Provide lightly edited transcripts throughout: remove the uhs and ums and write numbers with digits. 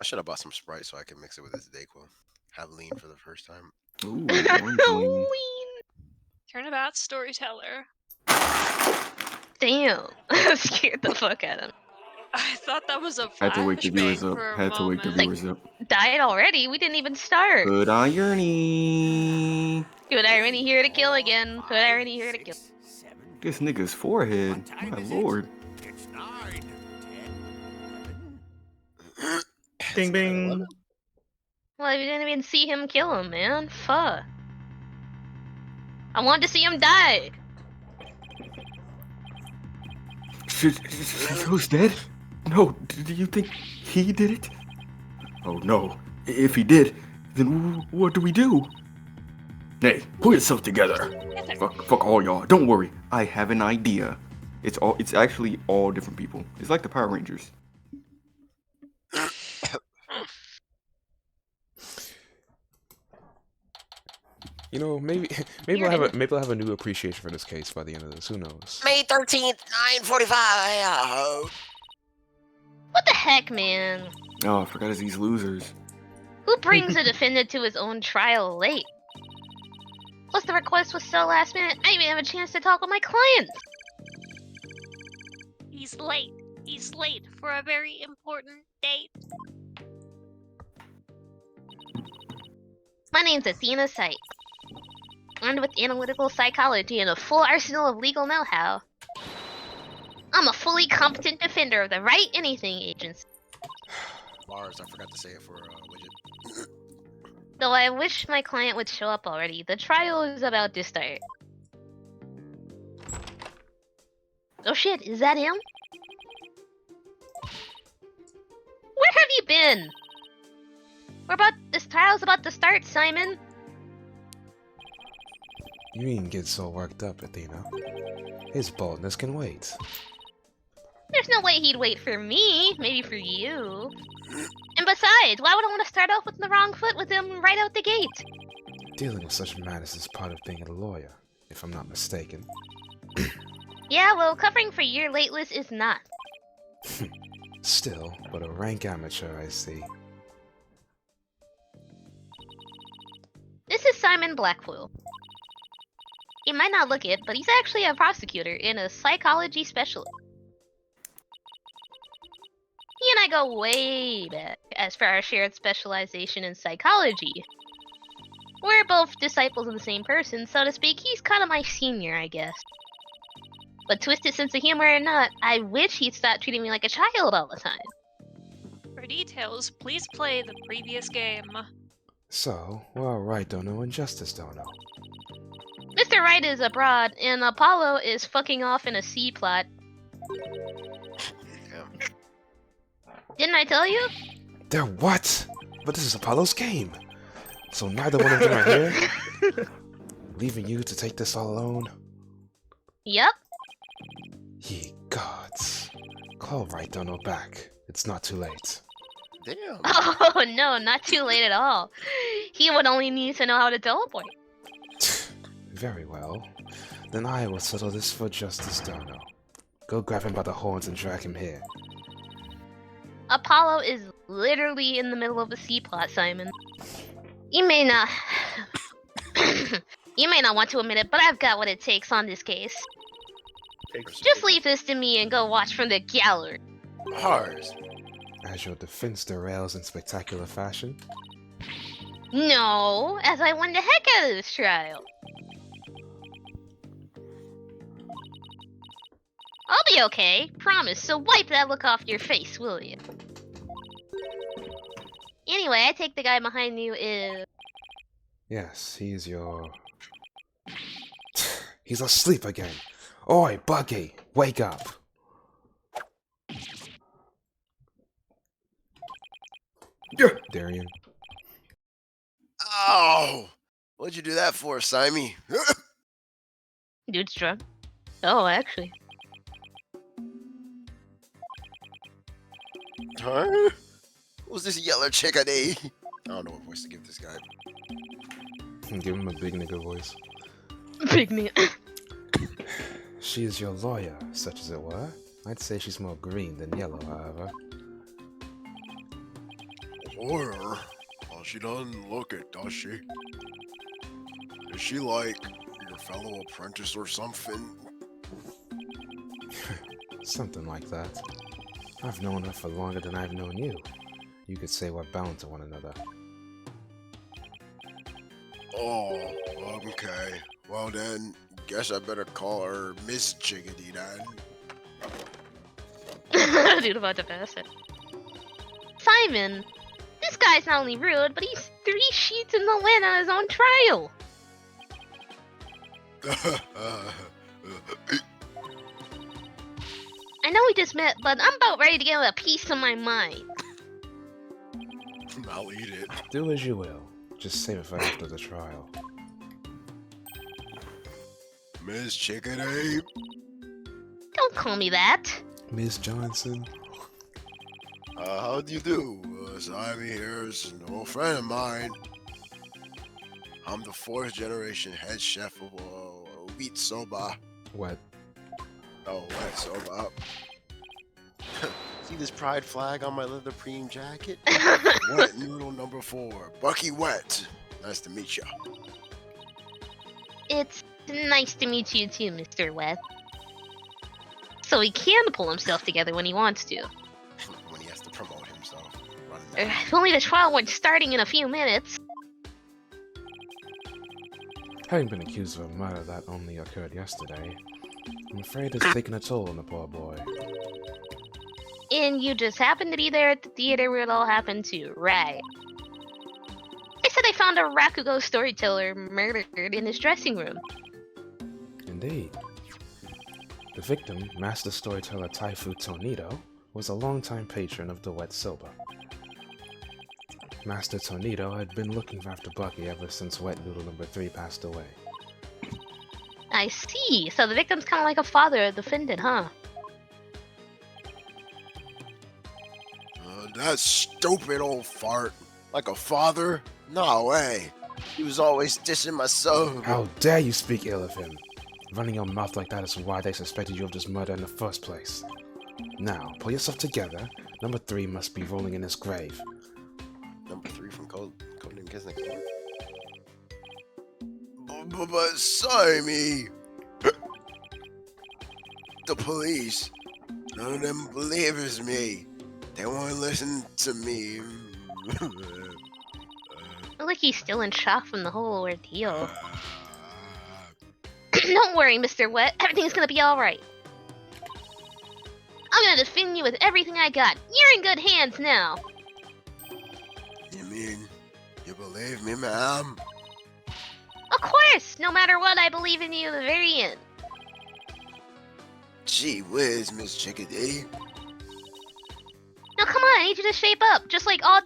I should have bought some Sprite so I could mix it with this Dayquil. Have lean for the first time. Ooh, orange lean. Turnabout storyteller. Damn. I scared the fuck out of him. I thought that was a Had to wake the flashbang viewers up. for a Had to wake the moment. viewers up. Died already? We didn't even start. Good irony. Good irony here to kill again. Good irony here to kill. This nigga's forehead. My lord. It's 9, 10, 11. Ding bing. Well, we didn't even see him kill him, man. Fuck. I wanted to see him die. Who's dead? No, do you think he did it? Oh no. If he did, then what do we do? Hey, pull yourself together. Fuck all y'all. Don't worry. I have an idea. It's actually all different people. It's like the Power Rangers. You know, maybe I'll have a new appreciation for this case by the end of this. Who knows? May 13th, 9:45. What the heck, man? Oh, I forgot it's these losers. Who brings a defendant to his own trial late? Plus, the request was so last minute, I didn't even have a chance to talk with my clients. He's late. He's late for a very important date. My name's Athena Sight. Armed with analytical psychology and a full arsenal of legal know-how, I'm a fully competent defender of the Wright Anything Agency. Bars, I forgot to say it for Widget. Though I wish my client would show up already, the trial is about to start. Oh shit, is that him? Where have you been? This trial's about to start, Simon. You mean get so worked up, Athena? His boldness can wait. There's no way he'd wait for me, maybe for you. And besides, why would I want to start off with the wrong foot with him right out the gate? Dealing with such matters is part of being a lawyer, if I'm not mistaken. Yeah, well, covering for your late list is not. Still, but a rank amateur, I see. This is Simon Blackfoil. You might not look it, but he's actually a prosecutor and a psychology specialist. He and I go way back as for our shared specialization in psychology. We're both disciples of the same person, so to speak. He's kind of my senior, I guess. But twisted sense of humor or not, I wish he'd stop treating me like a child all the time. For details, please play the previous game. So, well, Wright don't know and Justice don't know. Mr. Wright is abroad, and Apollo is fucking off in a C plot. Didn't I tell you? They're what? But this is Apollo's game. So neither one of them are here? Leaving you to take this all alone? Yep. Ye gods. Call Wright don't know back. It's not too late. Damn. Oh no, not too late at all. He would only need to know how to teleport. Very well. Then I will settle this for Justice Dono. Go grab him by the horns and drag him here. Apollo is literally in the middle of a C plot, Simon. You may not you may not want to admit it, but I've got what it takes on this case. Just leave this to me and go watch from the gallery. Bars. As your defense derails in spectacular fashion? No, as I won the heck out of this trial. I'll be okay, promise, so wipe that look off your face, will you? Anyway, I take the guy behind you is... Yes, he's your... He's asleep again. Oi, Buggy, wake up. Darian. Oh! What'd you do that for, Simon? Dude's drunk. Oh, actually. Huh? Who's this yellow chickadee? I don't know what voice to give this guy. Give him a big nigga voice. Big man. She is your lawyer, such as it were. I'd say she's more green than yellow, however. Or, well, she doesn't look it, does she? Is she like your fellow apprentice or something? Something like that. I've known her for longer than I've known you. You could say we're bound to one another. Oh, okay. Well then, guess I better call her Miss Chickadee then. Dude, about to pass it. Simon, this guy's not only rude, but he's 3 sheets in the wind on his own trial. I know we just met, but I'm about ready to get a piece of my mind. I'll eat it. Do as you will. Just save it for after the trial. Miss Chickadee? Don't call me that. Miss Johnson? How do you do? Simon here is an old friend of mine. I'm the 4th generation head chef of wheat soba. What? Oh, wet soba. See this pride flag on my leather cream jacket? Wet noodle number 4. Bucky Wet. Nice to meet ya. It's nice to meet you too, Mr. Wet. So he can pull himself together when he wants to. When he has to promote himself. If only the trial weren't starting in a few minutes. Having been accused of a murder that only occurred yesterday, I'm afraid it's taken a toll on the poor boy. And you just happened to be there at the theater where it all happened too, right? They said they found a Rakugo storyteller murdered in his dressing room. Indeed. The victim, master storyteller Taifu Tornado, was a longtime patron of the wet soba. Master Tornado had been looking after Bucky ever since wet noodle number 3 passed away. I see. So the victim's kind of like a father of the defendant, huh? That stupid old fart. Like a father? No way. He was always dissing my son. How dare you speak ill of him? Running your mouth like that is why they suspected you of this murder in the first place. Now, pull yourself together. Number 3 must be rolling in his grave. Number 3 from Codename Kisnick. But Simey! The police. None of them believes me. They won't listen to me. Look like he's still in shock from the whole ordeal. Don't worry, Mr. Wet. Everything's gonna be alright. I'm gonna defend you with everything I got. You're in good hands now. You mean you believe me, ma'am? Of course! No matter what, I believe in you to the very end. Gee whiz, Miss Chickadee. Now come on, I need you to shape up, just like all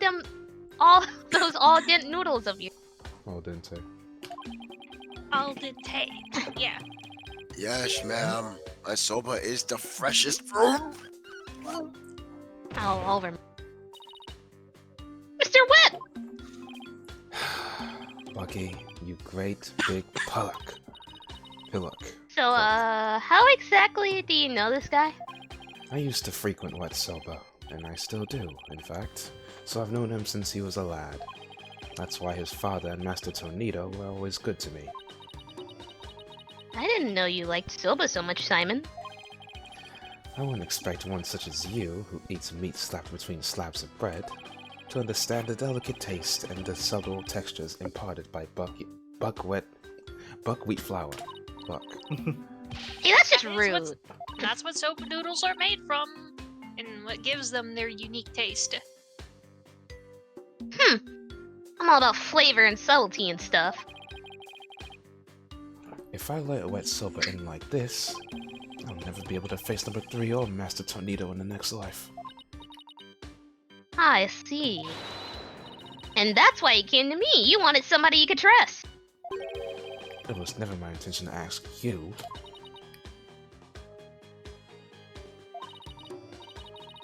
those al dente noodles of yours. Al dente. Al dente. Yeah. Yes, ma'am. My soba is the freshest fruit. All over. Mr. Wet! Bucky, you great big pillock. So, how exactly do you know this guy? I used to frequent wet soba, and I still do, in fact. So I've known him since he was a lad. That's why his father and Master Tornado were always good to me. I didn't know you liked soba so much, Simon. I wouldn't expect one such as you, who eats meat slapped between slabs of bread, to understand the delicate taste and the subtle textures imparted by buckwheat flour. Buck. Hey, that's just That is rude. That's what soba noodles are made from, and what gives them their unique taste. I'm all about flavor and subtlety and stuff. If I let a wet soba in like this, I'll never be able to face number 3 or Master Tornado in the next life. I see. And that's why you came to me. You wanted somebody you could trust. It was never my intention to ask you.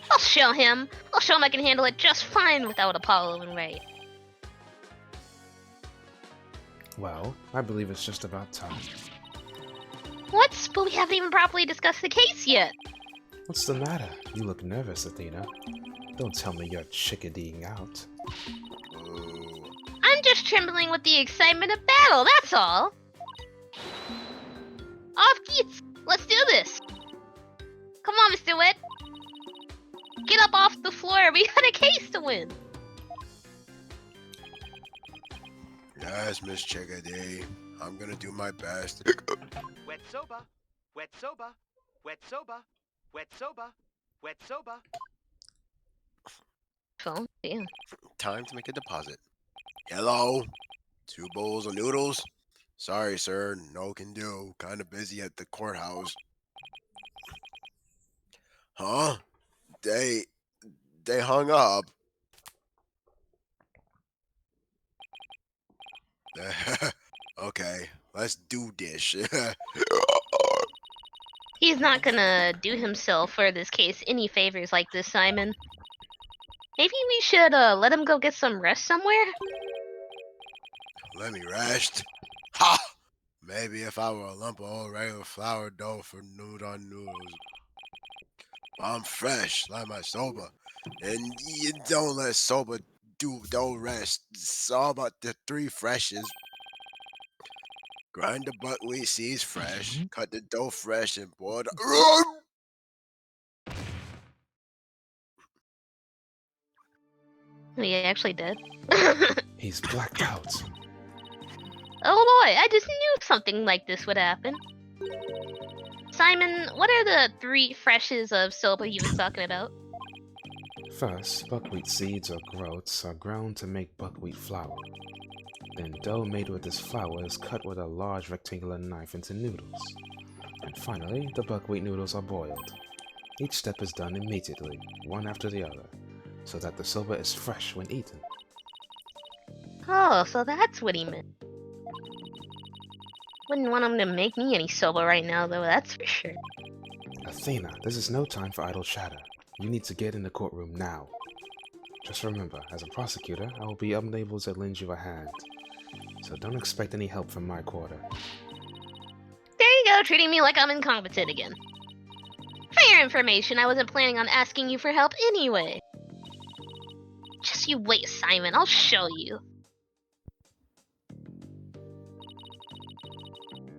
I'll show him. I'll show him I can handle it just fine without Apollo and Wright. Well, I believe it's just about time. What? But we haven't even properly discussed the case yet. What's the matter? You look nervous, Athena. Don't tell me you're chickadeeing out. Oh, I'm just trembling with the excitement of battle, that's all. Off Keats, let's do this. Come on, Mr. Wet. Get up off the floor, we got a case to win. yes, Miss Chickadee. I'm gonna do my best. Wet soba. Wet soba. Wet soba. Wet soba. Wet soba. Oh, damn. Time to make a deposit. Hello? 2 bowls of noodles? Sorry, sir. No can do. Kinda busy at the courthouse. Huh? They hung up. Okay, let's do this. He's not gonna do himself for this case any favors like this, Simon. Maybe we should let him go get some rest somewhere? Let me rest. Ha! Maybe if I were a lump of old regular flour dough for noodles. I'm fresh, like my soba. And you don't let soba don't rest. It's all about the 3 freshes. Grind the buckwheat seeds fresh, cut the dough fresh, and boil the... He actually did. He's blacked out. Oh boy, I just knew something like this would happen. Simon, what are the 3 freshes of soba you was talking about? First, buckwheat seeds or groats are ground to make buckwheat flour. Then dough made with this flour is cut with a large rectangular knife into noodles. And finally, the buckwheat noodles are boiled. Each step is done immediately, one after the other, so that the soba is fresh when eaten. Oh, so that's what he meant. Wouldn't want him to make me any soba right now, though, that's for sure. Athena, this is no time for idle chatter. You need to get in the courtroom now. Just remember, as a prosecutor, I will be unable to lend you a hand. So don't expect any help from my quarter. There you go, treating me like I'm incompetent again. For your information, I wasn't planning on asking you for help anyway. Just you wait, Simon, I'll show you.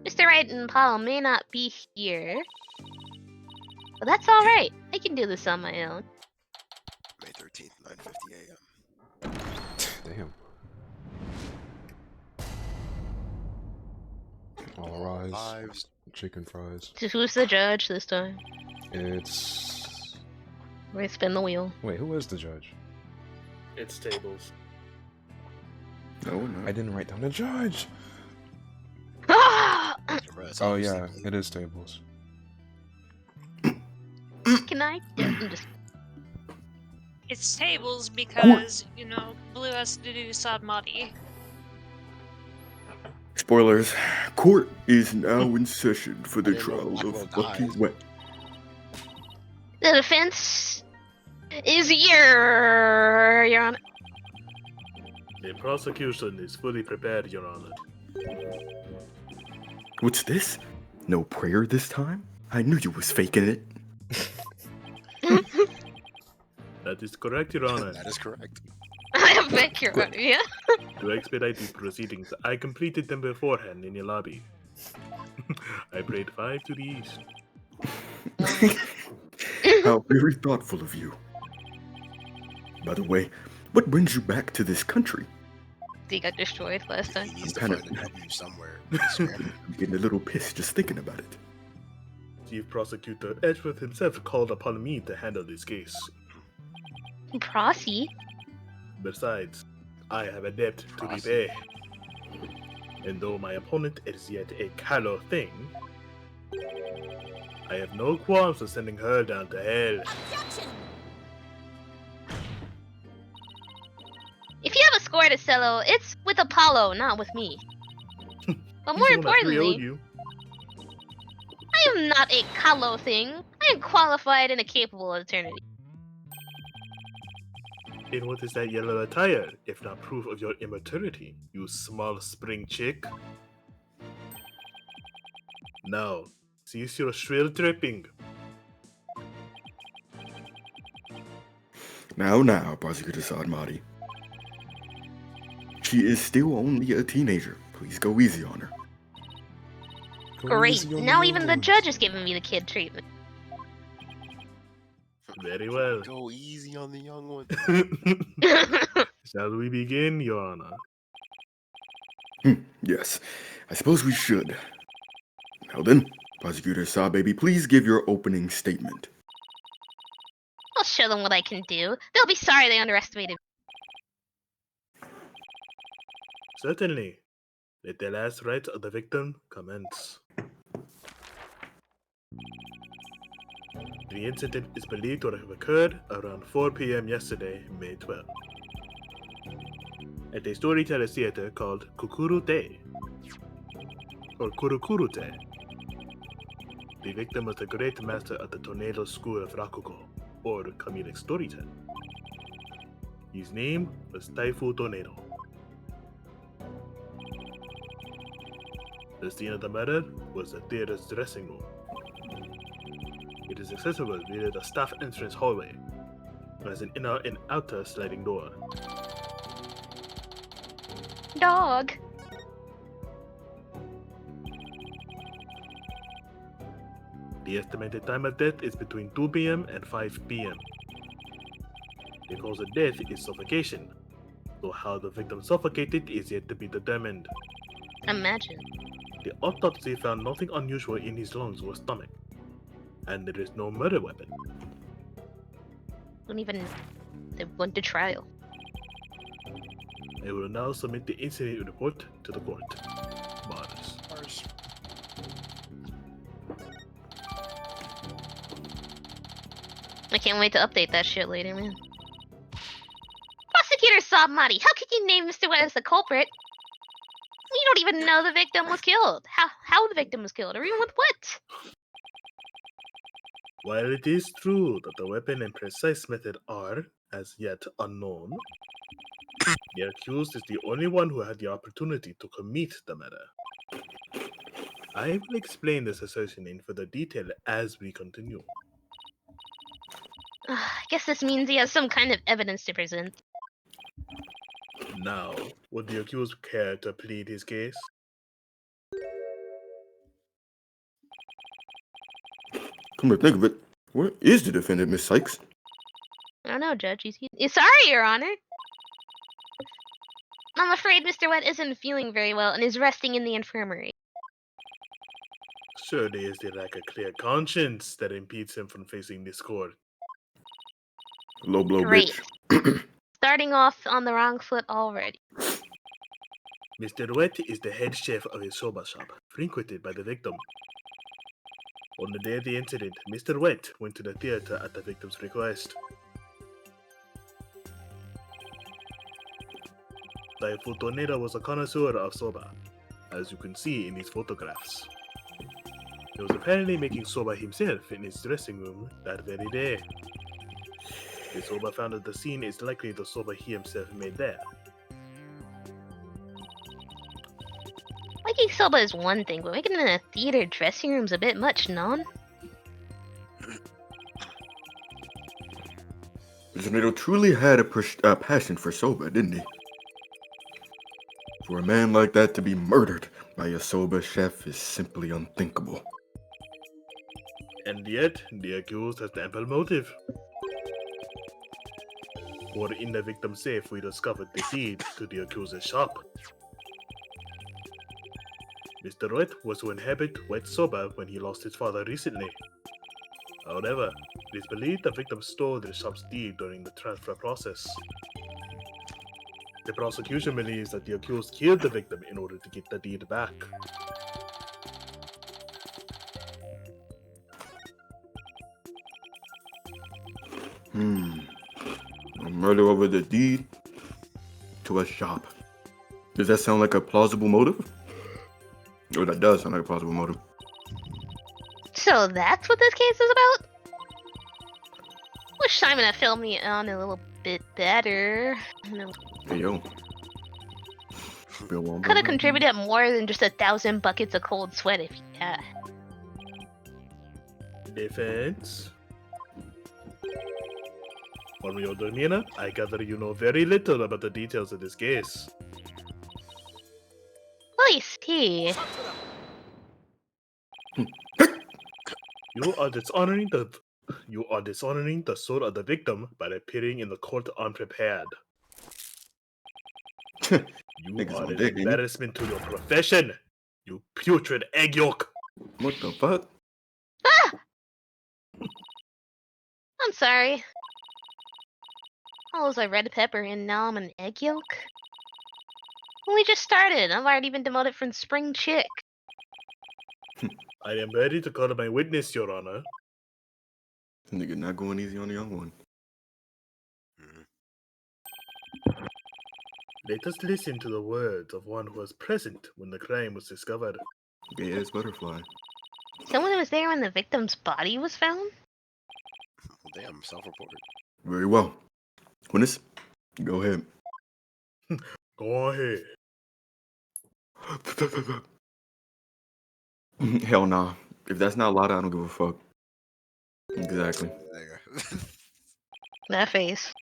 Mr. Wright and Paul may not be here. But that's alright, I can do this on my own. May 13th, 9:50 a.m. Damn. All rise. Lives. Chicken fries. So who's the judge this time? It's... We're gonna spin the wheel. Wait, who is the judge? It's Tablez. No, no. I didn't write down the judge! Oh yeah, it is Tablez. Can I? I'm just... It's tables because, you know, Blue has to do Sadmati. Spoilers. Court is now in session for the I didn't know trial Blackwell of Bucky died. Wet. The defense is Your Honor. The prosecution is fully prepared, Your Honor. What's this? No prayer this time? I knew you was faking it. That is correct, Your Honor. That is correct. I beg your honor, yeah? To expedite these proceedings, I completed them beforehand in your lobby. I prayed 5 to the east. How very thoughtful of you. By the way, what brings you back to this country? He got destroyed last time. He needs to Kind find of- an avenue somewhere. He's scrambling. I'm getting a little pissed just thinking about it. Chief Prosecutor Edgeworth himself called upon me to handle this case. Prosy? Besides, I have a debt to repay. And though my opponent is yet a callow thing, I have no qualms of sending her down to hell. If you have a score to settle, it's with Apollo, not with me. But more He's the one that really owed importantly, you. I am not a callow thing. I am qualified and a capable attorney. And what is that yellow attire, if not proof of your immaturity, you small spring chick? Now, cease your shrill tripping. Now, Prosecutor Sadmati. She is still only a teenager. Please go easy on her. Go Great. easy on Now the even young the ones. judge is giving me the kid treatment. Very well. Go easy on the young one. Shall we begin, Your Honor? Yes, I suppose we should. Now then, Prosecutor Sababy, please give your opening statement. I'll show them what I can do. They'll be sorry they underestimated me. Certainly. Let the last rites of the victim commence. The incident is believed to have occurred around 4 p.m. yesterday, May 12th, at a storyteller theater called Kukurute, or Kurukurute. The victim was a great master of the Tornado School of Rakugo, or comedic storytelling. His name was Taifu Tornado. The scene of the murder was the theater's dressing room. It is accessible via the staff entrance hallway, and has an inner and outer sliding door. Dog. The estimated time of death is between 2 p.m. and 5 p.m. The cause of death is suffocation, though how the victim suffocated is yet to be determined. Imagine. The autopsy found nothing unusual in his lungs or stomach, and there is no murder weapon. Don't even. They went to trial. I will now submit the incident report to the court. Bars. I can't wait to update that shit later, man. Prosecutor Sabmati, how could you name Mr. Wet as the culprit? You don't even know the victim was killed. How the victim was killed, or even with what? While it is true that the weapon and precise method are, as yet, unknown, the accused is the only one who had the opportunity to commit the murder. I will explain this assertion in further detail as we continue. I guess this means he has some kind of evidence to present. Now, would the accused care to plead his case? Come to think of it, where is the defendant, Miss Sykes? I don't know, Judge. He's sorry, Your Honor. I'm afraid Mr. Wet isn't feeling very well and is resting in the infirmary. Surely is there like a clear conscience that impedes him from facing this court? Low blow, Great. bitch. Starting off on the wrong foot already. Mr. Wet is the head chef of a soba shop, frequented by the victim. On the day of the incident, Mr. Wet went to the theater at the victim's request. Taifu Tornado was a connoisseur of soba, as you can see in these photographs. He was apparently making soba himself in his dressing room that very day. The soba found at the scene is likely the soba he himself made there. Making soba is one thing, but making it in a theater dressing room's a bit much, non? Tornado truly had a passion for soba, didn't he? For a man like that to be murdered by a soba chef is simply unthinkable. And yet, the accused has ample motive. For in the victim's safe, we discovered the deed to the accuser's shop. Mr. Wet was to inhabit wet soba when he lost his father recently. However, it is believed the victim stole the shop's deed during the transfer process. The prosecution believes that the accused killed the victim in order to get the deed back. A murder over the deed to a shop. Does that sound like a plausible motive? Oh, that does sound like a plausible motive. So that's what this case is about? Wish Simon had filled me on a little bit better. Hey, yo. Could have contributed more than just 1,000 buckets of cold sweat if he had. Defense? From your demeanor, I gather you know very little about the details of this case. I see. You are dishonoring the soul of the victim by appearing in the court unprepared. You Niggas are on an dick, ain't you? embarrassment to your profession. You putrid egg yolk. What the fuck? Ah! I'm sorry. I was a red pepper and now I'm an egg yolk? We just started. I've already been demoted from spring chick. I am ready to call my witness, Your Honor. This nigga not going easy on the young one. Let us listen to the words of one who was present when the crime was discovered. Gay ass butterfly. Someone was there when the victim's body was found? Well, damn, self-reported. Very well. Witness, go ahead. Go ahead. Hell nah. If that's not loud, I don't give a fuck. Exactly. Nigga. That face.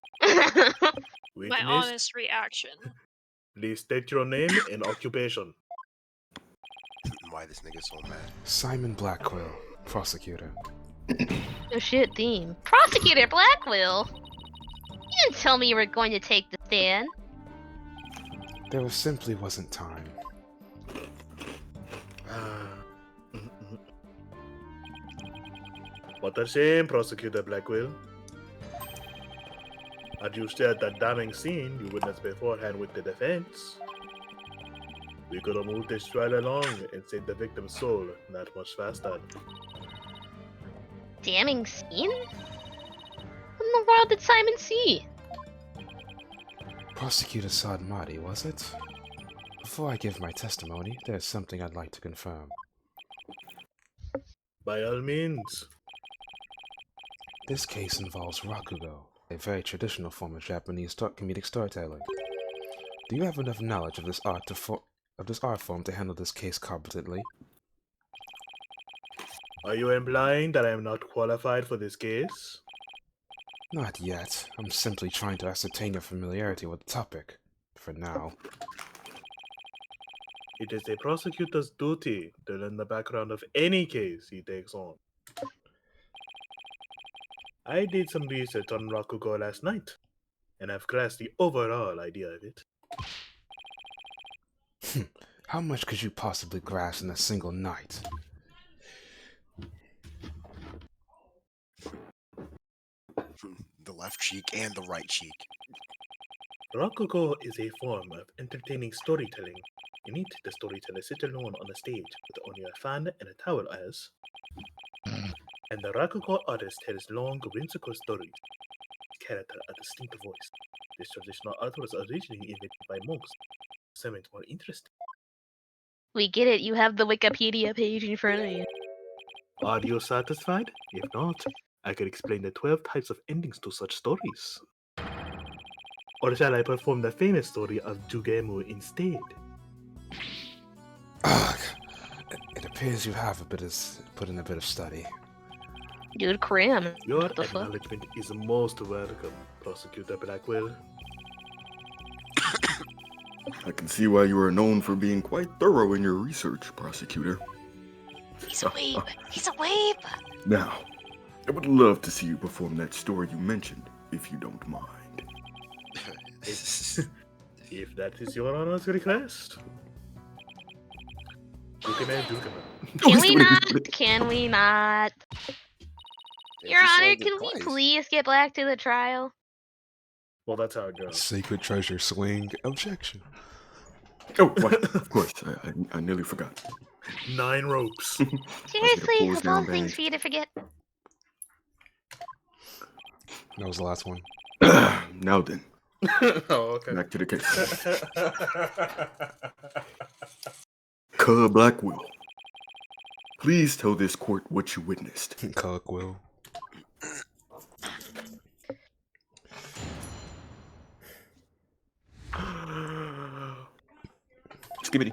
My Witness, honest reaction. please state your name and occupation. Why this nigga so mad? Simon Blackquill, prosecutor. Oh shit, theme. Prosecutor Blackwell! You didn't tell me you were going to take the stand. There simply wasn't time. What a shame, Prosecutor Blackwell. Had you shared that damning scene you witnessed beforehand with the defense, we could have moved this trial along and saved the victim's soul that much faster. Damning scene? What in the world did Simon see? Prosecutor Sadmati, was it? Before I give my testimony, there's something I'd like to confirm. By all means. This case involves rakugo, a very traditional form of Japanese comedic storytelling. Do you have enough knowledge of this art form to handle this case competently? Are you implying that I am not qualified for this case? Not yet. I'm simply trying to ascertain your familiarity with the topic. For now. It is a prosecutor's duty to learn the background of any case he takes on. I did some research on Rakugo last night, and I've grasped the overall idea of it. How much could you possibly grasp in a single night? The left cheek and the right cheek. Rakugo is a form of entertaining storytelling. In it, the storyteller sits alone on a stage with only a fan and a towel as, and the Rakugo artist tells long, whimsical stories. Character a distinct voice. This traditional art was originally invented by monks. Some it more interesting. We get it, you have the Wikipedia page in front of you. Are you satisfied? If not, I could explain the 12 types of endings to such stories. Or shall I perform the famous story of Jugemu instead? Ugh. It appears you have put in a bit of study. Dude, cram. Your What the fuck? acknowledgement is most welcome, Prosecutor Blackwell. I can see why you are known for being quite thorough in your research, prosecutor. He's a weeb. He's a weeb. Now, I would love to see you perform that story you mentioned, if you don't mind. If that is your honor's request. Can we not? Can we not? If Your you Honor, solved it can we twice. please get back to the trial? Well, that's how it goes. Sacred treasure swing. Objection. Oh, right, of course, I nearly forgot. 9 ropes. Seriously, pulls of all down things band. for you to forget. That was the last one. Now then, Oh, okay. back to the case. Blackwell, please tell this court what you witnessed. Cogwill. Skibbity.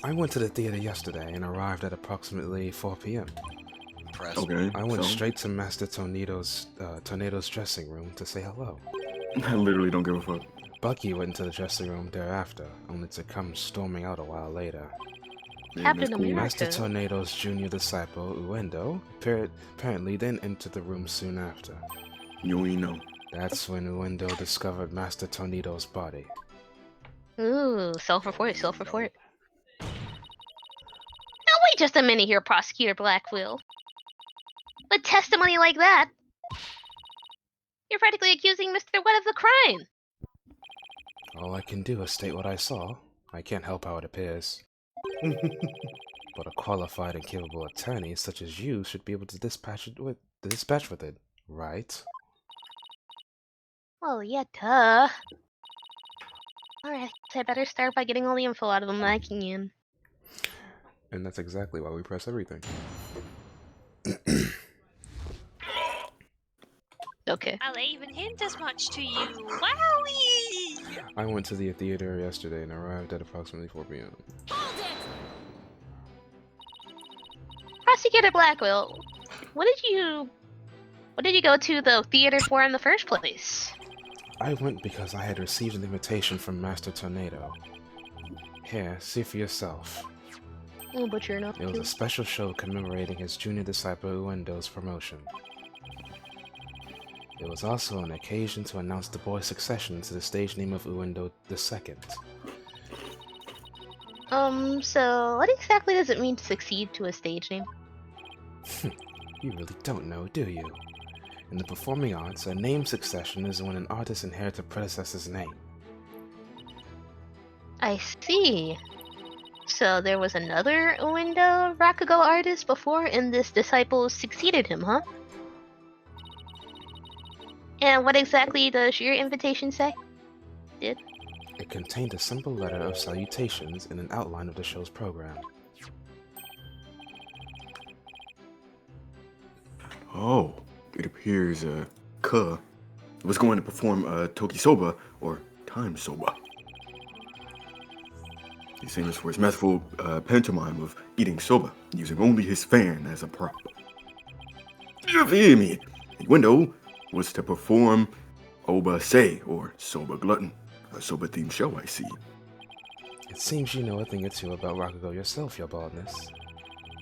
I went to the theater yesterday and arrived at approximately 4 p.m. impressed. Okay, I went so straight to Master Tornado's dressing room to say hello. I literally don't give a fuck. Bucky went into the dressing room thereafter, only to come storming out a while later. Yeah, Captain that's cool. America. Master Tornado's junior disciple, Uendo, apparently then entered the room soon after. You ain't know. That's when Uendo discovered Master Tornado's body. Ooh, self-report, self-report. Now wait just a minute here, Prosecutor Blackwell. With testimony like that, you're practically accusing Mr. Wet of the crime. All I can do is state what I saw. I can't help how it appears. But a qualified and capable attorney such as you should be able to dispatch with it, right? Well, yeah, duh. Alright, so I better start by getting all the info out of him that I can. And that's exactly why we press everything. Okay. I'll even hint as much to you. Wowie! I went to the theater yesterday and arrived at approximately 4 p.m. Prosecutor Blackwell, what did you go to the theater for in the first place? I went because I had received an invitation from Master Tornado. Here, see for yourself. Oh, but you're not. It was a special show commemorating his junior disciple Uendo's promotion. It was also an occasion to announce the boy's succession to the stage name of Uendo II. So what exactly does it mean to succeed to a stage name? You really don't know, do you? In the performing arts, a name succession is when an artist inherits a predecessor's name. I see. So there was another Uendo Rakugo artist before, and this disciple succeeded him, huh? And what exactly does your invitation say? It contained a simple letter of salutations and an outline of the show's program. Oh, it appears Ka was going to perform Tokisoba, or Time Soba. He's famous for his masterful pantomime of eating soba, using only his fan as a prop. You feel me? Window was to perform Oba Se, or Soba Glutton, a soba-themed show, I see. It seems you know a thing or two about Rakugo yourself, your baldness.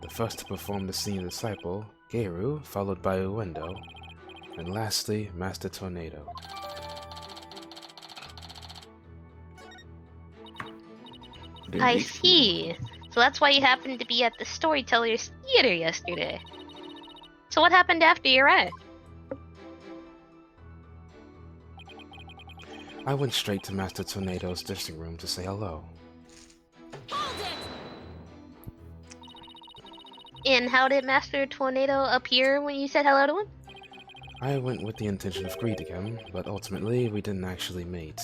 The first to perform the senior disciple, Geru, followed by Uendo, and lastly, Master Tornado. I see. So that's why you happened to be at the Storytellers Theater yesterday. So what happened after you arrived? I went straight to Master Tornado's dressing room to say hello. And how did Master Tornado appear when you said hello to him? I went with the intention of greeting him, but ultimately we didn't actually meet.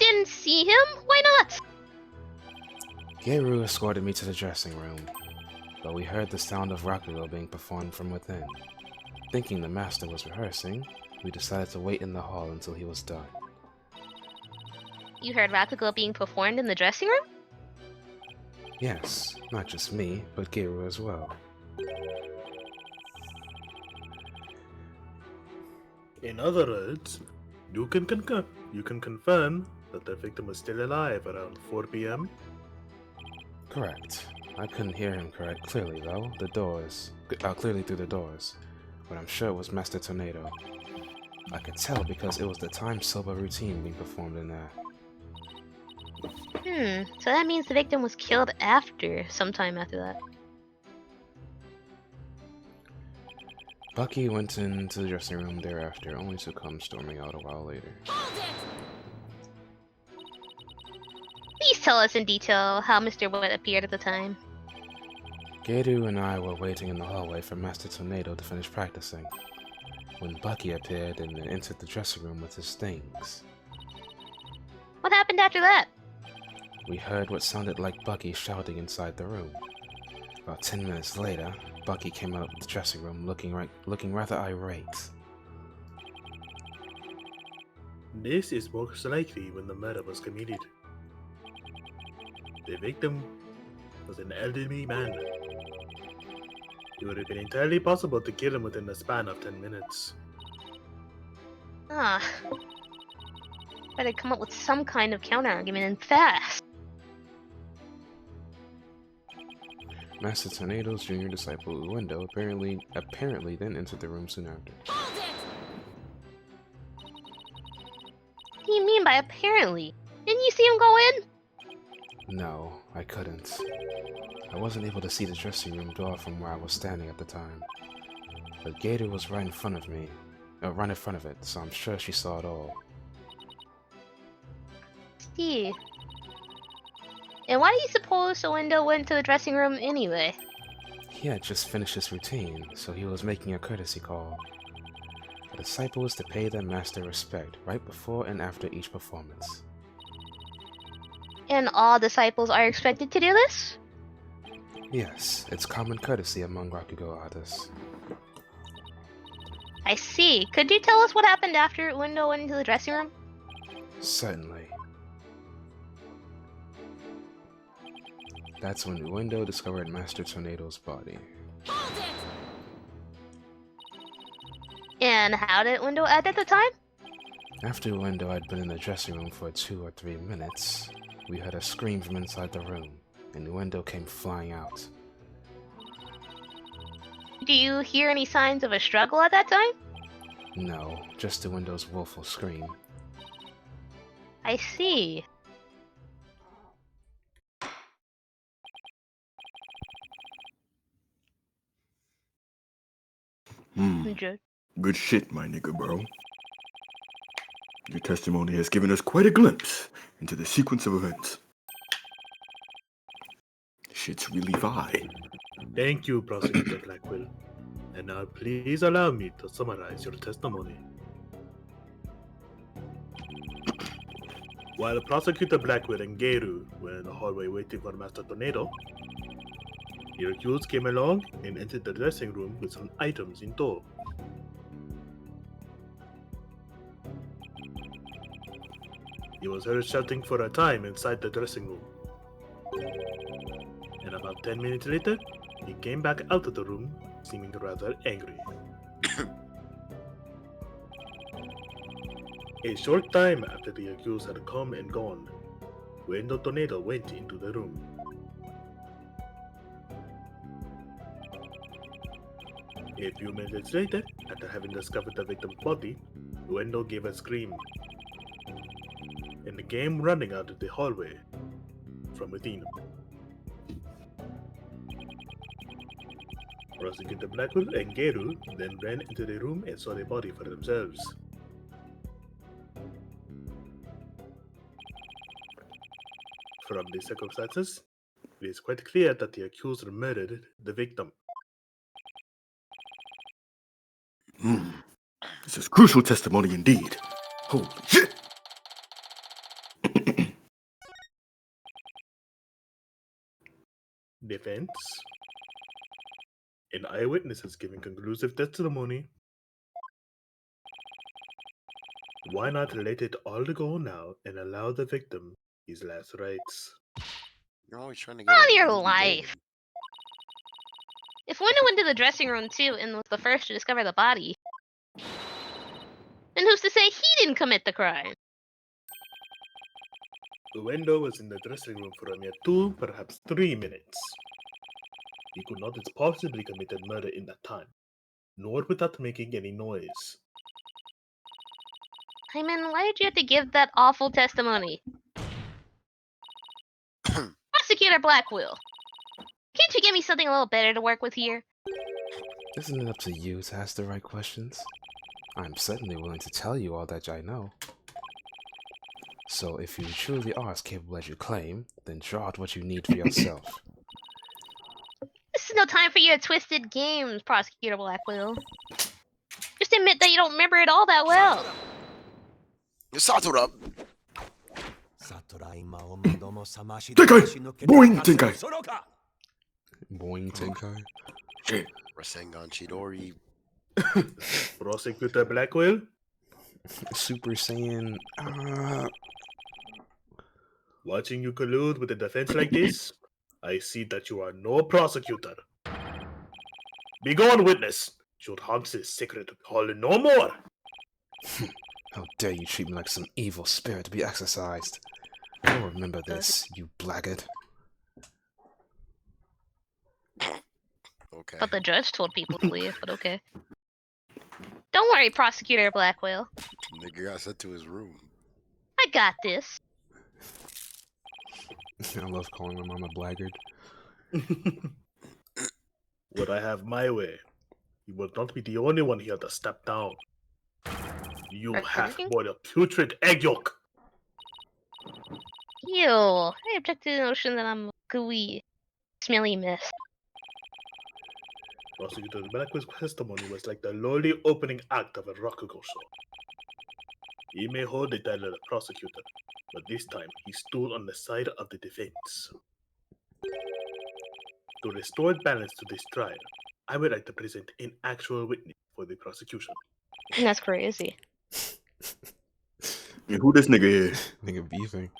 Didn't see him? Why not? Geru escorted me to the dressing room, but we heard the sound of Rakugo being performed from within. Thinking the master was rehearsing, we decided to wait in the hall until he was done. You heard Rakugo being performed in the dressing room? Yes, not just me, but Geru as well. In other words, you can confirm that the victim was still alive around 4 p.m. Correct. I couldn't hear him clearly though, clearly through the doors, but I'm sure it was Master Tornado. I could tell because it was the time soba routine being performed in there. So that means the victim was killed sometime after that. Bucky went into the dressing room thereafter, only to come storming out a while later. Please tell us in detail how Mr. Wet appeared at the time. Geru and I were waiting in the hallway for Master Tornado to finish practicing, when Bucky appeared and entered the dressing room with his things. What happened after that? We heard what sounded like Bucky shouting inside the room. About 10 minutes later, Bucky came out of the dressing room looking rather irate. This is most likely when the murder was committed. The victim was an elderly man. It would have been entirely possible to kill him within the span of 10 minutes. Ah. Better come up with some kind of counter-argument and fast. Master Tornado's junior disciple Uendo apparently then entered the room soon after. What do you mean by apparently? Didn't you see him go in? No, I couldn't. I wasn't able to see the dressing room door from where I was standing at the time. But Gator was right in front of me. Right in front of it, so I'm sure she saw it all. See. And why do you suppose Owendo went to the dressing room anyway? He had just finished his routine, so he was making a courtesy call. The disciple is to pay their master respect right before and after each performance. And all disciples are expected to do this? Yes, it's common courtesy among Rakugo artists. I see. Could you tell us what happened after Owendo went into the dressing room? Certainly. That's when Uendo discovered Master Tornado's body. And how did Owendo act at the time? After Uendo had been in the dressing room for 2 or 3 minutes, we heard a scream from inside the room, and Uendo came flying out. Do you hear any signs of a struggle at that time? No, just Uendo's woeful scream. I see. Good shit, my nigga, bro. Your testimony has given us quite a glimpse into the sequence of events. Shit's really fine. Thank you, Prosecutor Blackwell. And now please allow me to summarize your testimony. While Prosecutor Blackwell and Geru were in the hallway waiting for Master Tornado, your accused came along and entered the dressing room with some items in tow. He was heard shouting for a time inside the dressing room. And about 10 minutes later, he came back out of the room, seeming rather angry. A short time after the accused had come and gone, Uendo Tornado went into the room. A few minutes later, after having discovered the victim's body, Uendo gave a scream, and came running out of the hallway from within. Prosecutor Blackwell and Geru then ran into the room and saw the body for themselves. From the circumstances, it is quite clear that the accused murdered the victim. This is crucial testimony indeed. Holy shit! Defense. An eyewitness is giving conclusive testimony. Why not let it all go now and allow the victim his last rites? You're always trying to get On a your easy life. game. If Owendo went to the dressing room too and was the first to discover the body, then who's to say he didn't commit the crime? Uendo was in the dressing room for a mere 2, perhaps 3 minutes. He could not have possibly committed murder in that time, nor without making any noise. Hyman, why did you have to give that awful testimony? Prosecutor Blackwell, can't you give me something a little better to work with here? Isn't it up to you to ask the right questions? I'm certainly willing to tell you all that I know. So if you truly are as capable as you claim, then draw out what you need for yourself. This is no time for your twisted games, Prosecutor Blackwell. Just admit that you don't remember it all that well. Satura! Tenkai! Boing, Tenkai! Boing Tenkai. Shit. Rasengan Chidori. Prosecutor Blackwell, Super Saiyan. watching you collude with the defense like this, I see that you are no prosecutor. Begone, witness. Should Hans's secret call no more. How dare you treat me like some evil spirit to be exorcised? I'll remember this, you blackguard. Okay. But the judge told people to leave, but okay. Don't worry, Prosecutor Blackwell. Nigga got sent to his room. I got this. I love calling my mom a blackguard. Would I have my way, you will not be the only one here to step down. You Burger have King? boiled a putrid egg yolk. Ew. I object to the notion that I'm a gooey, smelly mess. Prosecutor Blackwell's testimony was like the lowly opening act of a Rakugo show. He may hold the title of prosecutor, but this time he stood on the side of the defense. To restore balance to this trial, I would like to present an actual witness for the prosecution. And that's crazy. And who this nigga is? Nigga beefing.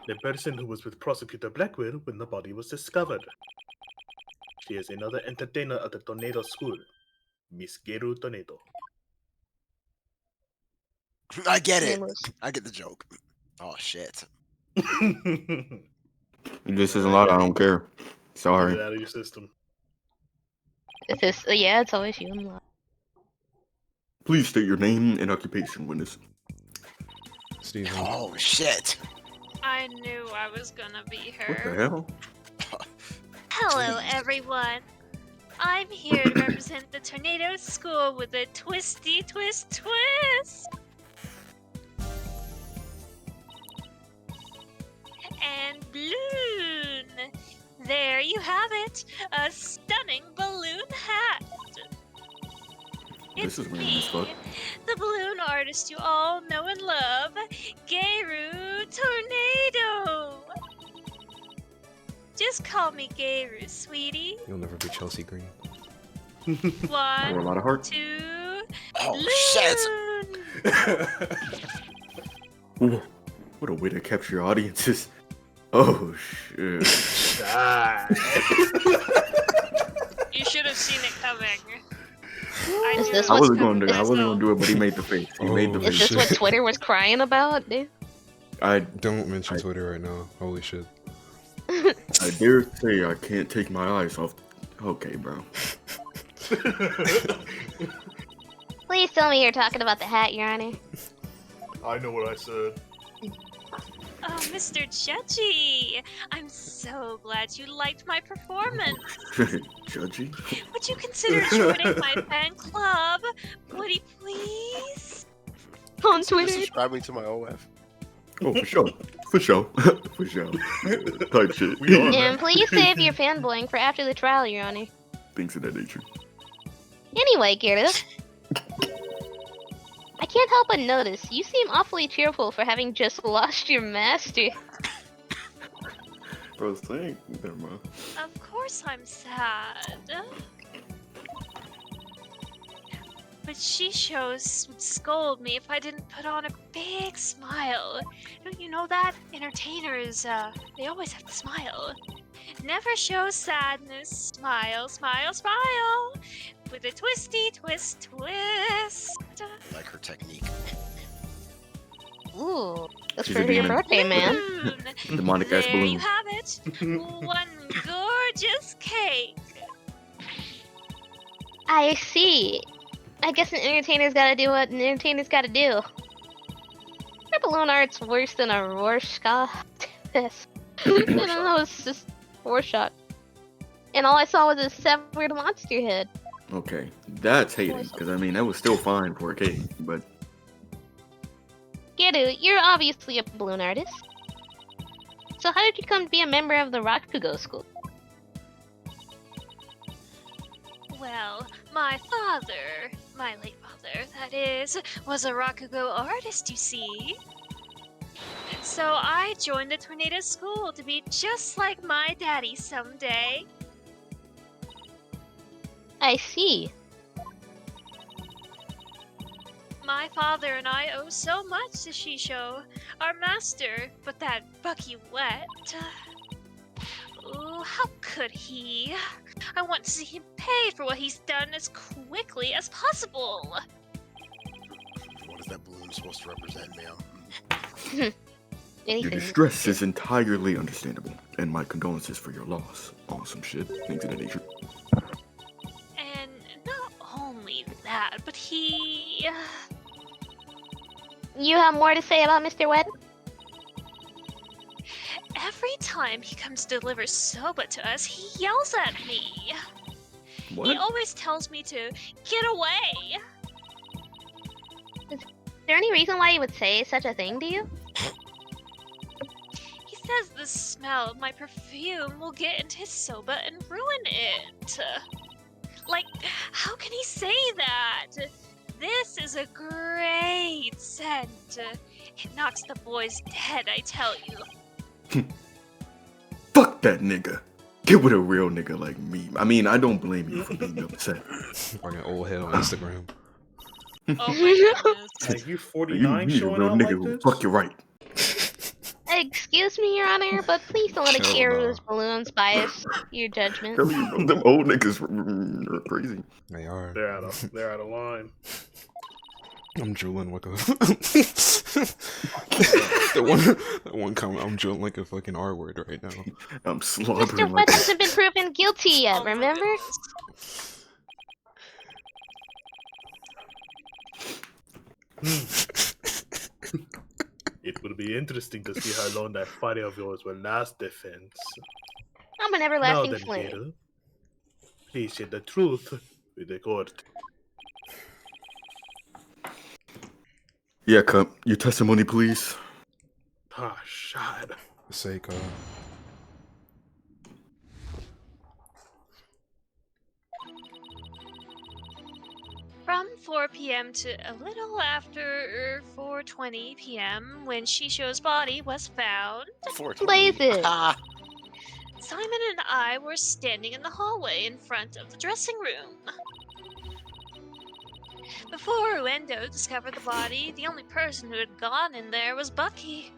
The person who was with Prosecutor Blackwell when the body was discovered. She is another entertainer at the Tornado School, Miss Geru Tornado. I get it. Nameless. I get the joke. Oh shit. This isn't loud. I don't care. Get Sorry. it out of your system. It's just, yeah, it's always you and love. Please state your name and occupation, witness. Steven. Oh shit. I knew I was gonna be What the her. hell? Hello, Please. everyone. I'm here to represent the Tornado School with a twisty twist. And balloon. There you have it. A stunning balloon hat. This It's is random me, as fuck. the balloon artist you all know and love, Geru Tornado. Just call me Geru, sweetie. You'll never be Chelsea Green. I wear a One, lot of hearts. 2, Oh shit. balloon. Ooh, what a way to capture your audiences. Oh shit. Ah. You should have seen it coming. Is knew this it I was wasn't gonna do it. coming I wasn't as gonna do it, but he made the face. He made the Oh, Is face. this what shit. Twitter was crying about, dude? I Don't mention Twitter right now. Holy shit. I dare say I can't take my eyes off. Okay, bro. Please tell me you're talking about the hat, Your Honor. I know what I said. Oh, Mr. Judgy! I'm so glad you liked my performance. Judgy? Would you consider joining my fan club? Would you please? On Just Twitter. subscribing to my OF. Oh, for sure. For sure. For sure. Type shit. We are. And please save your fanboying for after the trial, Your Honor. Things of that nature. Anyway, Gerda. I can't help but notice you seem awfully cheerful for having just lost your master. Bro, saying. Never mind. Of course I'm sad. But Shisho's would scold me if I didn't put on a big smile. Don't you know that? Entertainers, they always have to smile. Never show sadness. Smile, smile, smile. With a twisty twist. I like her technique. Ooh, that's She's a for your demon. birthday, man. Balloon. Demonic ass There balloon. you have it. One gorgeous cake. I see. I guess an entertainer's gotta do what an entertainer's gotta do. Your balloon art's worse than a Rorschach test. I don't know, it's just Rorschach. And all I saw was a severed monster head. Okay, that's hating, because I mean, that was still fine for a cake, but Geru, you're obviously a balloon artist. So how did you come to be a member of the Rakugo School? Well, my father, my late father, that is, was a Rakugo artist, you see. So I joined the Tornado School to be just like my daddy someday. I see. My father and I owe so much to Shisho, our master, but that Bucky Wet. Oh, how could he? I want to see him pay for what he's done as quickly as possible. What is that balloon supposed to represent, ma'am? Your Anything. distress is entirely understandable, and my condolences for your loss. Awesome shit. Things of that nature. And not only that, but he... You have more to say about Mr. Wet? Every time he comes to deliver soba to us, he yells at me. He What? always tells me to get away. Is there any reason why you would say such a thing to you? He says the smell of my perfume will get into his soba and ruin it. Like, how can he say that? This is a great scent. It knocks the boys dead, I tell you. Fuck that nigga. Get with a real nigga like me. I mean, I don't blame you for being upset. Fucking old head on Instagram. Oh my goodness. Are you You 49 need a showing real out nigga like who this? fuck you right. Excuse me, Your Honor, but please don't let Hell Akiru's no. balloons bias your judgment. Tell you, them old niggas are crazy. They are. They're out of line. I'm drooling like a. the one comment, I'm drooling like a fucking R word right now. I'm Mr. slobbering Wet like hasn't been proven guilty yet, Oh my remember? It will be interesting to see how long that fire of yours will last, Defense. I'm an Now everlasting then, flame. Gail, please share the truth with the court. Yeah, Cup. Your testimony, please. Ah, shad. For sake of. From 4 p.m. to a little after 4:20 p.m. when Shisho's body was found, 420. Blazes. Ah, Simon and I were standing in the hallway in front of the dressing room. Before Uendo discovered the body, the only person who had gone in there was Bucky.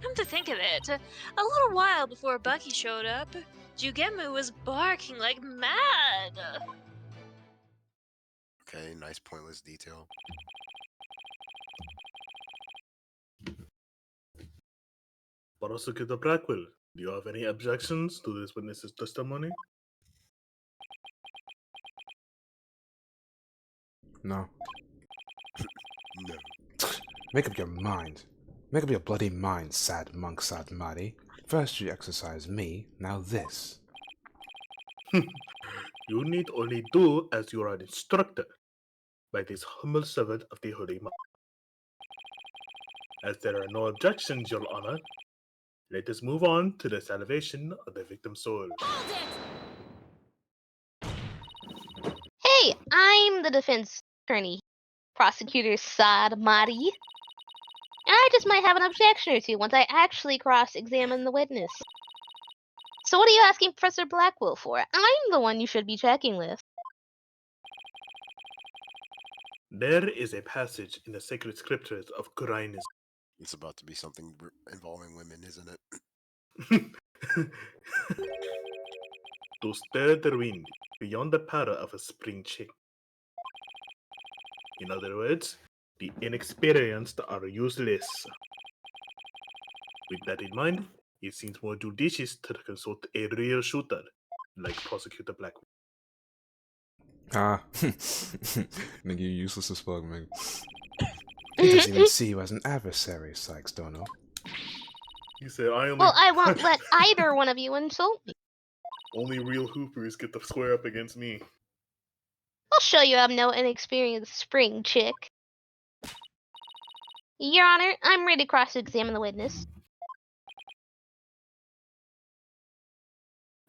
Come to think of it, a little while before Bucky showed up, Jugemu was barking like mad. okay, nice pointless detail. Prosecutor Blackwell, do you have any objections to this witness's testimony? No. No. Make up your mind. Make up your bloody mind, sad monk Sadmari. First you exercise me, now this. You need only do as you are instructed by this humble servant of the Holy Mother. As there are no objections, Your Honor, let us move on to the salvation of the victim's soul. Hey, I'm the defense attorney, prosecutor Saad Mahdi. And I just might have an objection or two once I actually cross-examine the witness. So what are you asking Professor Blackwell for? I'm the one you should be checking with. There is a passage in the sacred scriptures of Qur'anism. It's about to be something involving women, isn't it? To stir the wind beyond the power of a spring chick. In other words, the inexperienced are useless. With that in mind, it seems more judicious to consult a real shooter, like Prosecutor Blackwell. Ah. Nigga, you useless as fuck, man. He doesn't even see you as an adversary, Sykes Dono. He said, I Well, I won't let either one of you insult me. only real hoopers get to square up against me. I'll show you I'm no inexperienced spring chick. Your Honor, I'm ready to cross-examine the witness.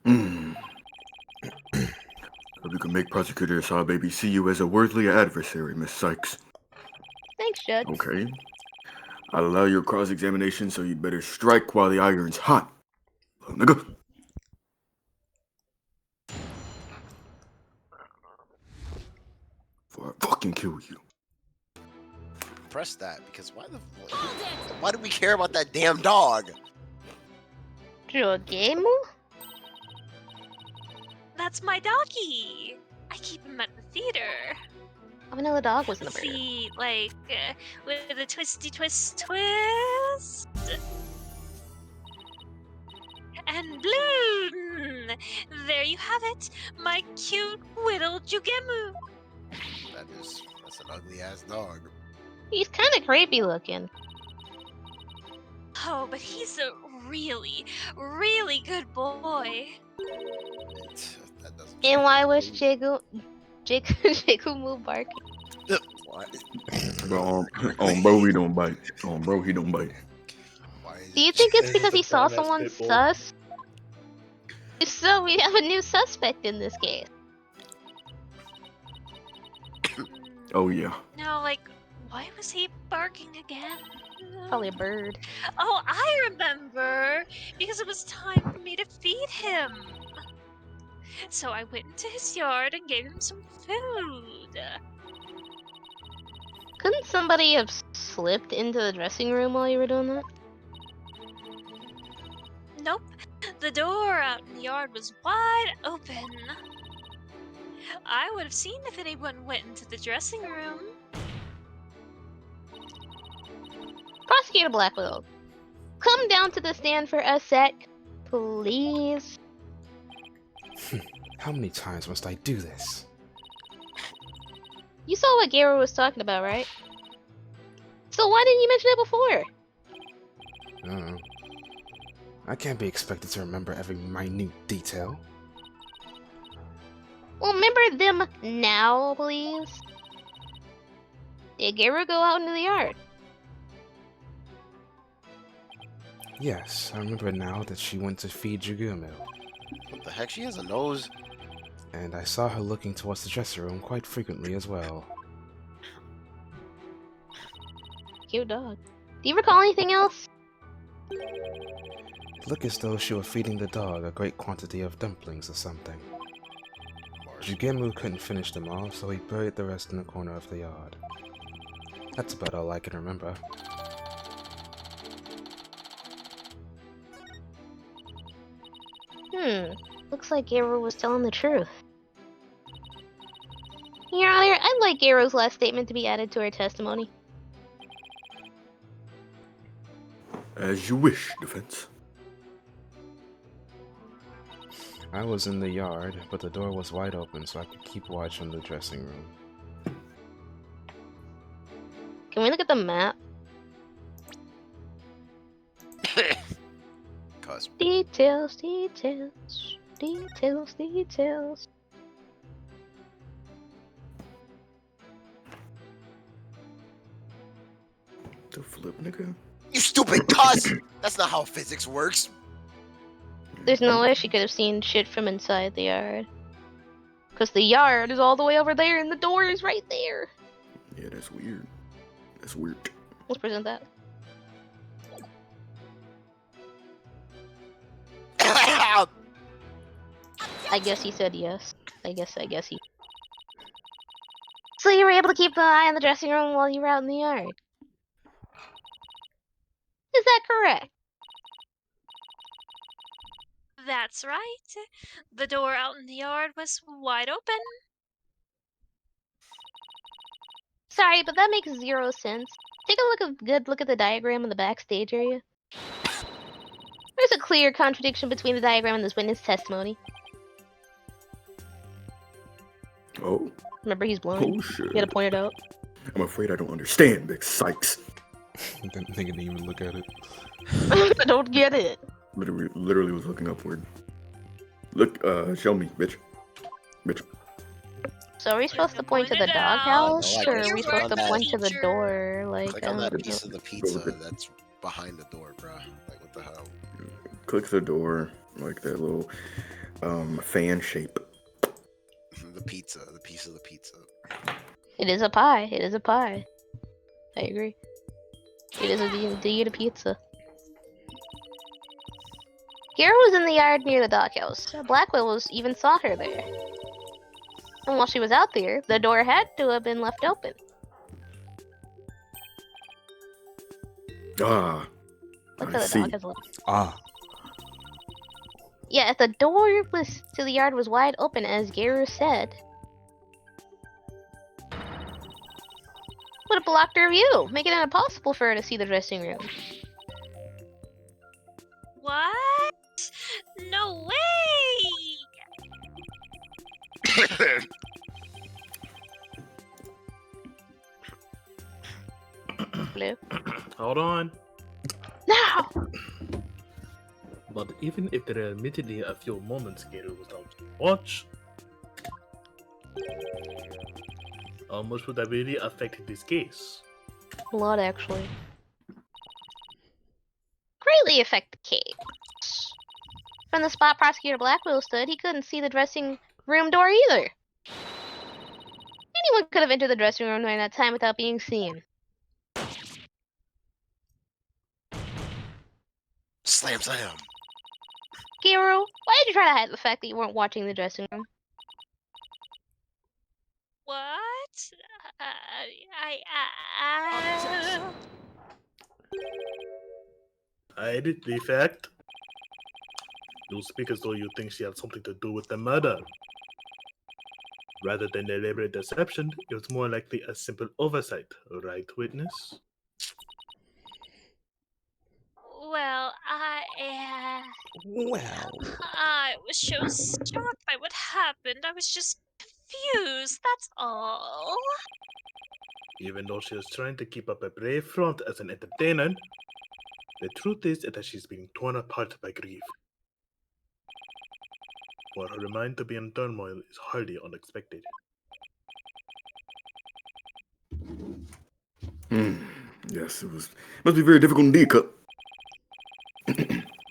Hmm. Hope you can make Prosecutor Saw Baby see you as a worthy adversary, Miss Sykes. Thanks, Judge. Okay. I'll allow your cross-examination, so you'd better strike while the iron's hot. Little nigga. Before I fucking kill you. Press that, because why do we care about that damn dog? Jogemu? That's my doggy. I keep him at the theater. A vanilla dog was in the bird. See, like, with a twisty twist. And bloom! There you have it, my cute little Jugemu. That's an ugly ass dog. He's kind of creepy looking. Oh, but he's a really, really good boy. That doesn't. And why was Jigglemu barking? What? Bro, bro, he don't bite. Bro, he don't bite. Why is Do you it- think it's because he It's a saw dumbass someone pit bull. sus? If so, we have a new suspect in this case. Oh yeah. Now, like, why was he barking again? Probably a bird. Oh, I remember! Because it was time for me to feed him. So I went into his yard and gave him some food. Couldn't somebody have slipped into the dressing room while you were doing that? Nope. The door out in the yard was wide open. I would have seen if anyone went into the dressing room. Prosecutor Blackwell, come down to the stand for a sec, please. How many times must I do this? You saw what Garo was talking about, right? So why didn't you mention it before? I don't know. I can't be expected to remember every minute detail. Well, remember them now, please. Did Garo go out into the yard? Yes, I remember now that she went to feed Jugumi, What the heck? She has a nose. and I saw her looking towards the dressing room quite frequently as well. Cute dog. Do you recall anything else? It looked as though she were feeding the dog a great quantity of dumplings or something. Jugemu couldn't finish them all, so he buried the rest in the corner of the yard. That's about all I can remember. Looks like Garo was telling the truth. Your Honor, I'd like Garo's last statement to be added to her testimony. As you wish, defense. I was in the yard, but the door was wide open so I could keep watch on the dressing room. Can we look at the map? Cause Details, details, details, details. The flip, nigga. you stupid cuss! That's not how physics works. There's no way she could have seen shit from inside the yard. Because the yard is all the way over there and the door is right there. Yeah, that's weird. That's weird. Let's present that. I guess he said yes. I guess he. So you were able to keep an eye on the dressing room while you were out in the yard? Is that correct? That's right. The door out in the yard was wide open. Sorry, but that makes zero sense. Take a good look at the diagram in the backstage area. There's a clear contradiction between the diagram and this witness testimony. Oh, Remember, he's blind. oh shit. You gotta point it out. I'm afraid I don't understand, Big Sykes. Didn't think I didn't even look at it. I don't get it. Literally was looking upward. Look, show me, bitch. Bitch. So are we supposed to point to the Point it out. doghouse, Like, or are you're we supposed to right, point to the teacher. door? Like, Click I on that don't piece know. of the pizza that's behind the door, bro. Like, what the hell? Click the door, like that little fan shape. The pizza, the piece of the pizza. It is a pie. It is a pie. I agree. It is indeed a pizza. Kira was in the yard near the doghouse. Blackwell even saw her there. And while she was out there, the door had to have been left open. Ah, Look I at the see. dog has a Ah, Yeah, if the door to the yard was wide open, as Geru said, would have blocked her view, making it impossible for her to see the dressing room. What? No way! Blue. Hold on. Now! But even if there are admittedly a few moments Geru was down to watch, how much would that really affect this case? A lot, actually. Greatly affect the case. From the spot Prosecutor Blackwell stood, he couldn't see the dressing room door either. Anyone could have entered the dressing room during that time without being seen. Slam. Geru, why did you try to hide the fact that you weren't watching the dressing room? What? Hide the fact. You speak as though you think she had something to do with the murder. Rather than deliberate deception, it was more likely a simple oversight, right, witness? Well, Well, I was so shocked by what happened. I was just confused, that's all. Even though she was trying to keep up a brave front as an entertainer, the truth is that she's being torn apart by grief. For her mind to be in turmoil is hardly unexpected. Yes, must be very difficult indeed, Cup.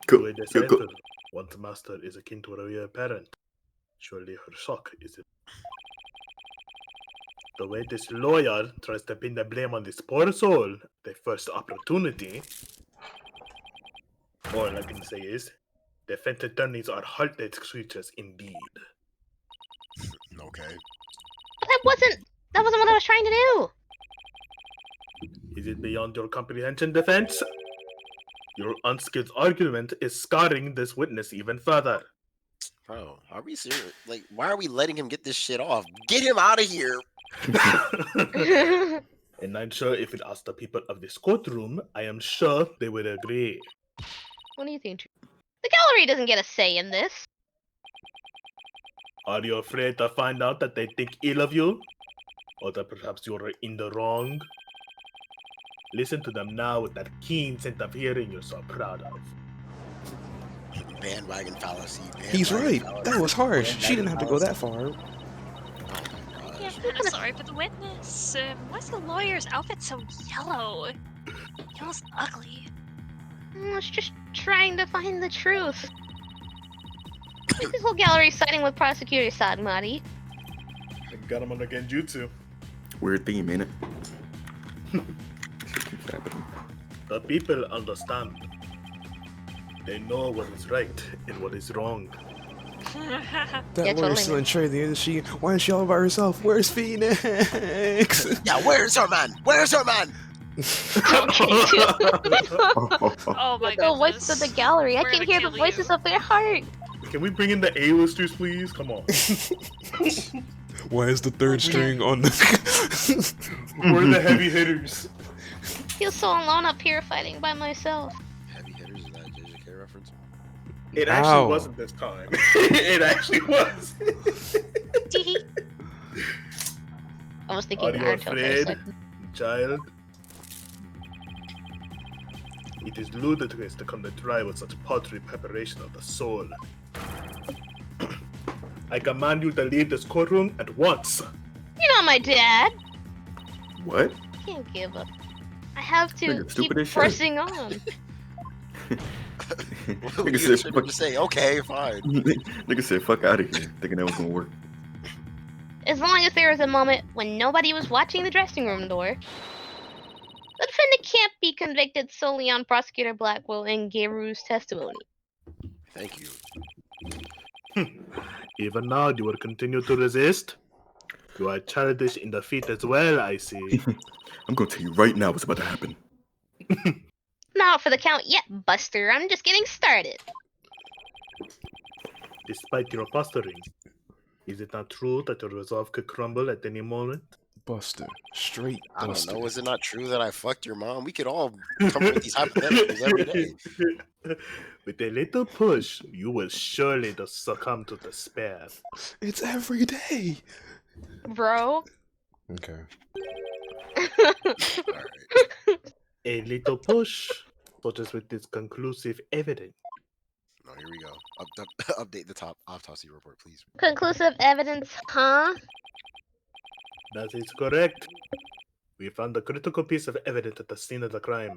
To a decipher, one's master is akin to a real parent. Surely her shock is it. The way this lawyer tries to pin the blame on this poor soul, the first opportunity, all I can say is, defense attorneys are heartless creatures indeed. Okay. That wasn't what I was trying to do! Is it beyond your comprehension, defense? Your unskilled argument is scarring this witness even further. Bro, are we serious? Like, why are we letting him get this shit off? Get him out of here! And I'm sure if it asked the people of this courtroom, I am sure they would agree. What do you think? The gallery doesn't get a say in this. Are you afraid to find out that they think ill of you? Or that perhaps you're in the wrong? Listen to them now with that keen sense of hearing you're so proud of. Bandwagon fallacy. he's right. That was harsh. She didn't have to go that Bandwagon far. fallacy. Oh my Yeah, gosh. I'm kind of sorry for the witness. Why's the lawyer's outfit so yellow? Yellow's ugly. I was just trying to find the truth. This whole gallery siding with Prosecutor Sadmati. I got him on the genjutsu. Weird theme, ain't it? The people understand. They know what is right and what is wrong. That Yeah, lawyer's totally. still in trade. Is she? Why is she all by herself? Where's Phoenix? Yeah, where's her man? Where's her man? Oh my The voices of goodness. the gallery. I We're can gonna hear the kill voices you. of their heart. Can we bring in the A-listers, please? Come on. Why is the third string on the? We're the heavy hitters. Feel so alone up here fighting by myself. Heavy hitters, is that a JJK reference? It actually Ow. wasn't this time. It actually was. I was thinking Are you Naruto for a afraid, second. child? It is ludicrous to come to trial with such paltry preparation of the soul. I command you to leave this courtroom at once. You're not my dad. What? I can't give up. I have to Nigga, keep stupid as shit. pressing on. What would Nigga you said, expect him fuck- to say? Okay, fine. Nigga said, fuck out of here, thinking that was gonna work. As long as there was a moment when nobody was watching the dressing room door. The defendant can't be convicted solely on Prosecutor Blackwell and Geru's testimony. Thank you. Even now, you will continue to resist? You are childish in the feet as well, I see. I'm gonna tell you right now what's about to happen. Not out for the count yet, Buster. I'm just getting started. Despite your posturing, is it not true that your resolve could crumble at any moment? Buster. Straight I don't Buster. know. Is it not true that I fucked your mom? We could all come up with these hypotheticals every day. With a little push, you will surely succumb to despair. It's every day. Bro. Okay. All right. A little push, such as with this conclusive evidence. No, here we go. Update the top autopsy report, please. Conclusive evidence, huh? That is correct. We found a critical piece of evidence at the scene of the crime.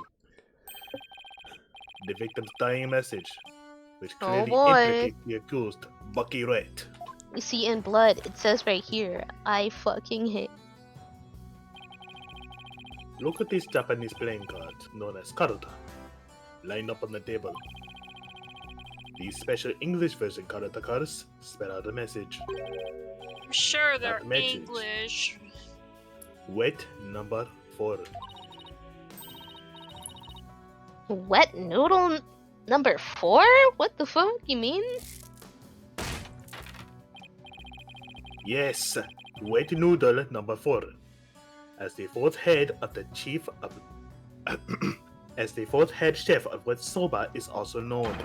The victim's dying message, which Oh, clearly boy. implicates the accused, Bucky Wright. You see in blood, it says right here, I fucking hate. Look at this Japanese playing card, known as karuta, lined up on the table. These special English version karuta cards spell out a message. I'm sure they're That message. English. Wet number 4. Wet noodle number 4? What the fuck? You mean? Yes, wet noodle number 4. As the fourth head of the chief of as the fourth head chef of Wet Soba is also known.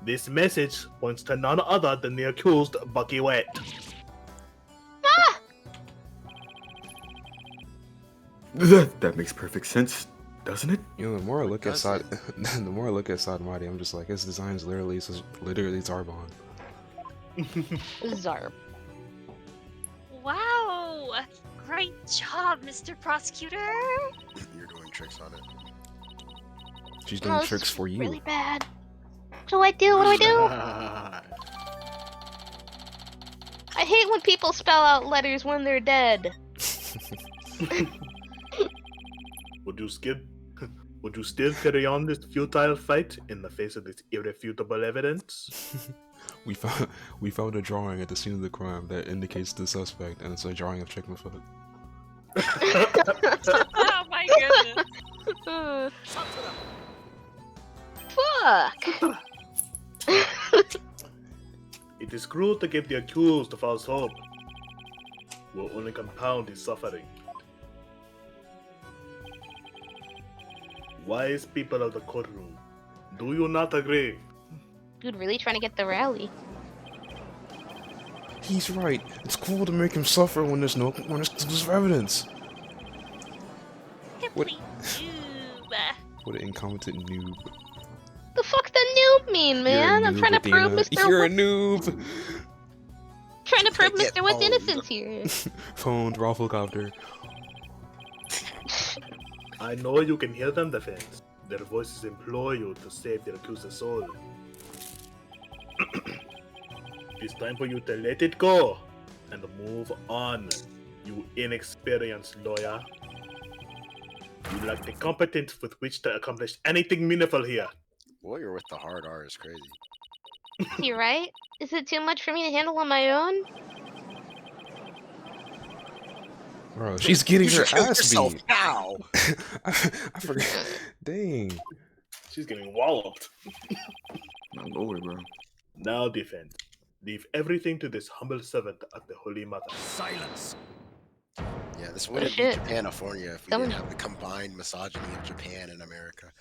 This message points to none other than the accused Bucky Wet. That makes perfect sense, doesn't it? You know, the more I look at Does Sad, the more I look at Sadamati, I'm just like, his design's literally Zarbon. Zarb. Wow! Great job, Mr. Prosecutor! You're doing tricks on it. She's doing Oh, tricks it's for you. Really bad. What do I do? What do I do? I hate when people spell out letters when they're dead. Would you still carry on this futile fight in the face of this irrefutable evidence? We found a drawing at the scene of the crime that indicates the suspect, and it's a drawing of Chick McFoot. Oh my goodness! Fuck! It is cruel to give the accused false hope. Will only compound his suffering. Wise people of the courtroom, do you not agree? Dude, really trying to get the rally. He's right. It's cruel to make him suffer when there's evidence. Complete noob. What an incompetent noob. The fuck the noob mean, man? You're a I'm noob, trying to prove Athena. Mr. You're a noob. Trying to prove Get Mr. Wood's owned. innocence here. Phoned Rafflecopter. I know you can hear them, defense. Their voices implore you to save their accused's soul. It's time for you to let it go and move on, you inexperienced lawyer. You lack the competence with which to accomplish anything meaningful here. Lawyer with the hard R is crazy. You right? Is it too much for me to handle on my own? Bro, she's getting You her should kill ass yourself beat. now. I forgot. Dang. She's getting walloped. My lord, bro. Now, defense. Leave everything to this humble servant of the Holy Mother. Silence. Yeah, this wouldn't be shit. Japanifornia if we Someone- didn't have the combined misogyny of Japan and America.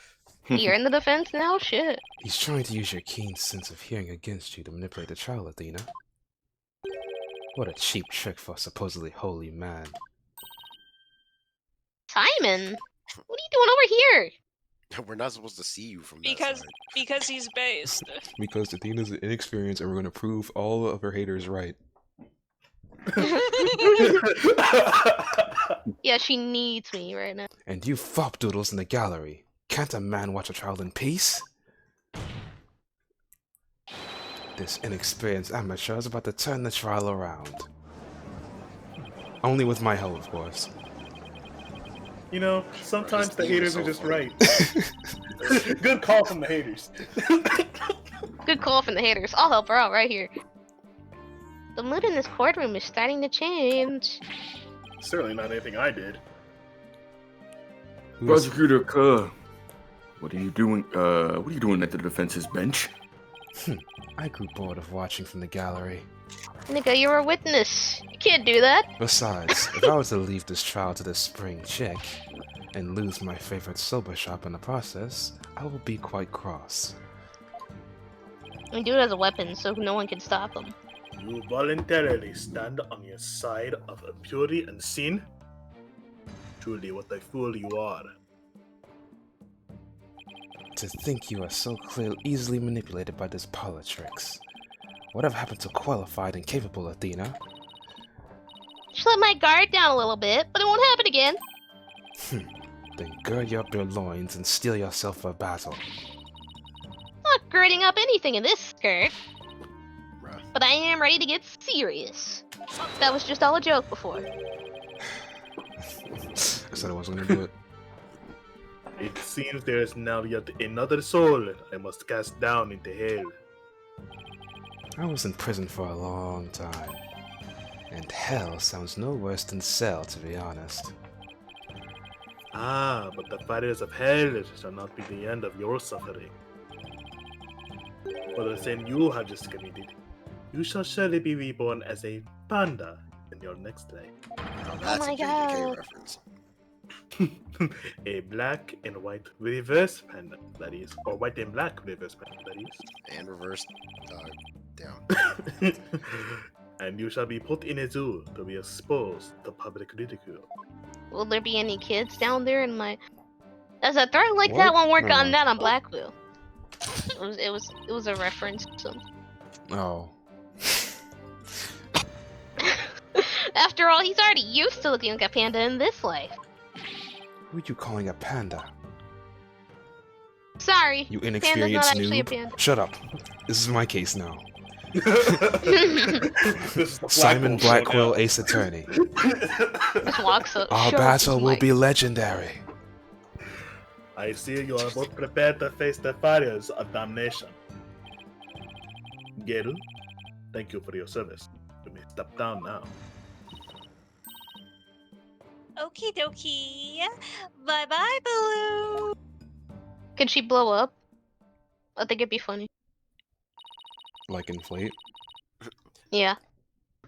You're in the defense now? Shit. He's trying to use your keen sense of hearing against you to manipulate the trial, Athena. What a cheap trick for a supposedly holy man. Simon? What are you doing over here? We're not supposed to see you from that Because side. because he's based. Because Athena's inexperienced and we're going to prove all of her haters right. Yeah, she needs me right now. And you fop doodles in the gallery. Can't a man watch a trial in peace? This inexperienced amateur is about to turn the trial around. Only with my help, of course. You know, sometimes This the theme haters is are so just funny. right. Good call from the haters. Good call from the haters. I'll help her out right here. The mood in this courtroom is starting to change. Certainly not anything I did. Prosecutor Kerr, what are you doing? What are you doing at the defense's bench? I grew bored of watching from the gallery. Nigga, you're a witness. You can't do that. Besides, if I was to leave this trial to this spring chick, and lose my favorite soba shop in the process, I will be quite cross. And do it as a weapon so no one can stop him. You voluntarily stand on your side of impurity and sin? Truly, what a fool you are. To think you are so clearly easily manipulated by this parlor tricks. Whatever happened to qualified and capable Athena? Just let my guard down a little bit, but it won't happen again. Then gird up your loins and steel yourself for battle. Not girding up anything in this skirt. Bruh. But I am ready to get serious. That was just all a joke before. I said I wasn't gonna do it. It seems there is now yet another soul I must cast down into hell. I was in prison for a long time. And hell sounds no worse than cell, to be honest. Ah, but the fires of hell shall not be the end of your suffering. For the sin you have just committed, you shall surely be reborn as a panda in your next life. Now that's my a JJK God. reference. A black and white reverse panda, that is. Or white and black reverse panda, that And reverse. Down. is. And you shall be put in a zoo to be exposed to public ridicule. Will there be any kids down there in my... Does a threat like that What? won't work No. on that on Blackwheel? It was a reference to something. Oh. After all, he's already used to looking like a panda in this life. Who are you calling a panda? Sorry, You panda's not inexperienced actually a noob? panda. Shut up. This is my case now. This is the Simon Blackwell Blackwell, Ace Attorney. Just walks up. Our shows battle his will mic. be legendary. I see you are both prepared to face the fires of damnation. Geru, thank you for your service. You may step down now. Okie dokie. Bye bye, Baloo. Could she blow up? I think it'd be funny. Like inflate. Yeah.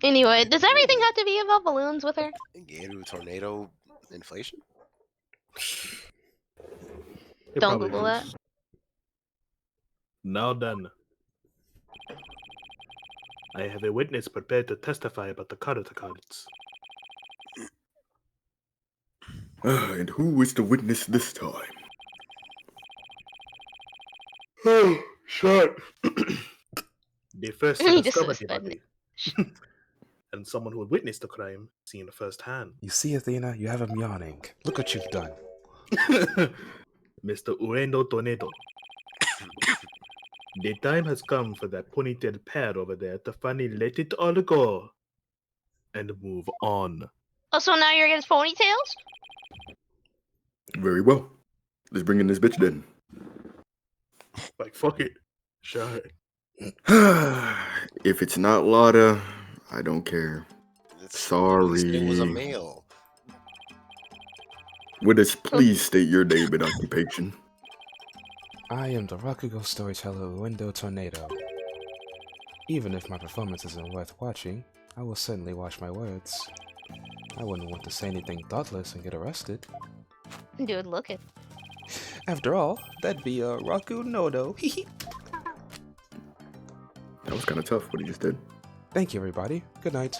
Anyway, does everything have to be about balloons with her? Gator tornado inflation? It Don't probably Google is. Now then. I have a witness prepared to testify about the Karate cards. And who is the witness this time? Oh, shut. The first You to just discover the suspended. body. And someone who witnessed the crime seen firsthand. You see, Athena, you have him yawning. Look what you've done. Mr. Ueno Tornado. The time has come for that ponytail pair over there to finally let it all go and move on. Oh, so now you're against ponytails? Very well. Let's bring in this bitch then. Like, fuck it. Sure. If it's not Lada, I don't care. Sorry. It was a male. Witness, please state your name and occupation. I am the Rakugo storyteller Window Tornado. Even if my performance isn't worth watching, I will certainly watch my words. I wouldn't want to say anything thoughtless and get arrested. Dude, look at. After all, that'd be a Raku Nodo. That was kind of tough what he just did. Thank you, everybody. Good night.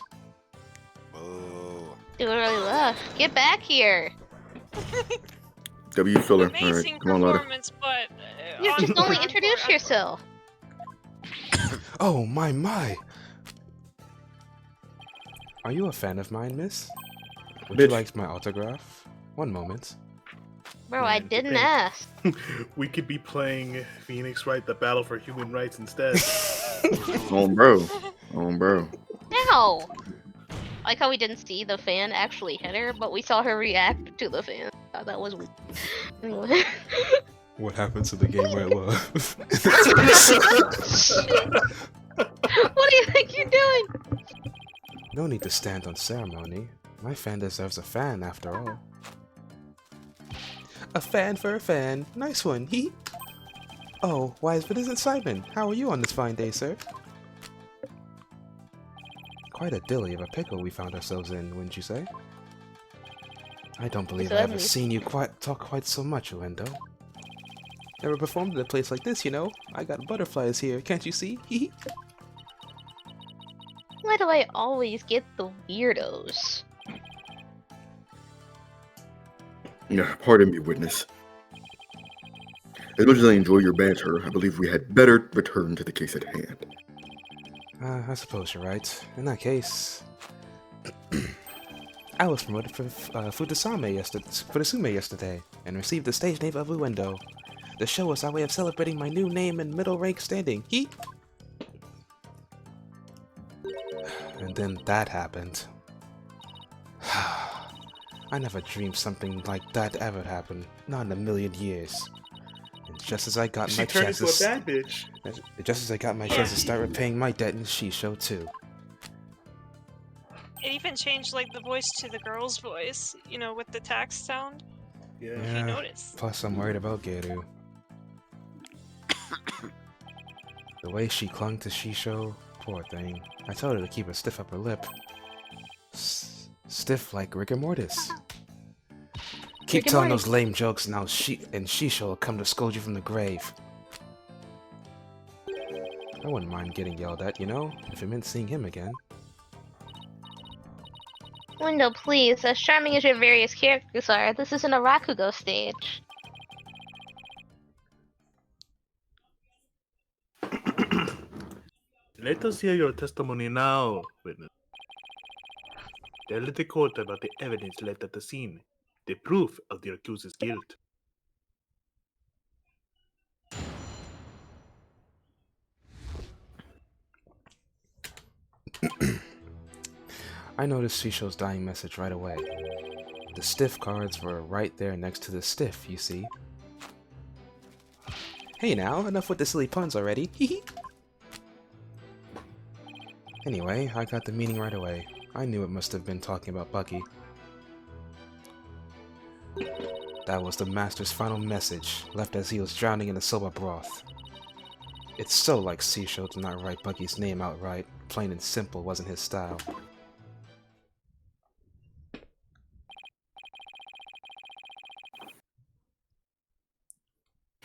Oh. Dude really left. Get back here. W filler. Alright, Amazing come on, Lada. performance, but You on- just only on- introduce on- yourself. Oh, my. Are you a fan of mine, miss? Would you Bitch. like my autograph? One moment. Bro, I Man, didn't depends. ask. We could be playing Phoenix Wright, the Battle for Human Rights instead. On bro. On bro. No! I like how we didn't see the fan actually hit her, but we saw her react to the fan. Thought that was weird. Anyway. What happened to the game where it was? What do you think you're doing? No need to stand on ceremony. My fan deserves a fan, after all. A fan for a fan. Nice one. Hee. Oh, why is it Simon? How are you on this fine day, sir? Quite a dilly of a pickle we found ourselves in, wouldn't you say? I don't believe I've ever seen you talk quite so much, Uendo. Never performed in a place like this, you know. I got butterflies here, can't you see? Hee. Why do I always get the weirdos? Pardon me, witness. As much as I enjoy your banter, I believe we had better return to the case at hand. I suppose you're right. In that case, I was promoted for Fudesume yesterday, and received the stage name of Uendo. The show was our way of celebrating my new name and middle rank standing. Hee! And then that happened. I never dreamed something like that ever happened. Not in a million years. And just as I got my chance to start repaying my debt, and she showed too. It even changed like the voice to the girl's voice, you know, with the tax sound. Yeah. If you notice. Plus I'm worried about Geru. The way she clung to Shisho, poor thing. I told her to keep a stiff upper lip. Stiff like rigor mortis. Keep telling those lame jokes now Shisho will come to scold you from the grave. I wouldn't mind getting yelled at, you know, if it meant seeing him again. Window, please. As charming as your various characters are, this isn't a Rakugo stage. Let us hear your testimony now, witness. Tell the court about the evidence left at the scene, the proof of the accused's guilt. I noticed Shisho's dying message right away. The stiff cards were right there next to the stiff, you see. Hey now, enough with the silly puns already. Hee. Anyway, I got the meaning right away. I knew it must have been talking about Bucky. That was the Master's final message, left as he was drowning in the soba broth. It's so like Shisho to not write Bucky's name outright. Plain and simple wasn't his style.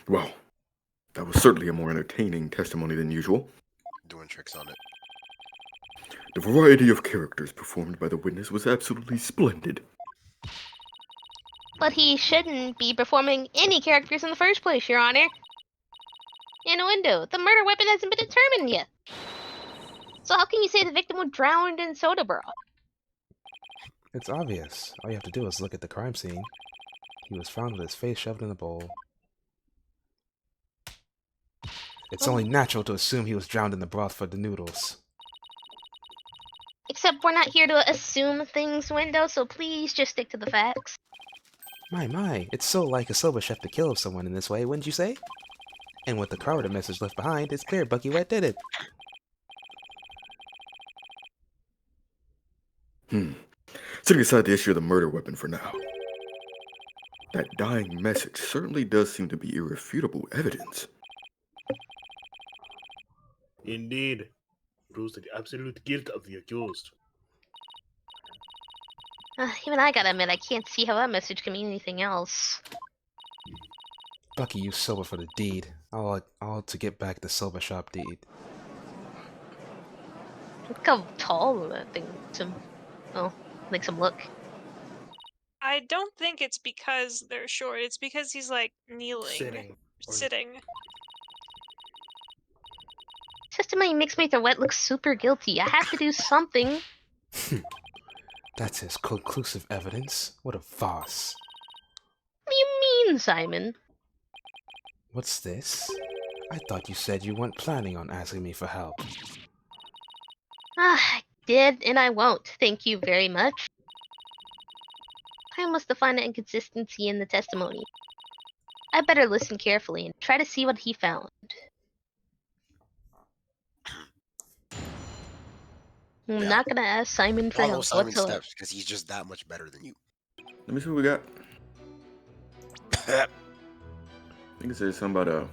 Well, that was certainly a more entertaining testimony than usual. Doing tricks on it. The variety of characters performed by the witness was absolutely splendid. But he shouldn't be performing any characters in the first place, Your Honor. In a window, the murder weapon hasn't been determined yet. So how can you say the victim was drowned in soda broth? It's obvious. All you have to do is look at the crime scene. He was found with his face shoved in a bowl. It's only natural to assume he was drowned in the broth for the noodles. Except we're not here to assume things, Window, so please just stick to the facts. My, it's so like a soba chef to kill someone in this way, wouldn't you say? And with the Crowder message left behind, it's clear Bucky Wet did it. Setting aside the issue of the murder weapon for now. That dying message certainly does seem to be irrefutable evidence. Indeed. Proves the absolute guilt of the accused. Even I gotta admit, I can't see how that message can mean anything else. Bucky used soba for the deed. All to get back the soba shop deed. Look how tall that thing makes him look. I don't think it's because they're short. It's because he's like kneeling. Sitting. Testimony mixed mates are wet looks super guilty. I have to do something. That's his conclusive evidence. What a farce. What do you mean, Simon? What's this? I thought you said you weren't planning on asking me for help. I did, and I won't. Thank you very much. I must have found an inconsistency in the testimony. I better listen carefully and try to see what he found. I'm not gonna ask Simon for Follow help Simon's whatsoever. steps because he's just that much better than you. Let me see what we got. I think it says something about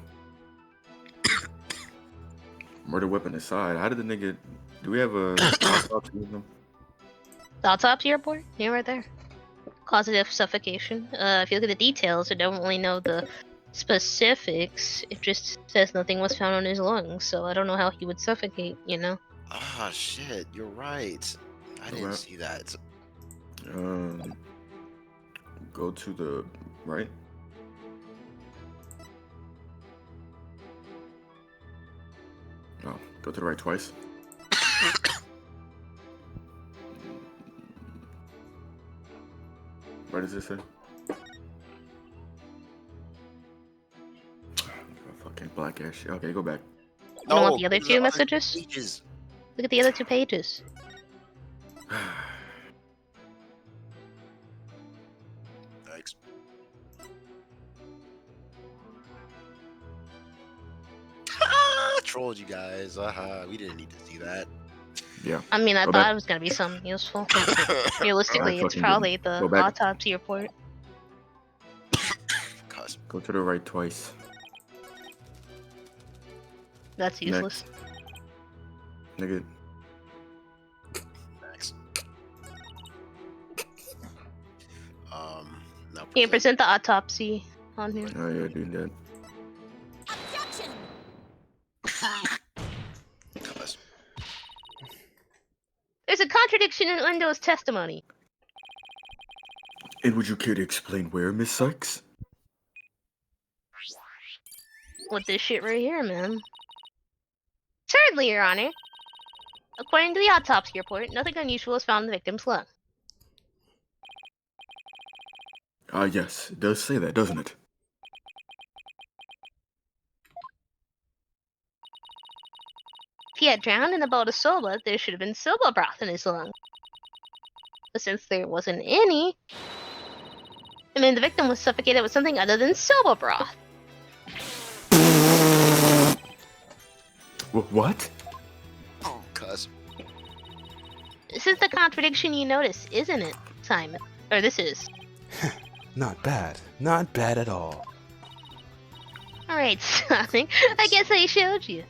Murder weapon aside, how did the nigga? Do we have a autopsy of him? The autopsy report? Yeah, right there. Causative suffocation. If you look at the details, it don't really know the specifics. It just says nothing was found on his lungs, so I don't know how he would suffocate, you know? Ah, shit, you're right. I didn't see that. Go to the right. Oh, go to the right twice. What does it say? Fucking black ass shit. Okay, go back. You don't want the other two messages? Pages. Look at the other 2 pages. Thanks. Trolled you guys. We didn't need to see that. Yeah. I mean, I Go thought back. it was gonna be something useful. Realistically, I it's fucking probably didn't. the Go back. autopsy report. Cusp. Go to the right twice. That's useless. Nigga. Thanks. Now Can you present the autopsy on here? Oh yeah, doing that. Cusp. There's a contradiction in Windows testimony. And would you care to explain where, Miss Sykes? With this shit right here, man. Thirdly, Your Honor, according to the autopsy report, nothing unusual was found in the victim's lung. Ah, yes, it does say that, doesn't it? If he had drowned in a bowl of soba, there should have been soba broth in his lung. But since there wasn't any, I mean, the victim was suffocated with something other than soba broth. What? Oh, Cusp. This is the contradiction you notice, isn't it, Simon? Or this is. Not bad. Not bad at all. Alright, Sonic. I guess I showed you.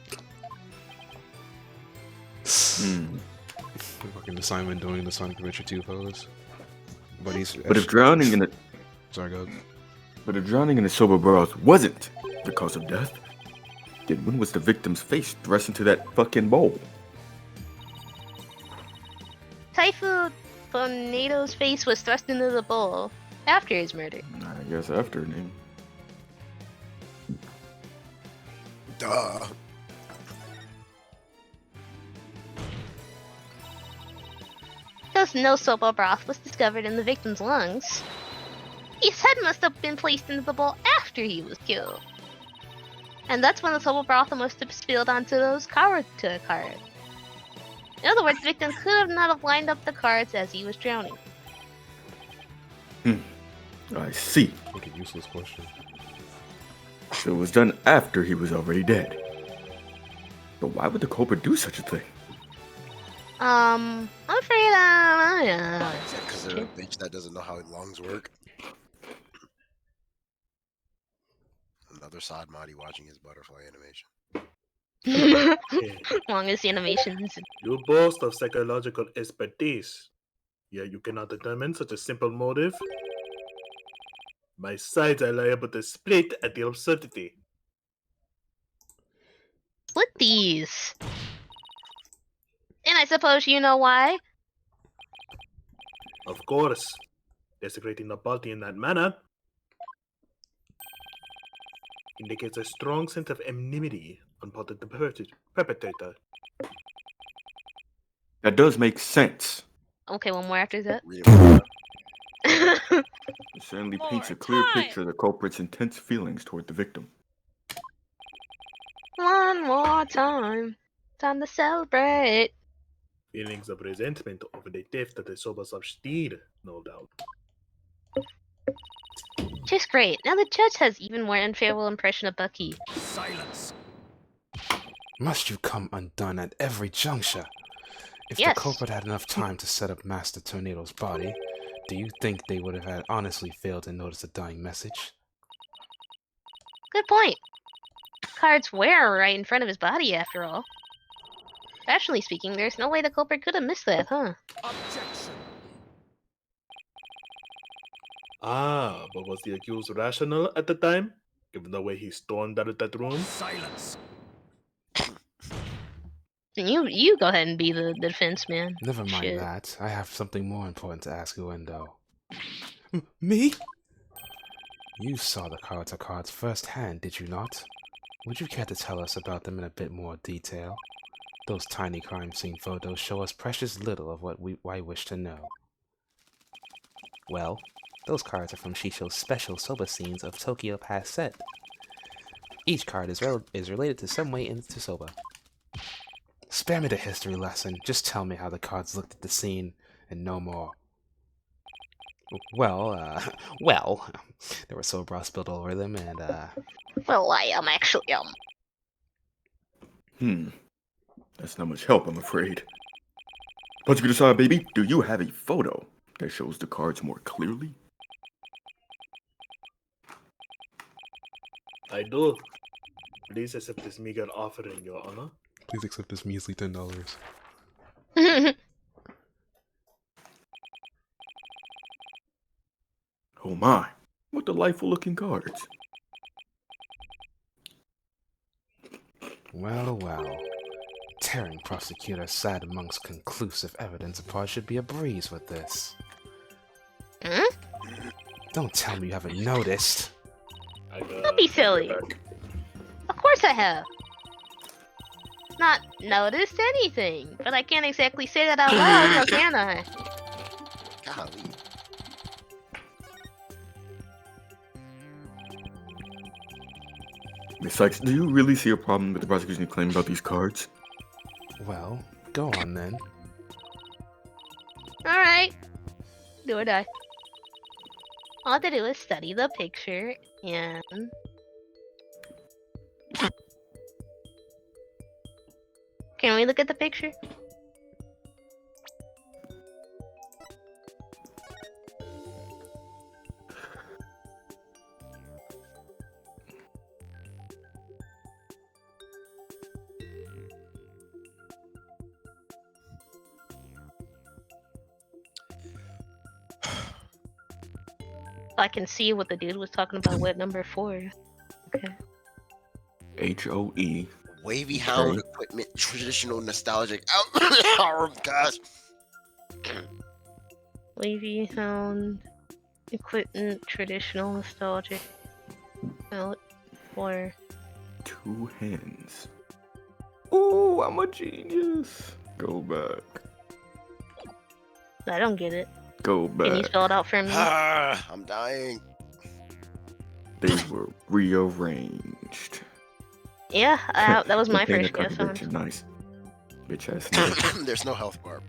Fucking Simon doing the Sonic Adventure 2 pose. But he's. But if drowning in a Sorry, go. But if drowning in a sober broth wasn't the cause of death, then when was the victim's face thrust into that fucking bowl? Typhoon Tornado's face was thrust into the bowl after his murder. I guess after name. Duh. Because no soba broth was discovered in the victim's lungs, his head must have been placed into the bowl after he was killed. And that's when the soba broth must have spilled onto those cards. In other words, the victim could have not have lined up the cards as he was drowning. I see. Fucking useless question. So it was done after he was already dead. But why would the culprit do such a thing? I'm afraid, yeah. Because they're a bitch that doesn't know how lungs work. Another Sod Mahdi watching his butterfly animation. Longest animations. You boast of psychological expertise, yet you cannot determine such a simple motive. My sides are liable to split at the absurdity. Split these. And I suppose you know why? Of course, desecrating the body in that manner indicates a strong sense of enmity on part of the perpetrator. That does make sense. Okay, one more after that. It certainly paints a More clear time. picture of the culprit's intense feelings toward the victim. One more time. Time to celebrate. Feelings of resentment over the theft of the Sobas of Steed, no doubt. Just great. Now the judge has even more unfavorable impression of Bucky. Silence. Must you come undone at every juncture? If Yes. the culprit had enough time to set up Master Tornado's body, do you think they would have had honestly failed to notice a dying message? Good point. Cards were right in front of his body, after all. Rationally speaking, there's no way the culprit could have missed that, huh? Ah, but was the accused rational at the time, given the way he stormed out of that room? You go ahead and be the defense man. Never mind Shit. that. I have something more important to ask you, Endo. Me? You saw the cards firsthand, did you not? Would you care to tell us about them in a bit more detail? Those tiny crime scene photos show us precious little of what I wish to know. Well, those cards are from Shisho's special soba scenes of Tokyo Past set. Each card is related to some way into soba. Spare me the history lesson. Just tell me how the cards looked at the scene, and no more. Well, there was soba broth spilled all over them, and Well, I am actually That's not much help, I'm afraid. But you can decide, baby. Do you have a photo that shows the cards more clearly? I do. Please accept this meager offering, Your Honor. please accept this measly $10. Oh my, what delightful looking cards. Well. Tearing prosecutor sad amongst conclusive evidence apart should be a breeze with this. Hmm? Don't tell me you haven't noticed. Don't be silly. Of course I have. Not noticed anything, but I can't exactly say that out loud, now can I? Golly. Miss Sykes, do you really see a problem with the prosecution claim about these cards? Well, go on then. Alright. Do or die. All I have to do is study the picture and... Can we look at the picture? I can see what the dude was talking about with number 4. Okay. HOE. Wavy Hound equipment, traditional nostalgic. Oh, gosh. Wavy Hound equipment, traditional, nostalgic. Out for 2 hands. Ooh, I'm a genius. Go back. I don't get it. Go Can you back. spell it out for me? I'm dying. They were rearranged. Yeah, that was my Contain first the guess on. contradiction. Nice. Bitch ass nigga. There's no health bar.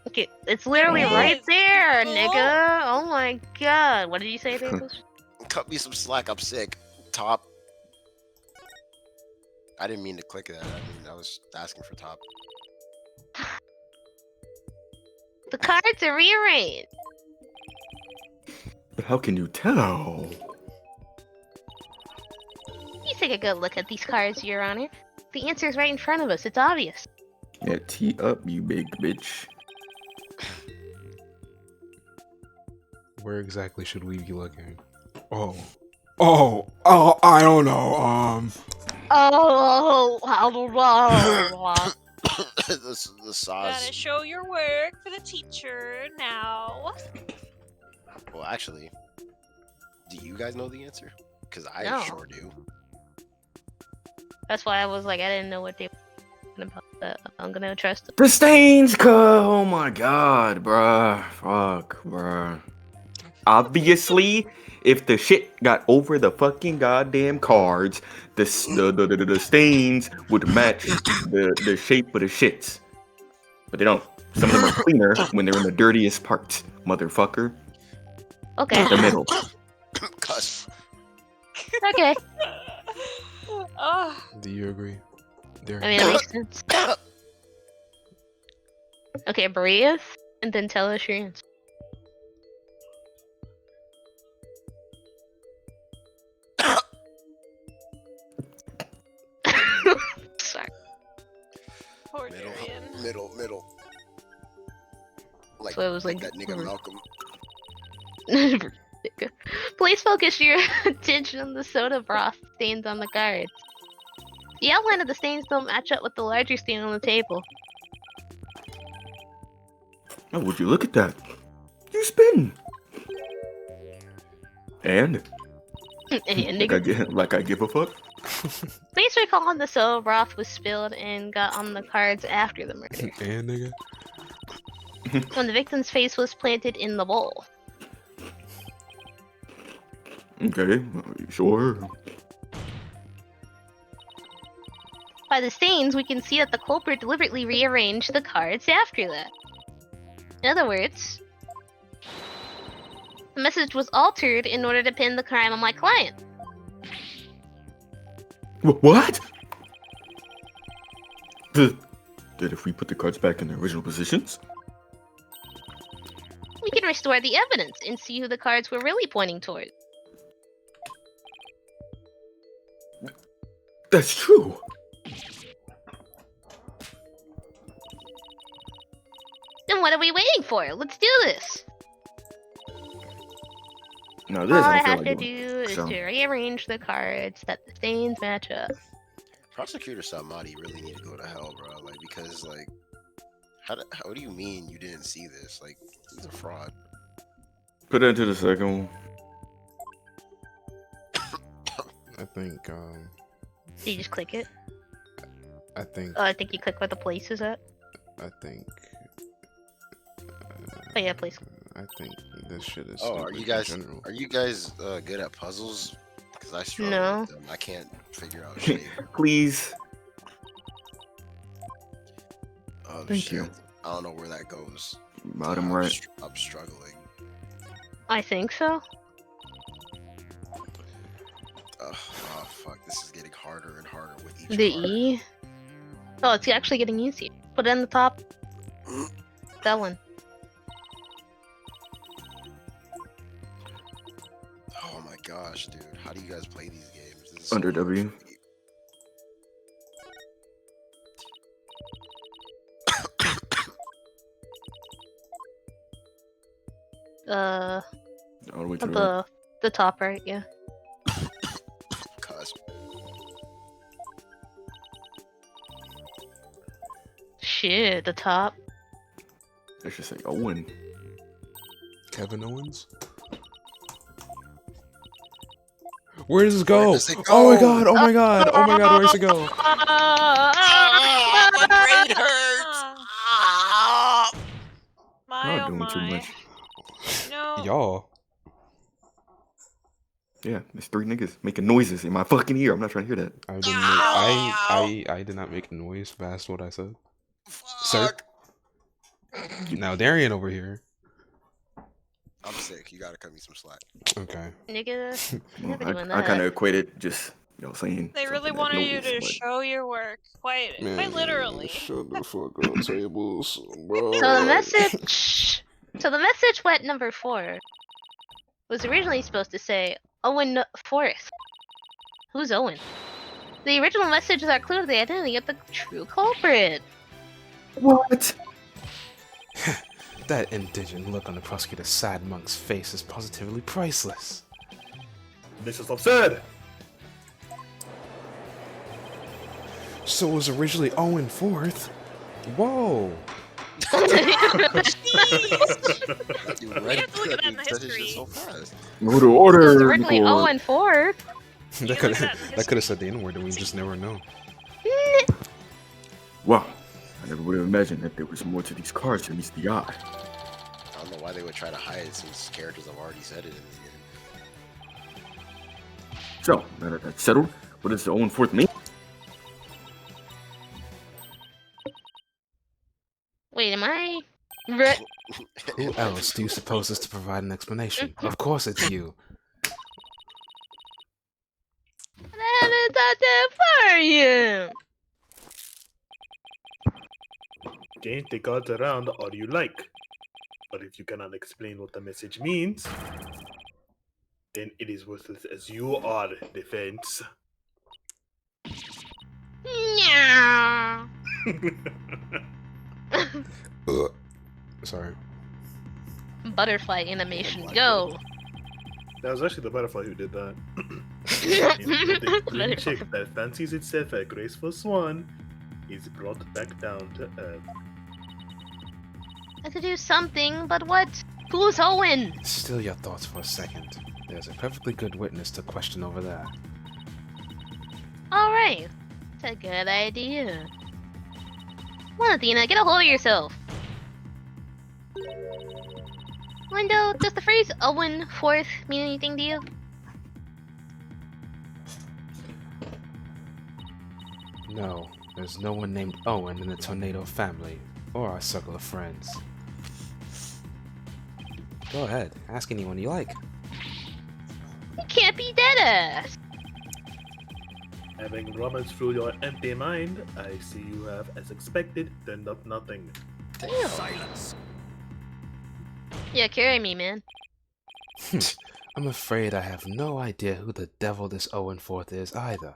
Okay, it's literally Yes. right there, Cool. nigga. Oh my god. What did you say, Tablez? Cut me some slack. I'm sick. Top. I didn't mean to click that. I was asking for top. The cards are rearranged. But how can you tell? You take a good look at these cards, Your Honor. The answer's right in front of us. It's obvious. Yeah, tee up, you big bitch. Where exactly should we be looking? Oh, I don't know. Oh, I don't know. the sauce. Gotta show your work for the teacher now. Well, actually, do you guys know the answer? Because I No. sure do. That's why I was like, I didn't know what they were talking about, but I'm gonna trust them. The stains, oh my god, bruh. Fuck, bruh. Obviously, if the shit got over the fucking goddamn cards, the stains would match the shape of the shits. But they don't. Some of them are cleaner when they're in the dirtiest parts, motherfucker. Okay. The middle. Cuz. Okay. Oh, Do you agree? There. I mean, it makes sense. Okay, breathe, and then tell us your answer. poor Middle. Jared. middle. Like, So it was like that nigga Malcolm. Please focus your attention on the soda broth stains on the cards. The outline of the stains don't match up with the larger stain on the table. Oh, would you look at that? You spin. And like I give a fuck. Please recall when the soda broth was spilled and got on the cards after the murder. And nigga. When the victim's face was planted in the bowl. Okay, sure. By the stains, we can see that the culprit deliberately rearranged the cards after that. In other words, the message was altered in order to pin the crime on my client. What? That if we put the cards back in their original positions? We can restore the evidence and see who the cards were really pointing toward. That's true. Then what are we waiting for? Let's do this! No, All this I I don't have feel to like do doing. is So, to rearrange the cards that the stains match up. Prosecutor Samadi really need to go to hell, bro. Like, because, like, how do you mean you didn't see this? Like, he's a fraud. put that to the second one. I think, Did you just click it? I think, Oh, I think you click where the place is at. I think, Oh yeah, place. I think this shit is. Oh, are stupid you in guys general. good at puzzles? Because I struggle No. with them. I can't figure out shit. Please. Oh, Thank shit. you. I don't know where that goes. Bottom I'm right. I'm struggling. I think so. Oh, fuck. This is getting harder and harder with each The card. E. Oh, it's actually getting easier. Put it on the top. That one. Oh my gosh, dude. How do you guys play these games? This is Under so hard W. for me. All the way to At the right. the top right, yeah. Cusp. Shit, the top. Let's just say Owen. Kevin Owens? Where does this go? does it Oh my go? god, oh my god, oh my god, where does it go? Ah, my brain hurts. Ah. Ah. My Not oh doing too my. much. No. Y'all. Yeah, there's three niggas making noises in my fucking ear. I'm not trying to hear that. I didn't I did not make a noise past what I said. Sir? Fuck. Now Darian over here. I'm sick. You gotta cut me some slack. Okay. Nigga, you're Well, never doing I that. kind of equated just, saying. They really something that wanted you noise, to but- show your work. Quite literally. Shut the fuck up, tables, bro. So the message. So the message went number 4 was originally supposed to say Owen 4th. Who's Owen? The original message that clued the identity of the true culprit. What? That indigent look on the prosecutor's sad monk's face is positively priceless. This is absurd. So it was originally Owen 4th? Whoa! You read have to look at that in the history. so fast. Go to It was order. originally Nicole. Owen 4th. that look could at that in that could have said the N-word and we just never know. Wow. I never would have imagined that there was more to these cards than meets the eye. I don't know why they would try to hide it since characters have already said it in the game. So, now that that's settled, what does the Owen 4th mean? Wait, am I? Right. Who else do you suppose is to provide an explanation? Of course it's you. That is not that for you. Change the cards around all you like. But if you cannot explain what the message means, then it is worthless as you are, defense. Yeah. Sorry. Butterfly animation, go! That was actually the butterfly who did that. The green Butterfly. chick that fancies itself a graceful swan is brought back down to earth. I have to do something, but what? Who's Owen? Still your thoughts for a second. There's a perfectly good witness to question over there. Alright. That's a good idea. Come on, Athena, get a hold of yourself. Window, does the phrase Owen Fourth mean anything to you? No, there's no one named Owen in the Tornado family, or our circle of friends. Go ahead, ask anyone you like. You can't be deadass! Having rummaged through your empty mind, I see you have, as expected, turned up nothing. Silence. Yeah, carry me, man. I'm afraid I have no idea who the devil this Owen Fourth is either.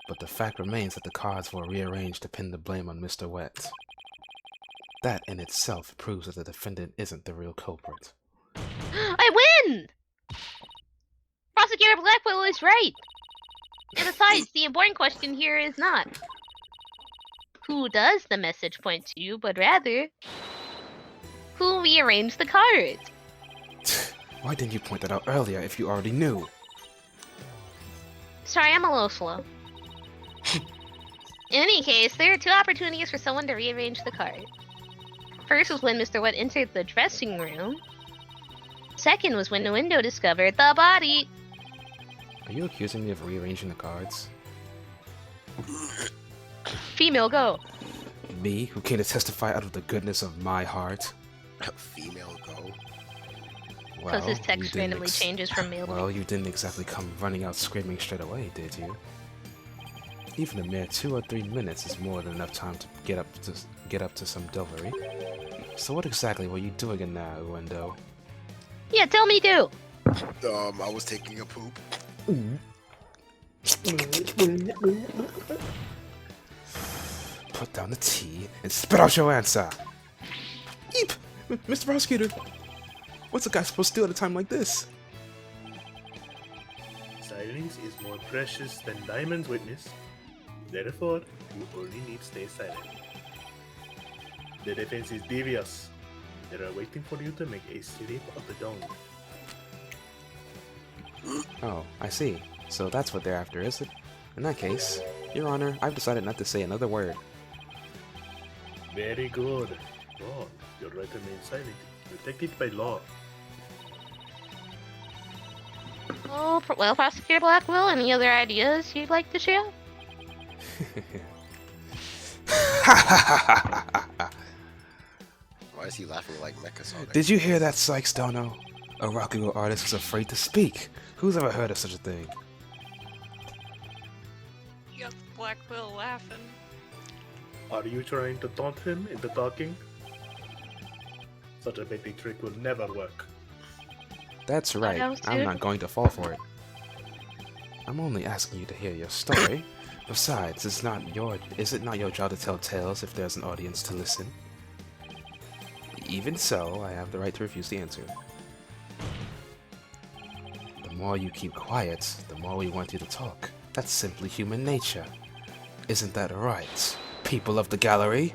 But the fact remains that the cards were rearranged to pin the blame on Mr. Wet. That in itself proves that the defendant isn't the real culprit. I win! Prosecutor Blackwell is right! And besides, the important question here is not who does the message point to, but rather who rearranged the cards. Why didn't you point that out earlier if you already knew? Sorry, I'm a little slow. In any case, there are two opportunities for someone to rearrange the card. First was when Mr. Wet entered the dressing room. Second was when the window discovered the body. Are you accusing me of rearranging the cards? Female, go. Me, who came to testify out of the goodness of my heart? Female go. Because his you text didn't randomly changes from male to Well, you didn't exactly come running out screaming straight away, did you? Even a mere 2 or 3 minutes is more than enough time to get up to some devilry. So what exactly were you doing in there, Uendo? Yeah, tell me too. I was taking a poop. Put down the tea and spit out your answer. Eep! Mr. Prosecutor, what's a guy supposed to do at a time like this? Silence is more precious than Diamond's witness. Therefore, you only need to stay silent. The defense is devious. They are waiting for you to make a slip of the tongue. Oh, I see. So that's what they're after, is it? In that case, Your Honor, I've decided not to say another word. Very good. Wrong. Your right to remain silent. Protected by law. Oh, well, Prosecutor Blackwell, any other ideas you'd like to share? Why is he laughing like Mecha Sonic? Did you hear that, Sykes Dono? A Rakugo artist is afraid to speak. Who's ever heard of such a thing? You got Black Will laughing. Are you trying to taunt him into talking? Such a petty trick will never work. That's right. I'm not going to fall for it. I'm only asking you to hear your story. Besides, is it not your job to tell tales if there's an audience to listen? Even so, I have the right to refuse the answer. The more you keep quiet, the more we want you to talk. That's simply human nature. Isn't that right, people of the gallery?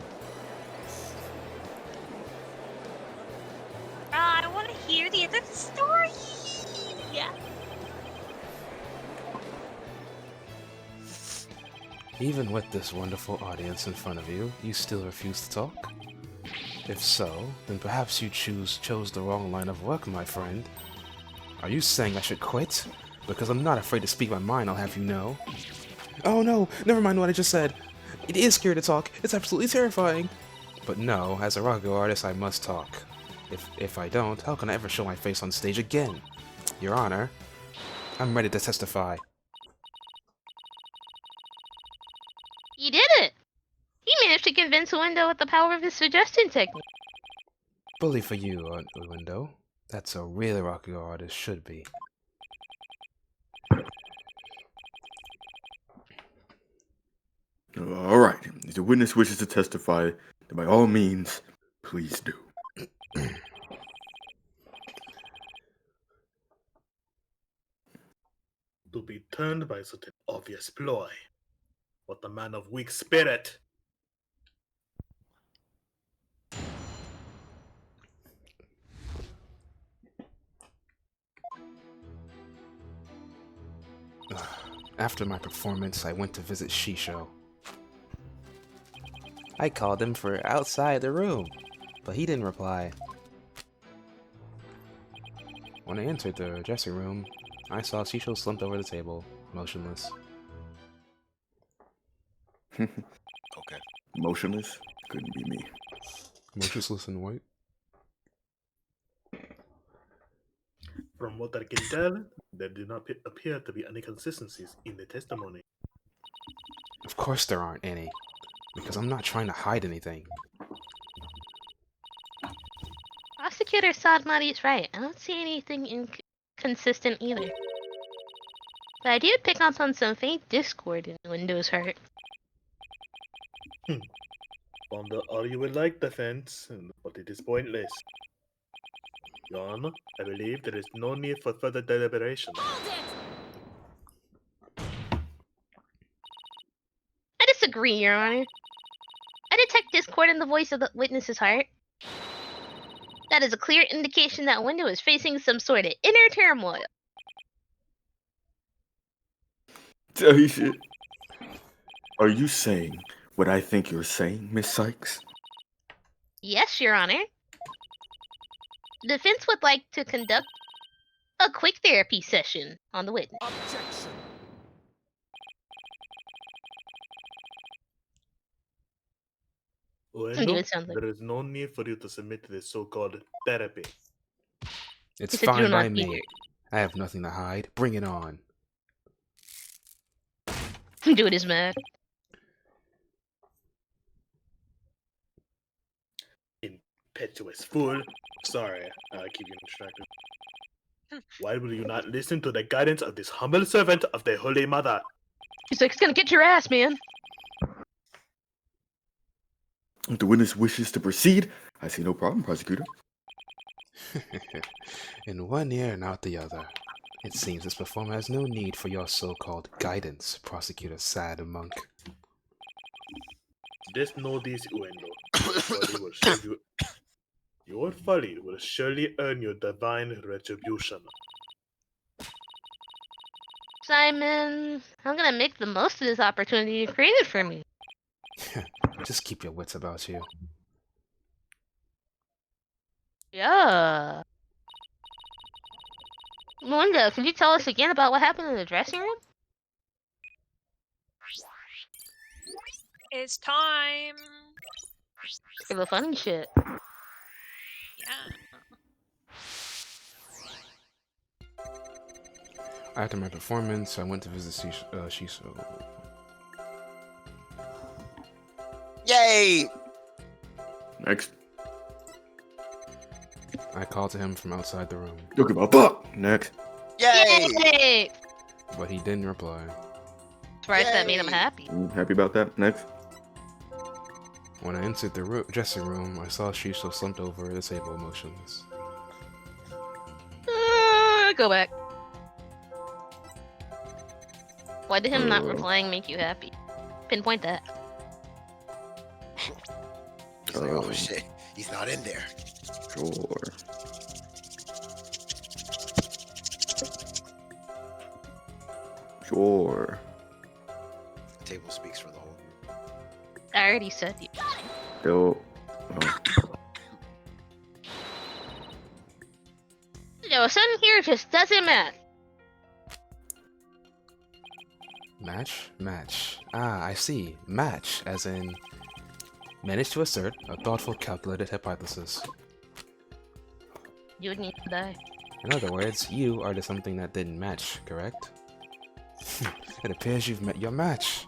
I want to hear the end of the story. Yeah. Even with this wonderful audience in front of you, you still refuse to talk? If so, then perhaps you chose the wrong line of work, my friend. Are you saying I should quit? Because I'm not afraid to speak my mind, I'll have you know. Oh no, never mind what I just said. It is scary to talk, it's absolutely terrifying. But no, as a Rakugo artist, I must talk. If I don't, how can I ever show my face on stage again? Your Honor, I'm ready to testify. You did it! He managed to convince Uendo with the power of his suggestion technique. Bully for you, Uendo. That's a real Rakugo artist should be. Alright, if the witness wishes to testify, then by all means, please do. To be turned by such an obvious ploy. What a man of weak spirit! After my performance, I went to visit Shisho. I called him for outside the room, but he didn't reply. When I entered the dressing room, I saw Shisho slumped over the table, motionless. Okay. Motionless? Couldn't be me. Motionless and white? From what I can tell, there do not appear to be any consistencies in the testimony. Of course there aren't any, because I'm not trying to hide anything. Prosecutor Sadmati is right. I don't see anything inconsistent either. But I did pick up on some faint discord in Windows Heart. Wonder all you would like, defense, but it is pointless. Your Honor, I believe there is no need for further deliberation. I disagree, Your Honor. I detect discord in the voice of the witness's heart. That is a clear indication that Window is facing some sort of inner turmoil. Tell you shit. Are you saying what I think you're saying, Miss Sykes? Yes, Your Honor. The defense would like to conduct a quick therapy session on the witness. Objection. Indeed, it sounds like. There is no need for you to submit to this so-called therapy. It's He said you fine do by not need me. I have nothing to hide. Bring it on. Dude is mad. Impetuous fool. Sorry, I keep you distracted. Why will you not listen to the guidance of this humble servant of the Holy Mother? He's like, it's gonna get your ass, man. If the witness wishes to proceed, I see no problem, prosecutor. In one ear and out the other. It seems this performer has no need for your so-called guidance, Prosecutor Sad Monk. Just know this, Uendo. Your folly will surely earn you divine retribution. Simon, I'm gonna make the most of this opportunity you created for me. Just keep your wits about you. Yeah. Melinda, can you tell us again about what happened in the dressing room? It's time. For the funny shit. Yeah. After my performance, I went to visit Shisho. Yay! Next. I called to him from outside the room, Don't give a fuck. Next. Yay! Yay! but he didn't reply. Surprised that made him Yay. happy. Happy about that? Next. When I entered the dressing room, I saw Shisho slumped over the table, motionless. Go back. Why did him not replying make you happy? Pinpoint that. He's like, oh shit, he's not in there. Sure. Sure. The table speaks for the whole group. I already said you. Still. Yo, something here just doesn't match. Match? Match. Ah, I see. Match, as in... managed to assert a thoughtful, calculated hypothesis. You would need to die. In other words, you are to something that didn't match, correct? It appears you've met your match.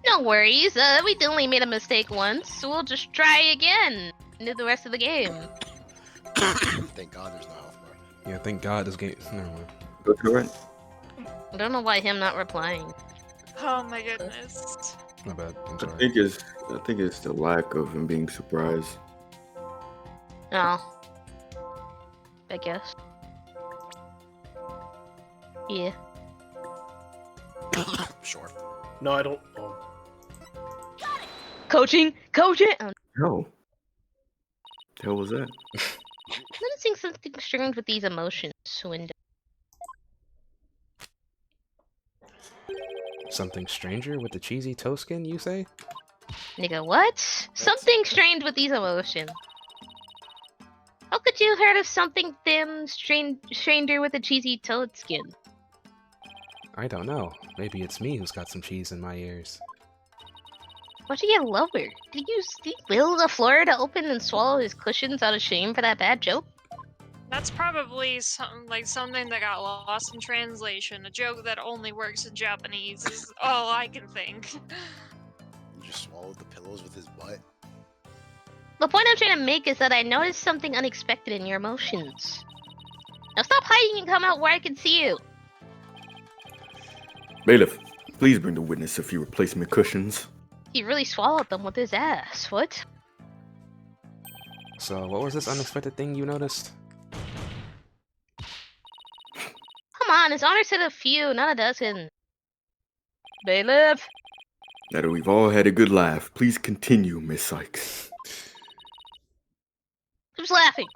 No worries, we only made a mistake once, so we'll just try again. And do the rest of the game. Thank God there's no health bar. Yeah, thank God this game... Never mind. That's correct. I don't know why him not replying. Oh my goodness. My bad. I'm I sorry. think it's the lack of him being surprised. Oh. I guess. Yeah. Sure. No, I don't. Coaching! Coaching! Oh, No. The hell was that? noticing something strange with these emotions, Swindle. Something stranger with the cheesy toe skin, you say? Nigga, what? Something strange with these emotions. How could you have heard of something stranger with a cheesy toad skin? I don't know. Maybe it's me who's got some cheese in my ears. Why'd you get lower? Did you will the floor to open and swallow his cushions out of shame for that bad joke? That's probably something that got lost in translation. A joke that only works in Japanese is all I can think. He just swallowed the pillows with his butt. The point I'm trying to make is that I noticed something unexpected in your emotions. Now stop hiding and come out where I can see you. Bailiff, please bring the witness a few replacement cushions. He really swallowed them with his ass. What? So, what was this unexpected thing you noticed? Come on, his honor said a few, not a dozen. Bailiff! Now that we've all had a good laugh, please continue, Miss Sykes. Who's laughing?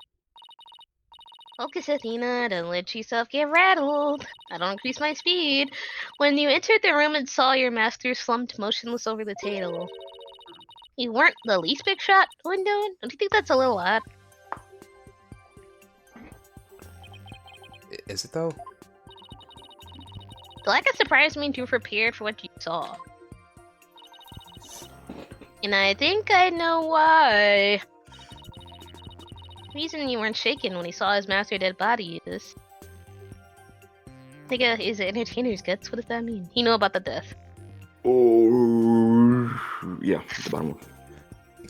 Focus, Athena, don't let yourself get rattled. I don't increase my speed. When you entered the room and saw your master slumped motionless over the table, you weren't the least bit shot, Window? Don't you think that's a little odd? Is it though? The lack of surprise means you were prepared for what you saw. And I think I know why. The reason you weren't shaken when he saw his master dead body is... Nigga, is it entertainer's guts? What does that mean? He knew about the death. Oh, yeah, the bottom one.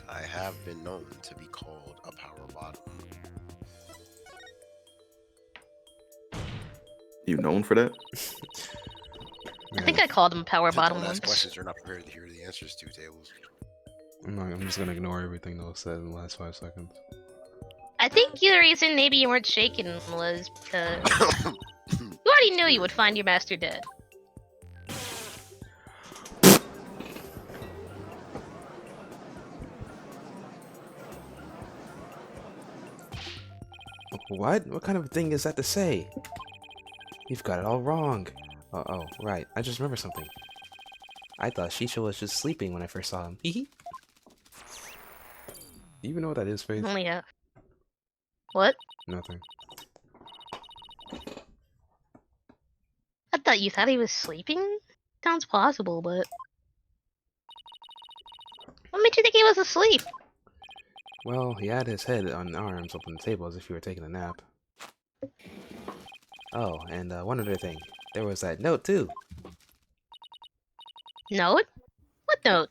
I have been known to be called a power bottom. You known for that? I think I called him power bottom Don't ask once. questions you're not prepared to hear the answers to, Tables. I'm just gonna ignore everything that was said in the last 5 seconds. I think the reason maybe you weren't shaken was because you already knew you would find your master dead. What? What kind of thing is that to say? You've got it all wrong. Oh, right. I just remember something. I thought Shisha was just sleeping when I first saw him. Hee. Do you even know what that is, Phaith? Oh yeah. What? Nothing. I thought you thought he was sleeping? Sounds plausible, but... What made you think he was asleep? Well, he had his head on arms up on the table as if he were taking a nap. Oh, and one other thing. There was that note, too. Note? What note?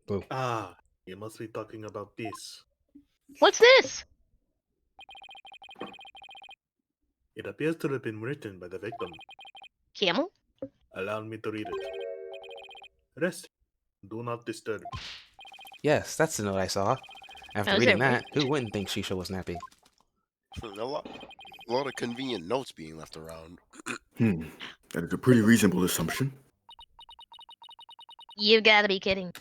Blue. Ah, you must be talking about this. What's this? It appears to have been written by the victim. Camel? Allow me to read it. Rest. Do not disturb. Yes, that's the note I saw. After Oh, is reading it that, who wouldn't think Shisha was nappy? A lot of convenient notes being left around. That is a pretty reasonable assumption. You gotta be kidding.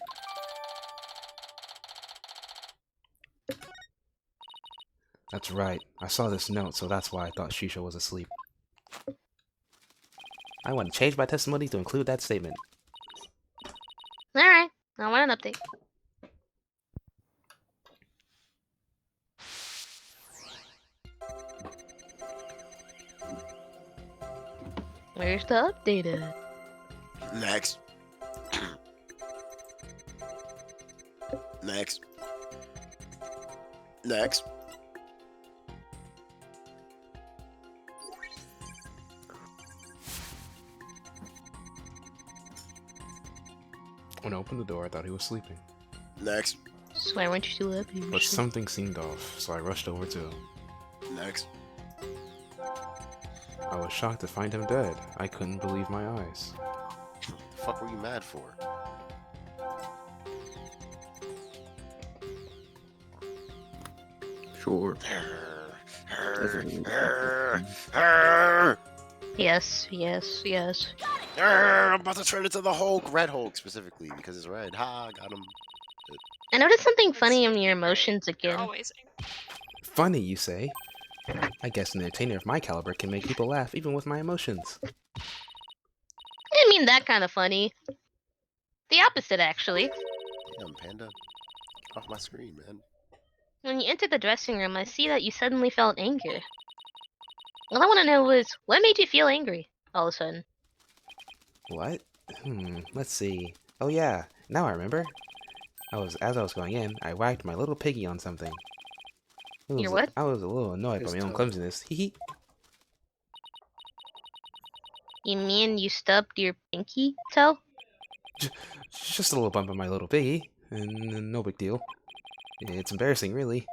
That's right. I saw this note, so that's why I thought Shisha was asleep. I want to change my testimony to include that statement. Alright, I want an update. Where's the update at? Next. Next. Next. When I opened the door, I thought he was sleeping. Next. Swear, weren't you too happy? But something seemed off, so I rushed over to him. Next. I was shocked to find him dead. I couldn't believe my eyes. The fuck were you mad for? Sure. Yes, yes, yes. I'm about to turn into the Hulk, Red Hulk specifically, because it's red. Ha, got him. I noticed something funny in your emotions You're again. always Funny, you say? I guess an entertainer of my caliber can make people laugh even with my emotions. I didn't mean that kind of funny. The opposite, actually. Damn, Panda. Get off my screen, man. When you entered the dressing room, I see that you suddenly felt anger. All I want to know is, what made you feel angry all of a sudden? What? Let's see. Oh yeah, now I remember. As I was going in, I whacked my little piggy on something. Your what? I was a little annoyed by His my own toe. clumsiness. Hee hee. You mean you stubbed your pinky toe? Just a little bump on my little piggy, and no big deal. It's embarrassing, really.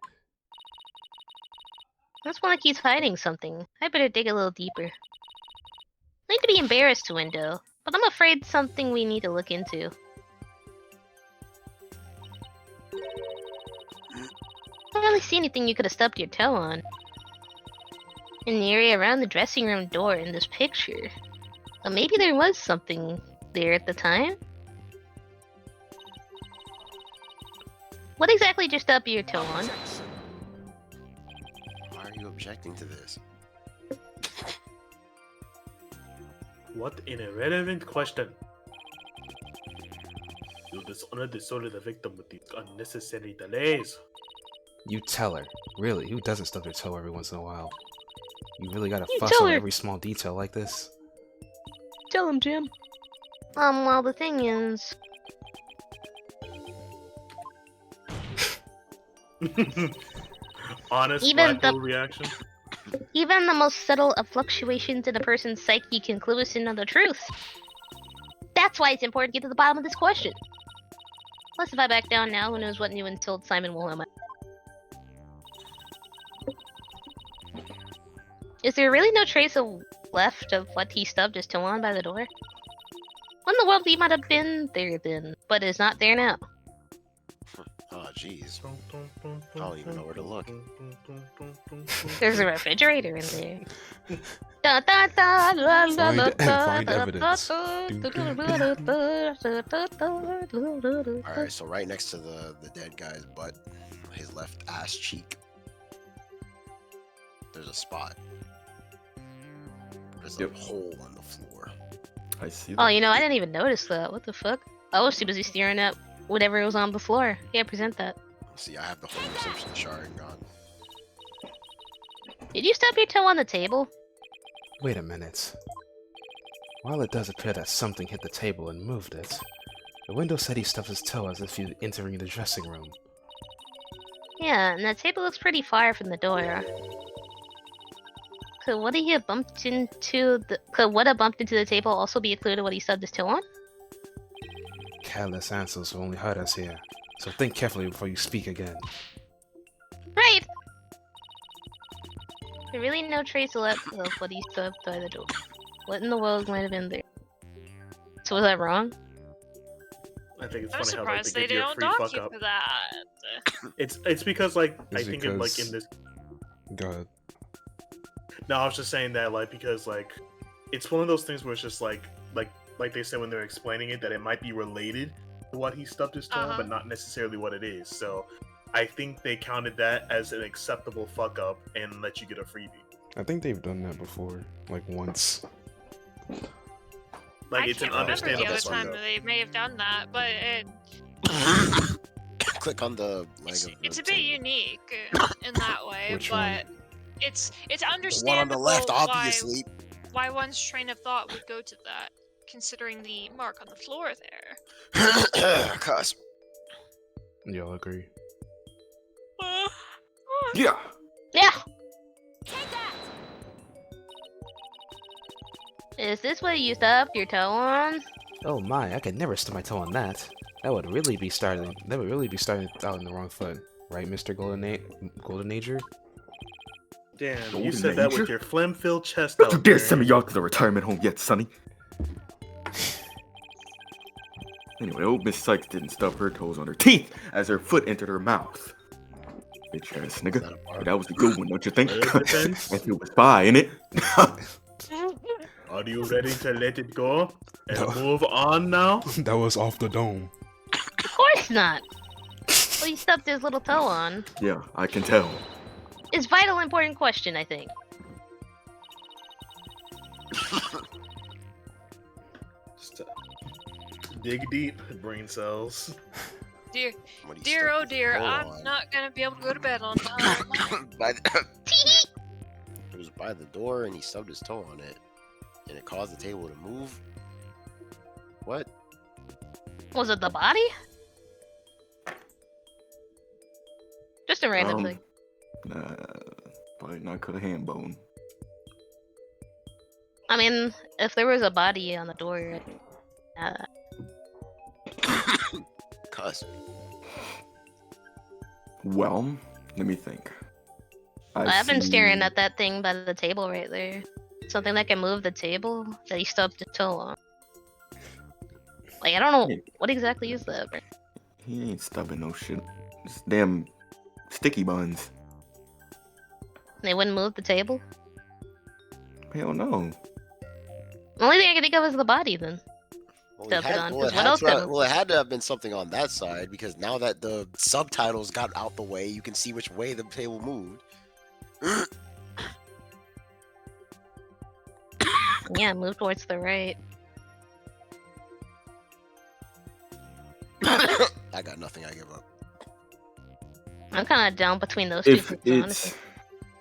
This one keeps hiding something. I better dig a little deeper. I need to be embarrassed, Window, but I'm afraid something we need to look into. I don't really see anything you could have stubbed your toe on. In the area around the dressing room door in this picture. But maybe there was something there at the time? What exactly did you stub your toe on? Why are you objecting to this? What an irrelevant question. You dishonor the soul of the victim with these unnecessary delays. You tell her. Really, who doesn't stub their toe every once in a while? You really gotta You fuss tell on her. every small detail like this? Tell him, Jim. Well, the thing is... Honest Even black the- hole reaction. Even the most subtle of fluctuations in a person's psyche can clue us in on the truth. That's why it's important to get to the bottom of this question. Plus, if I back down now, who knows what new insult Simon will have. Is there really no trace of left of what he stubbed his toe on by the door? What in the world he might have been there then, but is not there now? Oh, jeez. I don't even know where to look. There's a refrigerator in there. Da, da, da, la, la, la, Find da, evidence. Alright, so right next to the dead guy's butt, his left ass cheek, there's a spot. There's a Yep. hole on the floor. I see. Oh, that. you know, I didn't even notice that. What the fuck? I was too busy staring at whatever was on the floor. Yeah, present that. See, I have the whole Simpson sharding on. Did you stub your toe on the table? Wait a minute. While it does appear that something hit the table and moved it, the window said he stubbed his toe as if he was entering the dressing room. Yeah, and that table looks pretty far from the door. Could what he have bumped into the table also be a clue to what he stubbed his toe on? Careless answers will only hurt us here, so think carefully before you speak again. Right! There really no trace left of what he stubbed by the door. What in the world might have been there? So was I wrong? I think it's I'm funny how like, surprised they they give you a don't free dock fuck you up. for that. It's because like I It's think in, like because- in this. Go ahead. No, I was just saying that like because like it's one of those things where it's just like they said when they're explaining it that it might be related to what he stubbed his toe on, but not necessarily what it is. So I think they counted that as an acceptable fuck up and let you get a freebie. I think they've done that before, like once. Like I it's an can't remember the understandable other fuck time up. they may have done that, but Click on the leg it's, of the it's a bit table. unique in that way. Which but one? it's The one on understandable the left, obviously. why one's train of thought would go to that, considering the mark on the floor there. Cuss. Y'all agree? Yeah. Yeah! Is this what you stubbed your toe on? Oh my, I could never stub my toe on that. That would really be starting out on the wrong foot, right, Mr. Golden Ager? Damn, Golden you said that Major? with your phlegm-filled chest Don't you out dare there. send me y'all to the retirement home yet, Sonny. Anyway, old Miss Sykes didn't stub her toes on her teeth as her foot entered her mouth. Bitch ass nigga. that a bar? That was the good one, don't you think? Well, it depends. If it was by, innit? Are you ready to let it go and No. move on now? That was off the dome. Of course not. Well, he stubbed his little toe on. Yeah, I can tell. It's vital important question, I think. Just, dig deep, brain cells. Dear, What do you dear, stuff oh his dear, toe I'm on? not gonna be able to go to bed on time. By the- it was by the door and he stubbed his toe on it. And it caused the table to move? What? Was it the body? Just a random thing. Nah, probably not cut a hand bone. I mean, if there was a body on the door, Cuss. Well, let me think. I've been staring at that thing by the table right there. Something that can move the table that he stubbed his toe on. Like, I don't know, what exactly is that? Bro? He ain't stubbing no shit. It's damn sticky buns. They wouldn't move the table? Hell no. The only thing I can think of is the body then. Well, Stuff it on, 'cause it what had else to could have, well, it had to have been something on that side because now that the subtitles got out the way, you can see which way the table moved. Yeah, move towards the right. I got nothing. I give up. I'm kind of down between those two If things, honestly.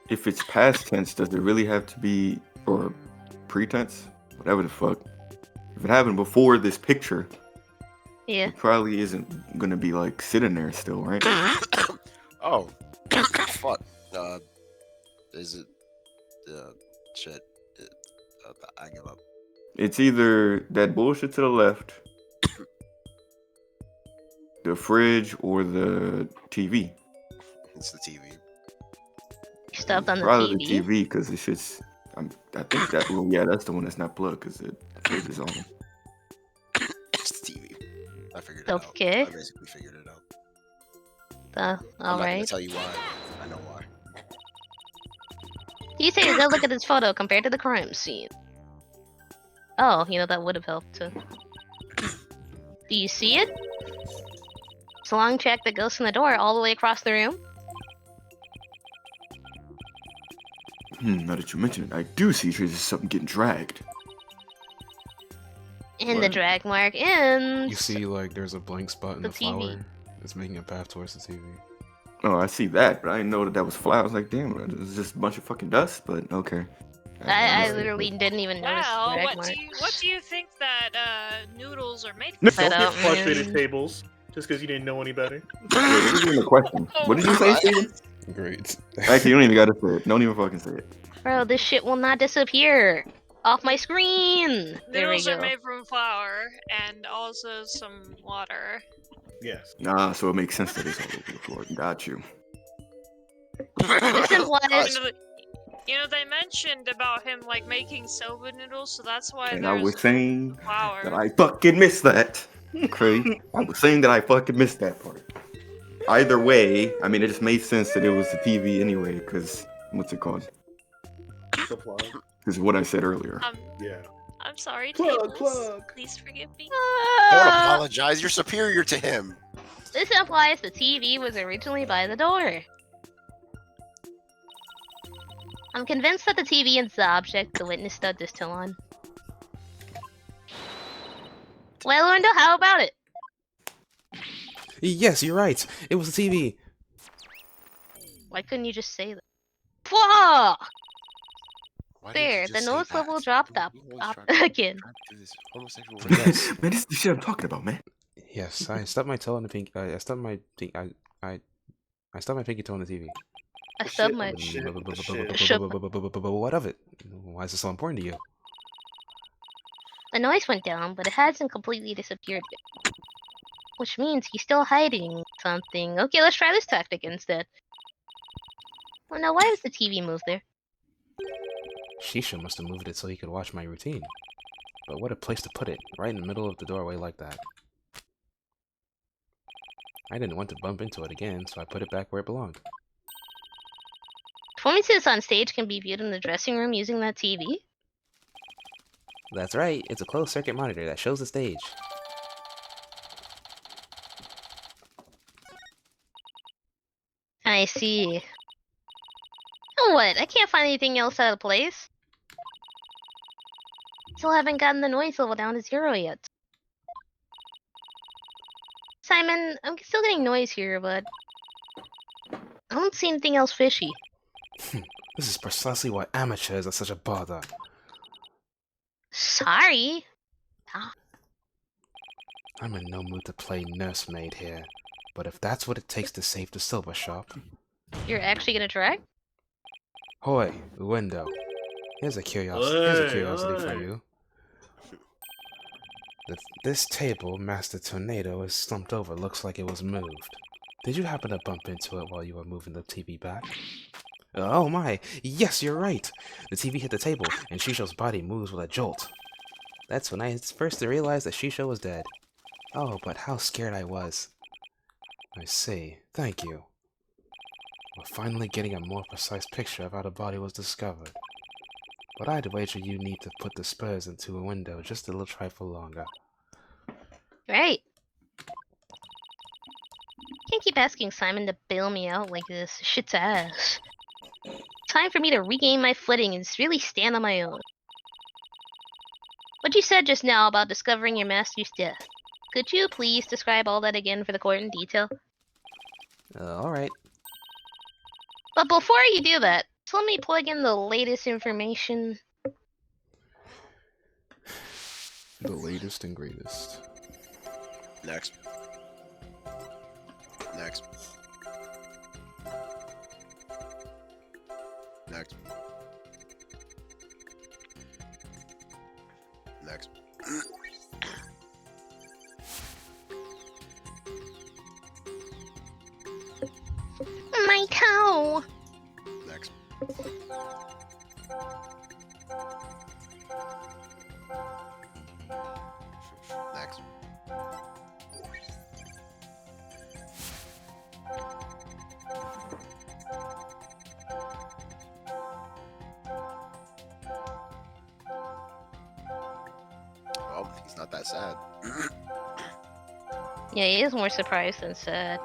it's past tense, does it really have to be, or pretense? Whatever the fuck. If it happened before this picture, Yeah. it probably isn't gonna be like sitting there still, right? Oh, fuck. Is it? Shit. I give up. It's either that bullshit to the left, the fridge, or the TV. It's the TV. You stubbed on the Probably TV? the TV, because it's just. I think that. Well, yeah, that's the one that's not plugged, because the fridge is on. It's the TV. I figured it out. Okay. I basically figured it out. I'm not gonna Alright. tell you why. I know why. You say go look at this photo compared to the crime scene. Oh, you know, that would have helped too. Do you see it? It's a long track that goes from the door all the way across the room. Now that you mention it, I do see traces of something getting dragged. And the What? drag mark ends. You see, like, there's a blank spot in The the TV. flower. It's making a path towards the TV. Oh, I see that, but I didn't know that was flour. I was like, damn, it was just a bunch of fucking dust, but okay. I missed it. literally didn't even notice the Well, drag what mark. do you think that noodles are made No, from? I Don't don't get frustrated, mean- tables, just because you didn't know any better. Wait, what is even the question? What did you say, Steven? Great. Actually, you don't even gotta say it. Don't even fucking say it. Bro, this shit will not disappear off my screen. There we Noodles are go. made from flour and also some water. Yes. Nah, so it makes sense that it's all over the floor. Got you. This implies You know, they mentioned about him like making soba noodles, so that's why And I there's was saying flour. that I fucking missed that. Okay? I was saying that I fucking missed that part. Either way, I mean, it just made sense that it was the TV anyway, because, what's it called? Supply. Because what I said earlier. Yeah. I'm sorry, Plug, Tablez. plug. Please forgive me. Don't apologize. You're superior to him. This implies the TV was originally by the door. I'm convinced that the TV is the object the witness stubbed his toe on. Well, Wendell, how about it? Yes, you're right. It was the TV. Why couldn't you just say that? Whoa! Why didn't you There, just the say noise that? level dropped up, You always up try to- again. try to do this homosexual Man, this is the shit I'm talking about, man. Yes, I stubbed my toe on the pink. I stubbed my pink. I stubbed my pinky toe on the TV. I stubbed my. Shit. What of it? Why is this so important to you? The noise went down, but it hasn't completely disappeared yet. Which means he's still hiding something. Okay, let's try this tactic instead. Well, now why was the TV moved there? Shisha must have moved it so he could watch my routine. But what a place to put it, right in the middle of the doorway like that. I didn't want to bump into it again, so I put it back where it belonged. Performances on stage can be viewed in the dressing room using that TV? That's right, it's a closed-circuit monitor that shows the stage. I see. Oh, what? I can't find anything else out of place. Still haven't gotten the noise level down to 0 yet. Simon, I'm still getting noise here, but I don't see anything else fishy. This is precisely why amateurs are such a bother. Sorry. I'm in no mood to play nursemaid here, but if that's what it takes to save the silver shop... You're actually gonna try? Hoy, window. Here's a curiosity for you. This table, Master Tornado, is slumped over. Looks like it was moved. Did you happen to bump into it while you were moving the TV back? Oh my! Yes, you're right! The TV hit the table, and Shisho's body moves with a jolt. That's when I first realized that Shisho was dead. Oh, but how scared I was. I see. Thank you. We're finally getting a more precise picture of how the body was discovered. But I'd wager you need to put the spurs into a window just a little trifle longer. Right. Can't keep asking Simon to bail me out like this. Shit's ass. Time for me to regain my footing and really stand on my own. What you said just now about discovering your master's death. Could you please describe all that again for the court in detail? Alright. But before you do that, just let me plug in the latest information. The latest and greatest. Next. Next. Next. Next. My cow! Next. Next. Oh, he's not that sad. Yeah, he is more surprised than sad.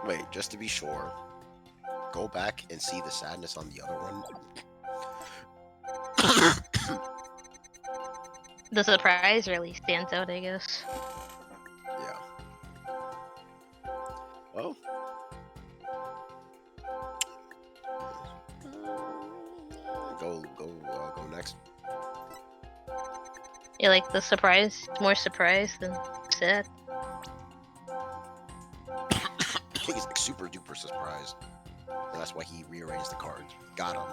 Wait, just to be sure, go back and see the sadness on the other one. The surprise really stands out, I guess. Yeah. Well. Go next. You like the surprise? More surprised than sad? He's like super duper surprised. And that's why he rearranged the cards. Got him.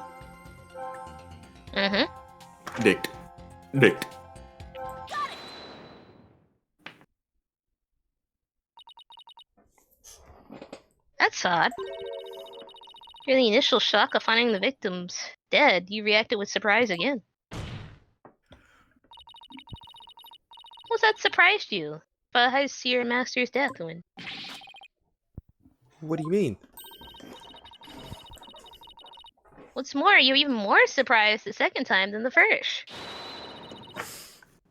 Mm-hmm. Date. Date. That's odd. During the initial shock of finding the victims dead, you reacted with surprise again. What was that surprised you? But I see your master's death when... What do you mean? What's more, you're even more surprised the second time than the first.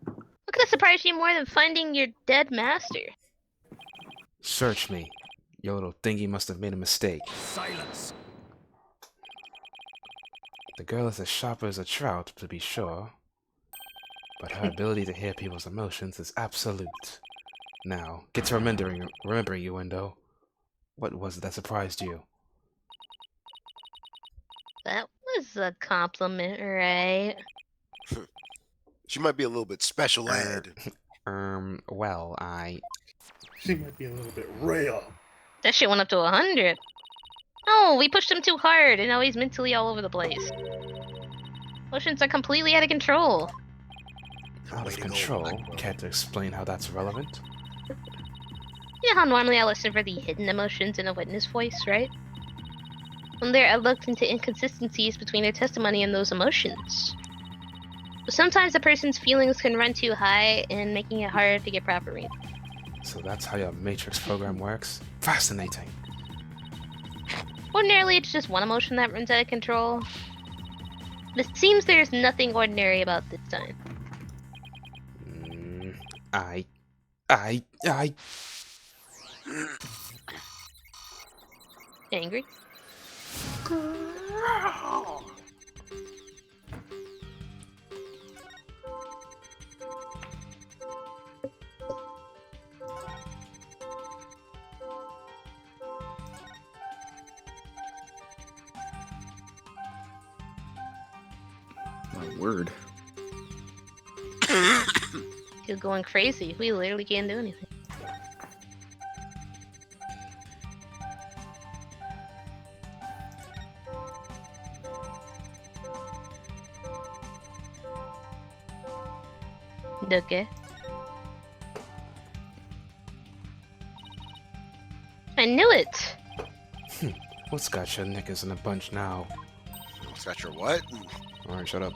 What could have surprised you more than finding your dead master? Search me. Your little thingy must have made a mistake. Silence. The girl is as sharp as a trout, to be sure. But her ability to hear people's emotions is absolute. Now, get to remembering you, Window. What was it that surprised you? That was a compliment, right? She might be a little bit special ed. Well, She might be a little bit rare. That shit went up to 100. Oh, we pushed him too hard, and now he's mentally all over the place. Emotions are completely out of control. Out Way of to go, control? Black Bro. Care to explain how that's relevant? You know how normally I listen for the hidden emotions in a witness voice, right? From there, I looked into inconsistencies between their testimony and those emotions. But sometimes a person's feelings can run too high and making it hard to get proper reading. So that's how your matrix program works? Fascinating. Ordinarily, it's just one emotion that runs out of control. But it seems there's nothing ordinary about this time. I. Angry? My word. You're going crazy. We literally can't do anything. Okay. I knew it! What's got your knickers in a bunch now? What's got your what? Alright, shut up.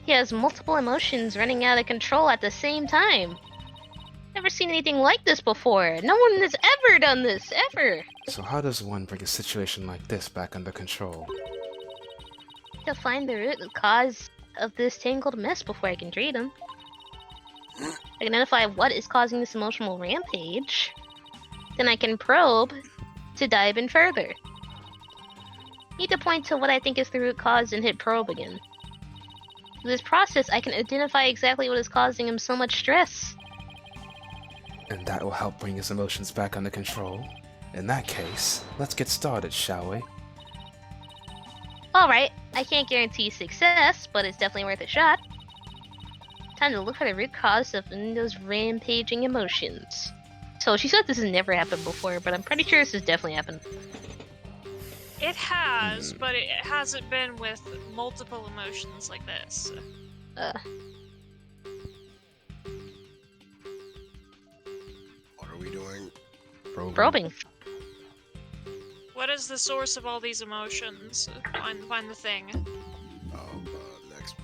He has multiple emotions running out of control at the same time. Never seen anything like this before. No one has ever done this, ever. So how does one bring a situation like this back under control? To find the root cause of this tangled mess before I can treat him. I can identify what is causing this emotional rampage. Then I can probe to dive in further. Need to point to what I think is the root cause and hit probe again. Through this process, I can identify exactly what is causing him so much stress. And that will help bring his emotions back under control. In that case, let's get started, shall we? Alright, I can't guarantee success, but it's definitely worth a shot. Time to look for the root cause of those rampaging emotions. So she said this has never happened before, but I'm pretty sure this has definitely happened. It has, but it hasn't been with multiple emotions like this. What are we doing? Probing. What is the source of all these emotions? Find the thing. Oh, next.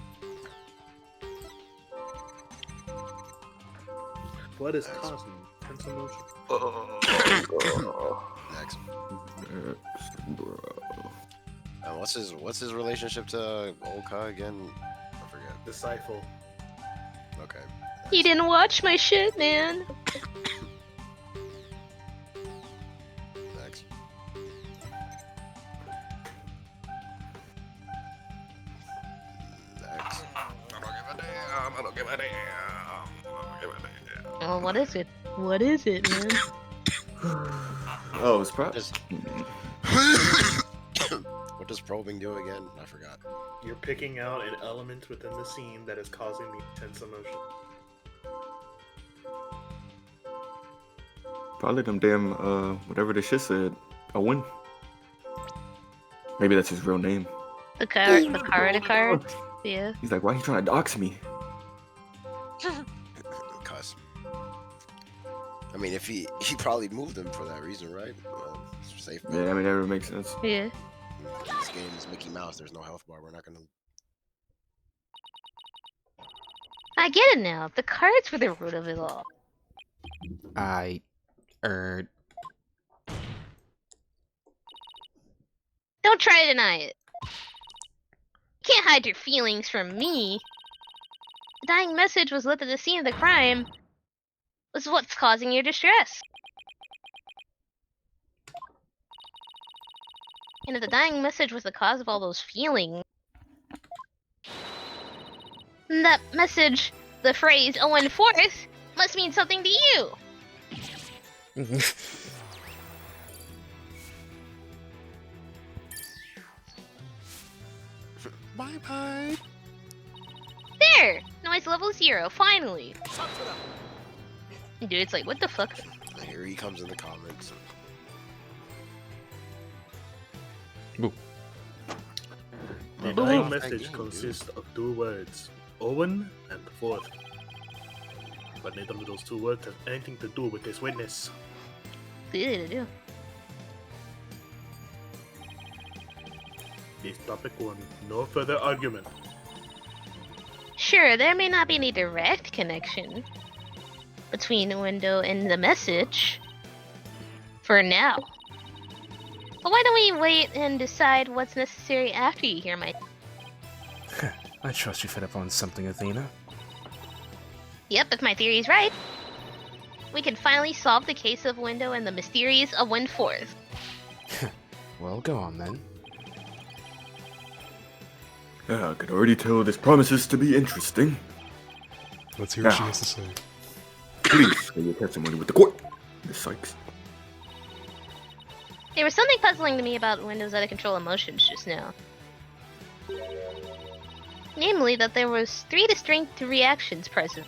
What is causing tense emotion? Next. Bro. And what's his relationship to Olka again? I forget. Disciple. Okay. He didn't watch my shit, man. Next. Next. I don't give a damn. Oh, what is it? What is it, man? Oh, it's probably. Just- What does probing do again? I forgot. You're picking out an element within the scene that is causing the intense emotion. Probably them damn, whatever the shit said. Owen. Maybe that's his real name. The card. Yeah. He's like, why are you trying to dox me? Cuss. I mean, if he probably moved him for that reason, right? It's safe. Yeah, I mean, that would make sense. Yeah. This game is Mickey Mouse. There's no health bar. We're not gonna. I get it now. The cards were the root of it all. Don't try to deny it. You can't hide your feelings from me. The dying message was left at the scene of the crime. Was what's causing your distress. And if the dying message was the cause of all those feelings, then that message, the phrase Owen Forth, must mean something to you. Bye bye. There! Noise level 0, finally! Dude, it's like, what the fuck? Here he comes in the comments. The Boom. dying message consists of two words, Owen and Forth. But neither of those two words have anything to do with this witness. Clearly they do. This topic will need no further argument. Sure, there may not be any direct connection between the window and the message. For now. But why don't we wait and decide what's necessary after you hear my... I trust you fit up on something, Athena. Yep, if my theory is right. We can finally solve the case of Window and the mysteries of Windforth. Well, go on then. I could already tell this promises to be interesting. Let's hear what she Now. has to say. Please say your testimony with the court, Miss Sykes. There was something puzzling to me about Window's out-of-control emotions just now. Namely, that there was 3 distinct reactions present.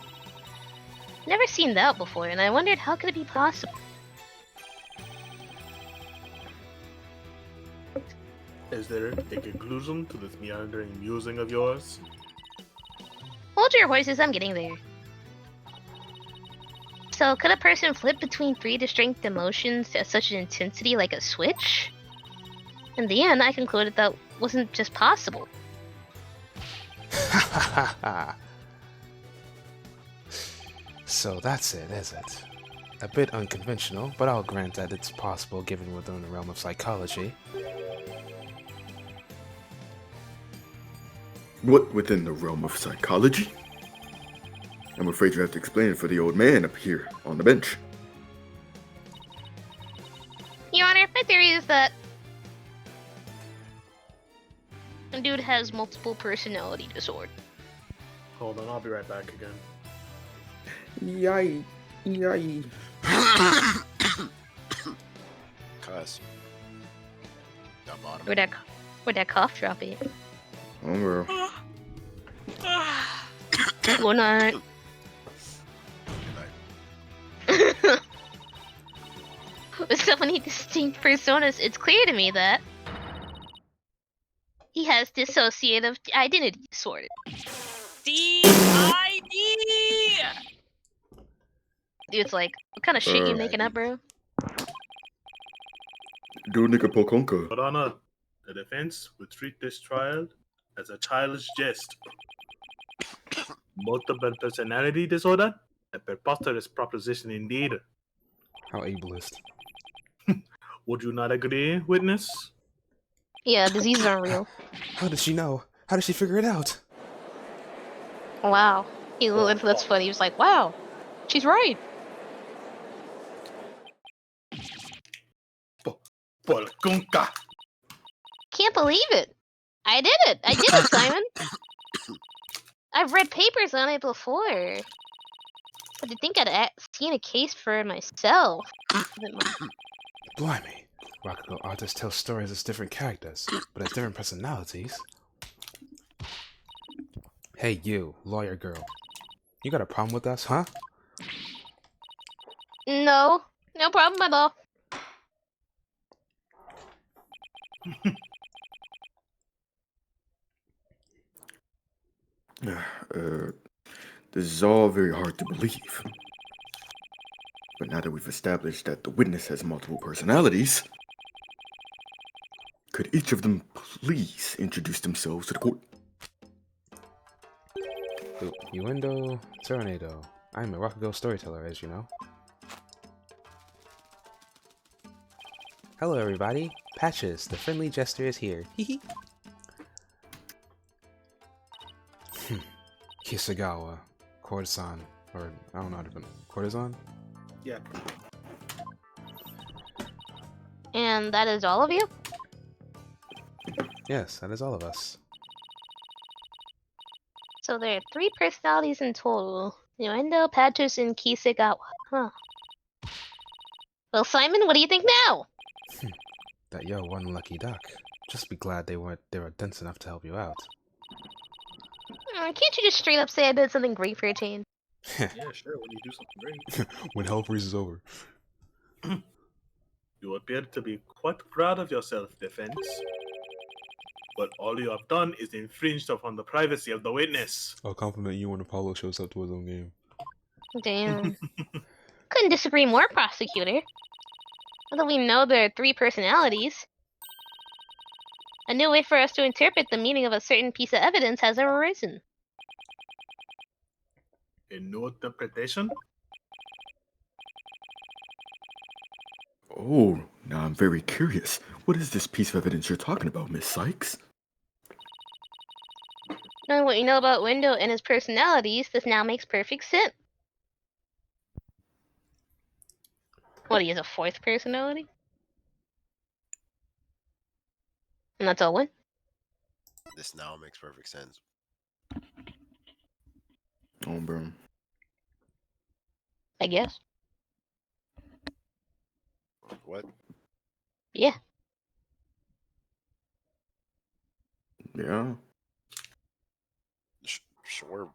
Never seen that before, and I wondered how could it be possible. Is there a conclusion to this meandering musing of yours? Hold your horses, I'm getting there. So, could a person flip between 3 distinct emotions at such an intensity like a switch? In the end, I concluded that wasn't just possible. So that's it, is it? A bit unconventional, but I'll grant that it's possible given within the realm of psychology. What within the realm of psychology? I'm afraid you have to explain it for the old man up here on the bench. Your Honor, my theory is that the dude has multiple personality disorder. Hold on, I'll be right back again. Yay. Yay. Cuss. That bottom. Where'd that cough drop it? Oh, well. Good night. Good night. With so many distinct personas, it's clear to me that he has dissociative identity disorder. D-I-D! Dude's like, what kind of shit you making up, bro? Do nigga pokonka. But Honor, the defense would treat this trial as a childish jest. Multiple personality disorder? A preposterous proposition indeed. How ableist. Would you not agree, witness? Yeah, diseases aren't real. How did she know? How did she figure it out? Wow. That's funny. He was like, wow, she's right. Polkunka! Can't believe it. I did it. I did it, Simon. I've read papers on it before. But to think I'd seen a case for it myself. Blimey. Rokugo artists tell stories as different characters, but as different personalities. Hey you, lawyer girl. You got a problem with us, huh? No. No problem at all. This is all very hard to believe. But now that we've established that the witness has multiple personalities, could each of them please introduce themselves to the court? Uendo Tornado. I'm a Rokugo storyteller, as you know. Hello everybody, Patches, the friendly jester is here. Hehe. Kisagawa, courtesan, or I don't know how to pronounce it. Courtesan? Yeah. And that is all of you? Yes, that is all of us. So there are 3 personalities in total. Nuendo, Patches, and Kisagawa. Huh. Well, Simon, what do you think now? That you're one lucky duck. Just be glad they were dense enough to help you out. Can't you just straight up say I did something great for a change? Yeah, sure, when you do something great. When hell freezes over. You appear to be quite proud of yourself, defense. But all you have done is infringed upon the privacy of the witness. I'll compliment you when Apollo shows up to his own game. Damn. Couldn't disagree more, prosecutor. Now that we know there are 3 personalities, a new way for us to interpret the meaning of a certain piece of evidence has arisen. A new interpretation? Oh, now I'm very curious. What is this piece of evidence you're talking about, Miss Sykes? Knowing what you know about Window and his personalities, this now makes perfect sense. What, he has a 4th personality? And that's Owen? This now makes perfect sense. Oh, bro. I guess. What? Yeah. Yeah. Sure.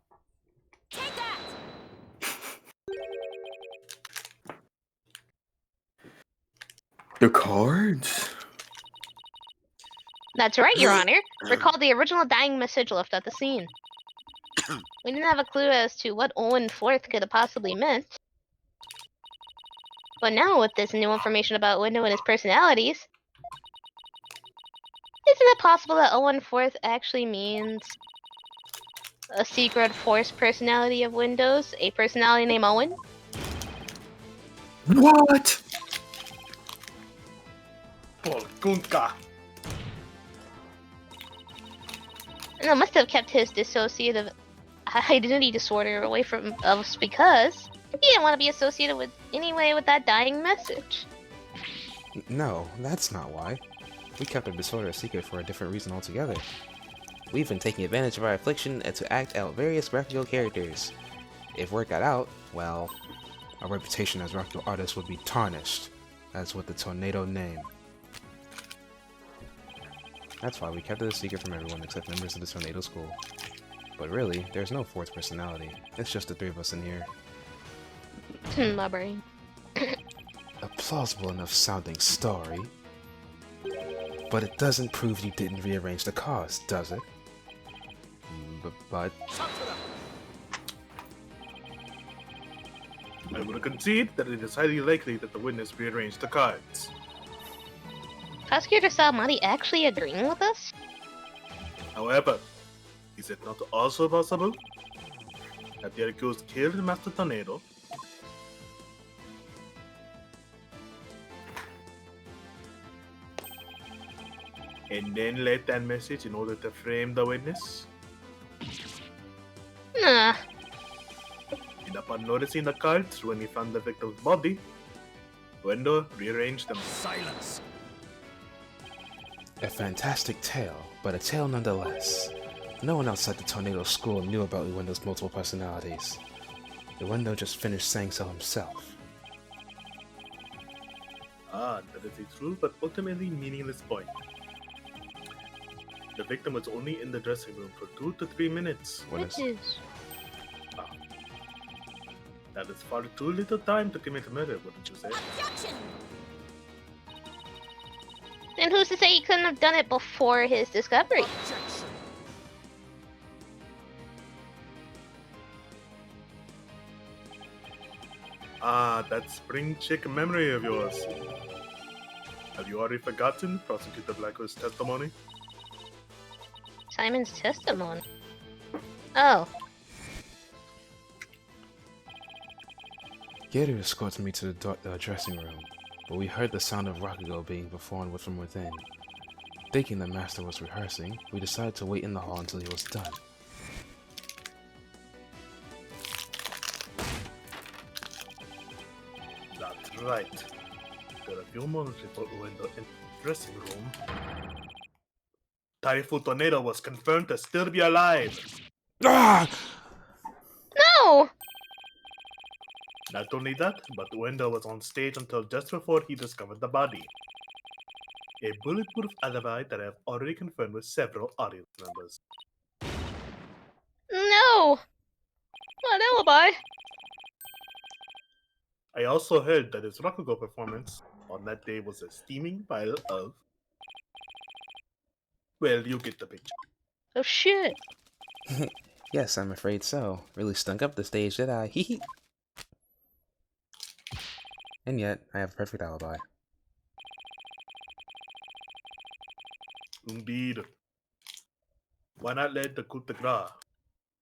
The cards? That's right, Your Honor. Recall the original dying message left at the scene. We didn't have a clue as to what Owen Forth could have possibly meant. But now, with this new information about Window and his personalities, isn't it possible that Owen Forth actually means a secret force personality of Windows? A personality named Owen? What? Polkunka. No, must have kept his dissociative identity disorder away from us because he didn't want to be associated with anyway with that dying message. No, that's not why. We kept our disorder a secret for a different reason altogether. We've been taking advantage of our affliction and to act out various Rakugo characters. If word got out, well, our reputation as Rakugo artists would be tarnished, as with the Tornado name. That's why we kept it a secret from everyone except members of the Tornado School. But really, there's no 4th personality. It's just the 3 of us in here. My brain. A plausible enough sounding story. But it doesn't prove you didn't rearrange the cards, does it? But I will concede that it is highly likely that the witness rearranged the cards. Prosecutor Salamati actually agreeing with us? However, is it not also possible that the accused killed Master Tornado and then left that message in order to frame the witness? Nah. And upon noticing the cards when he found the victim's body, Wendell rearranged them. Silence. a fantastic tale, but a tale nonetheless. No one outside the Tornado School knew about Uendo's multiple personalities. Uendo just finished saying so himself. Ah, that is a true but ultimately meaningless point. The victim was only in the dressing room for 2 to 3 minutes. What is... Bitches. That is far too little time to commit murder, wouldn't you say? Then who's to say he couldn't have done it before his discovery? Ah, that spring chick memory of yours. Have you already forgotten Prosecutor Blackwell's testimony? Simon's testimony. Oh. Gator escorted me to the dressing room, but we heard the sound of Rakugo being performed from within. Thinking the master was rehearsing, we decided to wait in the hall until he was done. That's right. There are a few moments before Uendo entered the dressing room. Typhoon Tornado was confirmed to still be alive. Ah! No! Not only that, but Uendo was on stage until just before he discovered the body. A bulletproof alibi that I have already confirmed with several audience members. No! Not an alibi. I also heard that his Rakugo performance on that day was a steaming pile of... Well, you get the picture. Oh shit. Yes, I'm afraid so. Really stunk up the stage, did I? Hee hee. And yet, I have a perfect alibi. Indeed. Why not let the coup de grace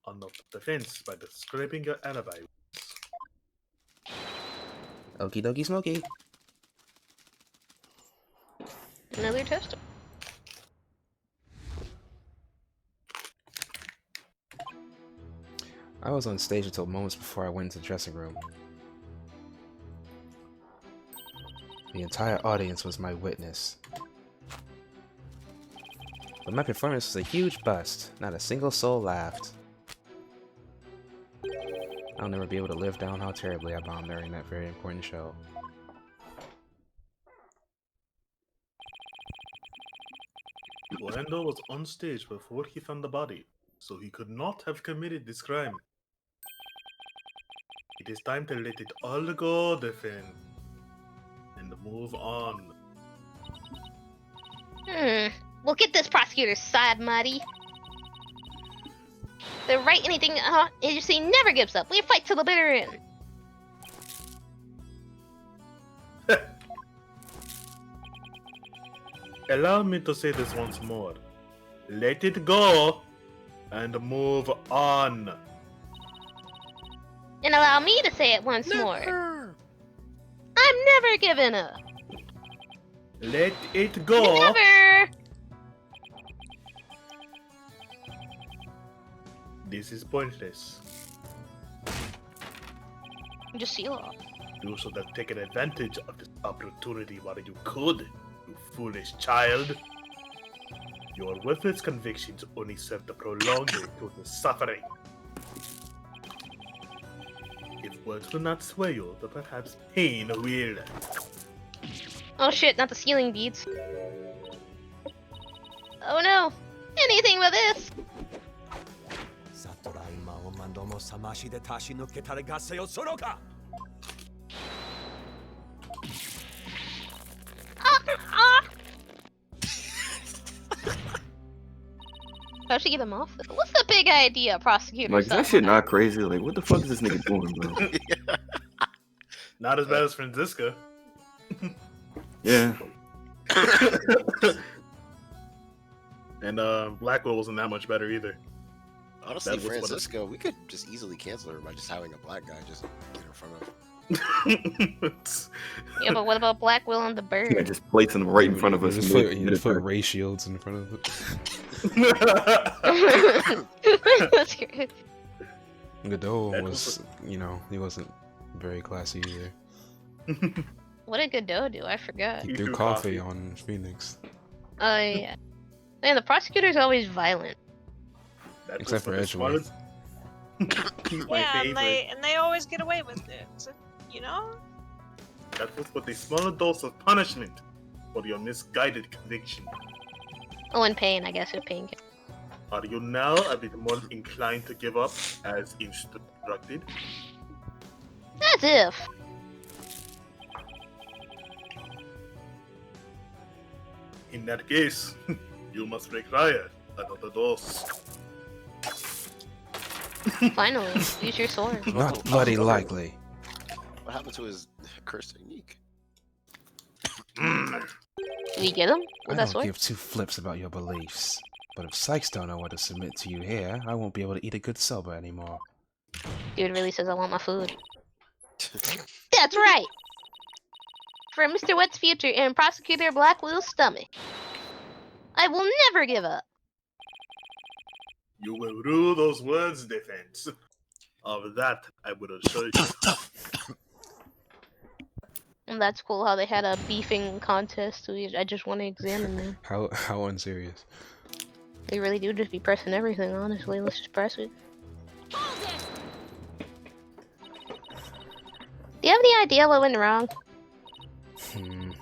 on the defense by describing your alibi? Okie dokie smoky. Another toaster. I was on stage until moments before I went into the dressing room. The entire audience was my witness. But my performance was a huge bust. Not a single soul laughed. I'll never be able to live down how terribly I bombed during that very important show. Orlando was on stage before he found the body, so he could not have committed this crime. It is time to let it all go, Defend, and move on. We'll get this prosecutor's side, Marty. The Wright anything agency never gives up. We fight to the bitter end. Allow me to say this once more. Let it go and move on. And allow me to say it once more. I'm never giving up. Let it go. Never. This is pointless. Just seal off. You should have taken advantage of this opportunity while you could, you foolish child. Your worthless convictions only serve to prolong your total suffering. If words will not sway you, then perhaps pain will. Oh shit, not the ceiling beads. Oh no! Anything but this! I should get him off. What's the big idea, prosecutor? Like, that shit not crazy? Like, what the fuck is this nigga doing, bro? Not as bad as Franziska. Yeah. And Blackwell wasn't that much better either. Honestly, That was what it- Francisco, we could just easily cancel her by just having a black guy just get in front of. Yeah, but what about Black Will and the Yeah, Bird? just placing them right in front of us. Just and put ray shields in front of it. That's great. Godot That was, you know, he wasn't very classy either. What did Godot do? I forgot. He He threw threw coffee coffee. on Phoenix. Oh yeah. Man, the prosecutor's always violent. That Except was for the Edgeworth. smartest- He's my Yeah, favorite. and they always get away with it. So, you know? That was but a small dose of punishment for your misguided conviction. Oh, and pain, I guess, if pain can. Are you now a bit more inclined to give up as instructed? As if. In that case, you must require another dose. Finally, use your sword. Not bloody likely. What happened to his curse technique? Do we get him I with that don't sword? give two flips about your beliefs. But if Sykes don't know what to submit to you here, I won't be able to eat a good soba anymore. Dude really says I want my food. That's right! For Mr. Wet's future and Prosecutor Blackwell's stomach. I will never give up. You will rue those words, Defense. Of that, I would assure you. And that's cool how they had a beefing contest. So I just want to examine them. How unserious. They really do just be pressing everything, honestly. Let's just press it. Do you have any idea what went wrong?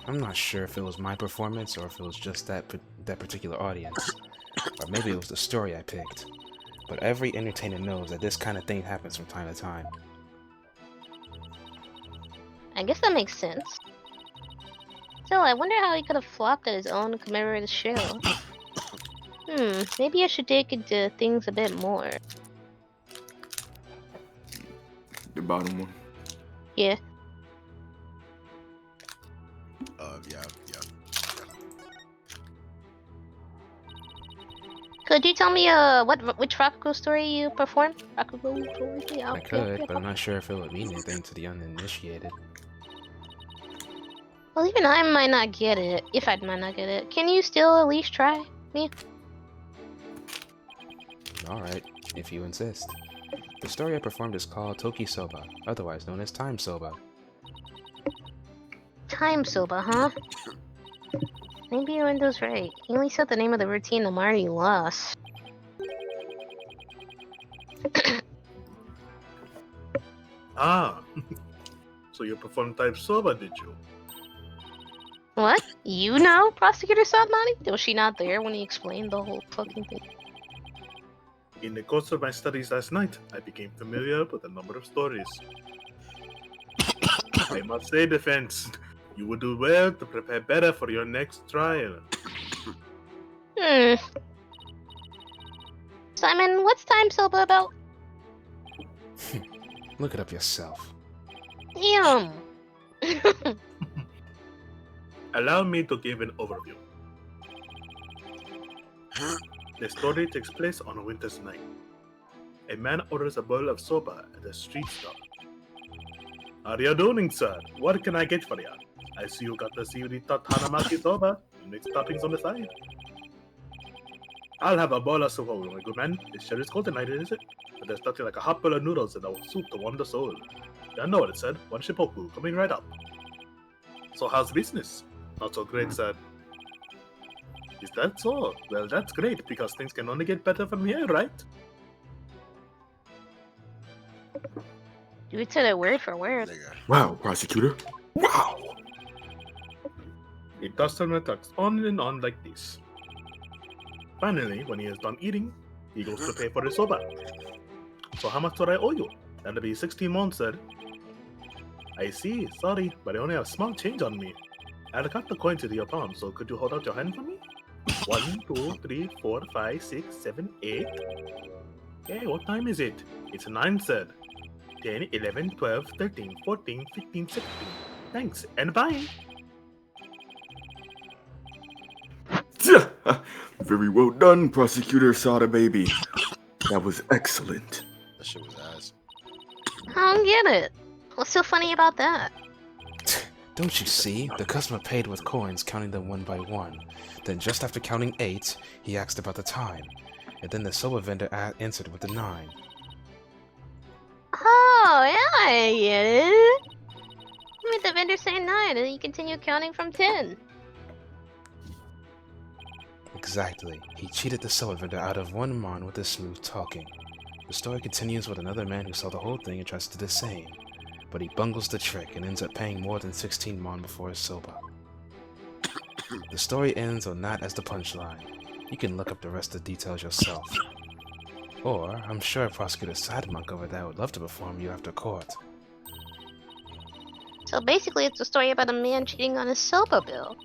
I'm not sure if it was my performance or if it was just that particular audience. Or maybe it was the story I picked. But every entertainer knows that this kind of thing happens from time to time. I guess that makes sense. Still, I wonder how he could have flopped at his own commemorative show. Maybe I should dig into things a bit more. The bottom one. Yeah. Yeah. Could you tell me which Rakugo story you performed? Rakugo story? Yeah, I could, but I'm not sure if it would mean anything to the uninitiated. Well, even I might not get it. If I might not get it, can you still at least try me? Alright, if you insist. The story I performed is called Toki Soba, otherwise known as Time Soba. Time Soba, huh? Maybe your window's right. He only said the name of the routine. I'm already lost. Ah, so you performed Time Soba, did you? What? You know, Prosecutor Sadmani? Was she not there when he explained the whole fucking thing? In the course of my studies last night, I became familiar with a number of stories. I must say, Defense, you would do well to prepare better for your next trial. Simon, what's Time Soba about? Look it up yourself. Damn. Allow me to give an overview. The story takes place on a winter's night. A man orders a bowl of soba at a street stall. How are you doing, sir? What can I get for you? I see you got the seaweed Hanamaki soba. Mixed toppings on the side. I'll have a bowl of soba, my good man. It's sure is cold tonight, is it? But there's nothing like a hot bowl of noodles and a soup to warm the soul. Yeah, I know what it said. One shippoku coming right up. So how's business? Not so great, sir. Is that so? Well, that's great, because things can only get better from here, right? You said it word for word. Nigga. Wow, prosecutor. Wow. The customer talks on and on like this. Finally, when he is done eating, he goes to pay for his soba. So how much do I owe you? That'll be 16 months, sir. I see. Sorry, but I only have small change on me. I'll cut the coins into your palm, so could you hold out your hand for me? 1, 2, 3, 4, 5, 6, 7, 8. Hey, what time is it? It's 9, sir. 10, 11, 12, 13, 14, 15, 16. Thanks, and bye. Very well done, Prosecutor Sada Baby. That was excellent. That shit was ass. I don't get it. What's so funny about that? Don't you see? The customer paid with coins, counting them one by one. Then just after counting 8, he asked about the time. And then the soba vendor answered with the 9. Oh, yeah, I get it. I made the vendor say 9, and he continued counting from 10. Exactly. He cheated the soba vendor out of 1 mon with his smooth talking. The story continues with another man who saw the whole thing and tries to do the same. But he bungles the trick and ends up paying more than 16 mon before his soba. The story ends on that as the punchline. You can look up the rest of the details yourself. Or, I'm sure Prosecutor Sadmonk over there would love to perform you after court. So basically, it's a story about a man cheating on his soba bill.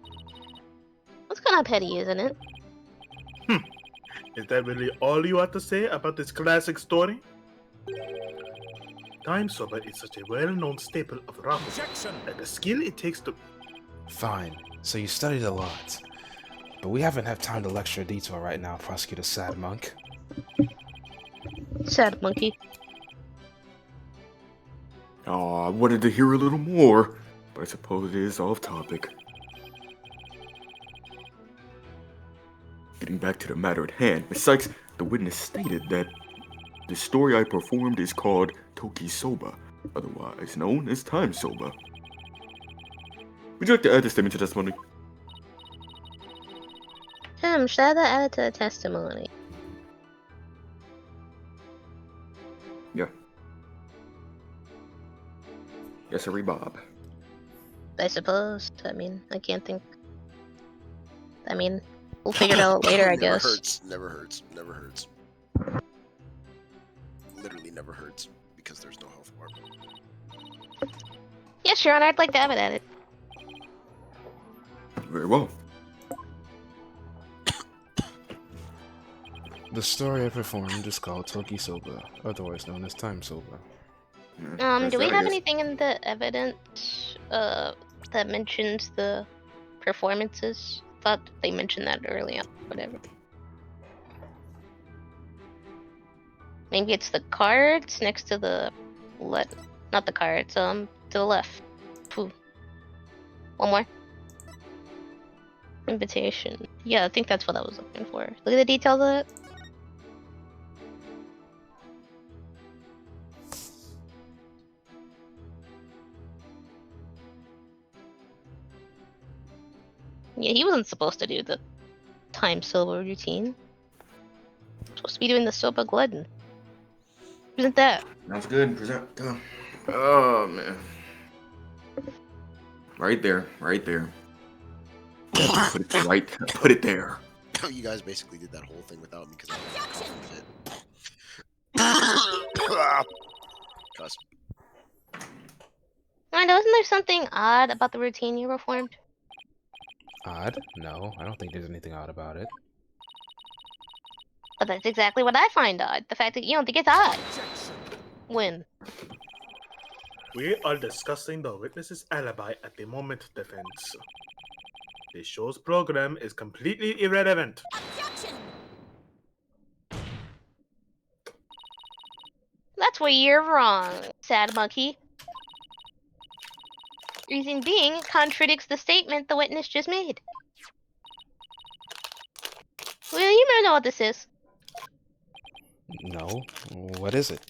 That's kind of petty, isn't it? Is that really all you have to say about this classic story? Time soba is such a well-known staple of ramen, and the skill it takes to... Fine. So you studied a lot. But we haven't had time to lecture a detour right now, Prosecutor Sadmonk. Sad monkey. Oh, I wanted to hear a little more, but I suppose it is off topic. Getting back to the matter at hand, Miss Sykes, the witness stated that the story I performed is called Toki Soba, otherwise known as Time Soba. Would you like to add this statement to testimony? Should I add it to the testimony? Yeah. Yes, sir, Bob. I suppose. I mean, I can't think. I mean, we'll figure it out later, I guess. Never hurts. Never hurts. Literally never hurts because there's no health bar. Yes, Your Honor, I'd like to have it added. Very well. The story I performed is called Toki Soba, otherwise known as Time Soba. Do we have anything in the evidence, that mentions the performances. Thought they mentioned that early on. Whatever. Maybe it's the cards next to the not the cards, to the left. Pooh. One more. Invitation. Yeah, I think that's what I was looking for. Look at the details of it. Yeah, he wasn't supposed to do the time sober routine. Supposed to be doing the sober glutton. Isn't that? Sounds good. Present. Go. Oh man. Right there. Right there. Put it right. Put it there. You guys basically did that whole thing without me because I was coughing fit. Cuss. Miranda, wasn't there something odd about the routine you performed? Odd? No, I don't think there's anything odd about it. But that's exactly what I find odd. The fact that you don't think it's odd. When? We are discussing the witness's alibi at the moment, defense. The show's program is completely irrelevant. That's where you're wrong, sad monkey. Reason being, it contradicts the statement the witness just made. Well, you may know what this is. No? What is it?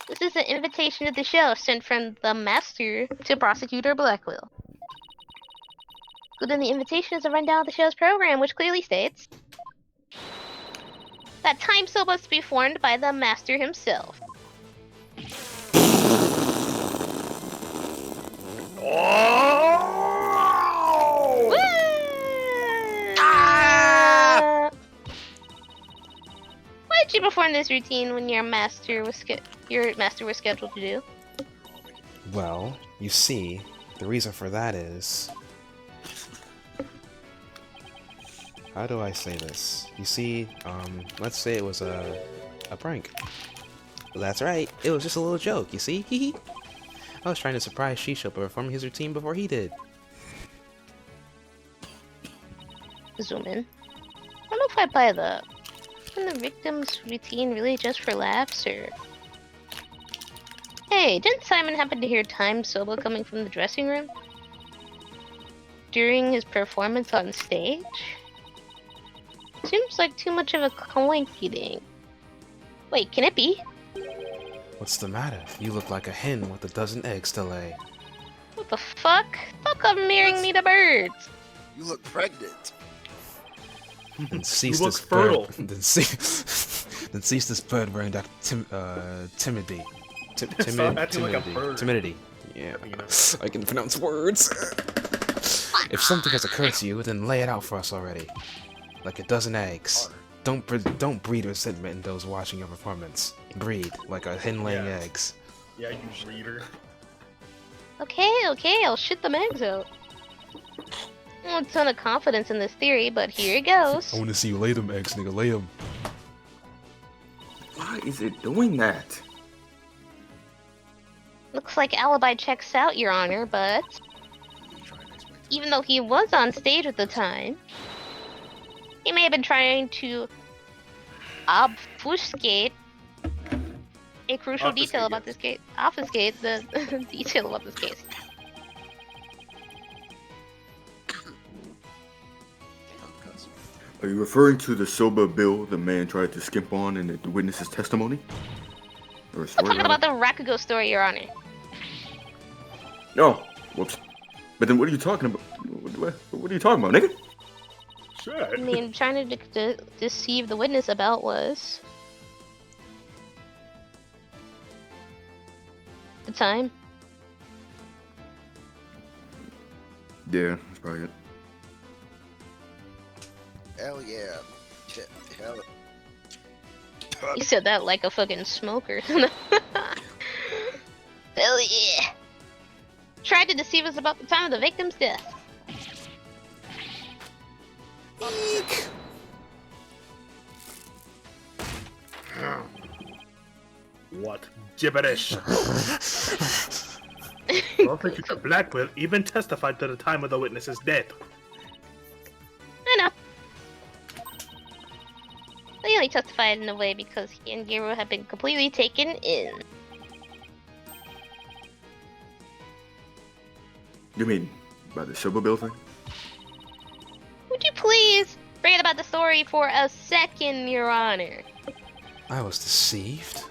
This is an invitation to the show sent from the Master to Prosecutor Blackwell. Within the invitation is a rundown of the show's program, which clearly states that time soap must be formed by the Master himself. Oh! Why did you perform this routine when your master was scheduled to do? Well, you see, the reason for that is... How do I say this? You see, let's say it was a prank. Well, that's right, it was just a little joke, you see? Hee hee. I was trying to surprise Shisho by performing his routine before he did. Zoom in. I don't know if I buy that. Isn't the victim's routine really just for laughs, or... Hey, didn't Simon happen to hear Time Soba coming from the dressing room? During his performance on stage? Seems like too much of a coinky-ding. Wait, can it be? What's the matter? You look like a hen with a dozen eggs to lay. What the fuck? Fuck up marrying me to birds! You look pregnant. Then cease You look this fertile. bird. Then cease this bird wearing that timidity. Stop acting like a bird. Timidity. Yeah, You know. I can pronounce words. If something has occurred to you, then lay it out for us already. Like a dozen eggs. Don't breed resentment in those watching your performance. Breed like a hen laying Yeah. eggs. Yeah, you reader. Okay, I'll shit them eggs out. A ton of confidence in this theory, but here it goes. I want to see you lay them eggs, nigga. Lay them. Why is it doing that? Looks like alibi checks out, Your Honor, but even though he was on stage at the time, he may have been trying to obfuscate a crucial detail about this case. Obfuscate the detail about this case. Are you referring to the sober bill the man tried to skimp on in the witness's testimony? Or a I'm story talking about the Rakugo story, Your Honor. No. Whoops. But then what are you talking about? What are you talking about, nigga? Shit. I mean, trying to deceive the witness about was the time. Yeah, that's probably it. Hell yeah. Shit, hell. You said that like a fucking smoker. Hell yeah. Tried to deceive us about the time of the victim's death. What gibberish. Prosecutor Blackwell even testified to the time of the witness's death. I know. They only testified in a way because he and Gero had been completely taken in. You mean by the silver bill thing? Would you please forget about the story for a second, Your Honor? I was deceived.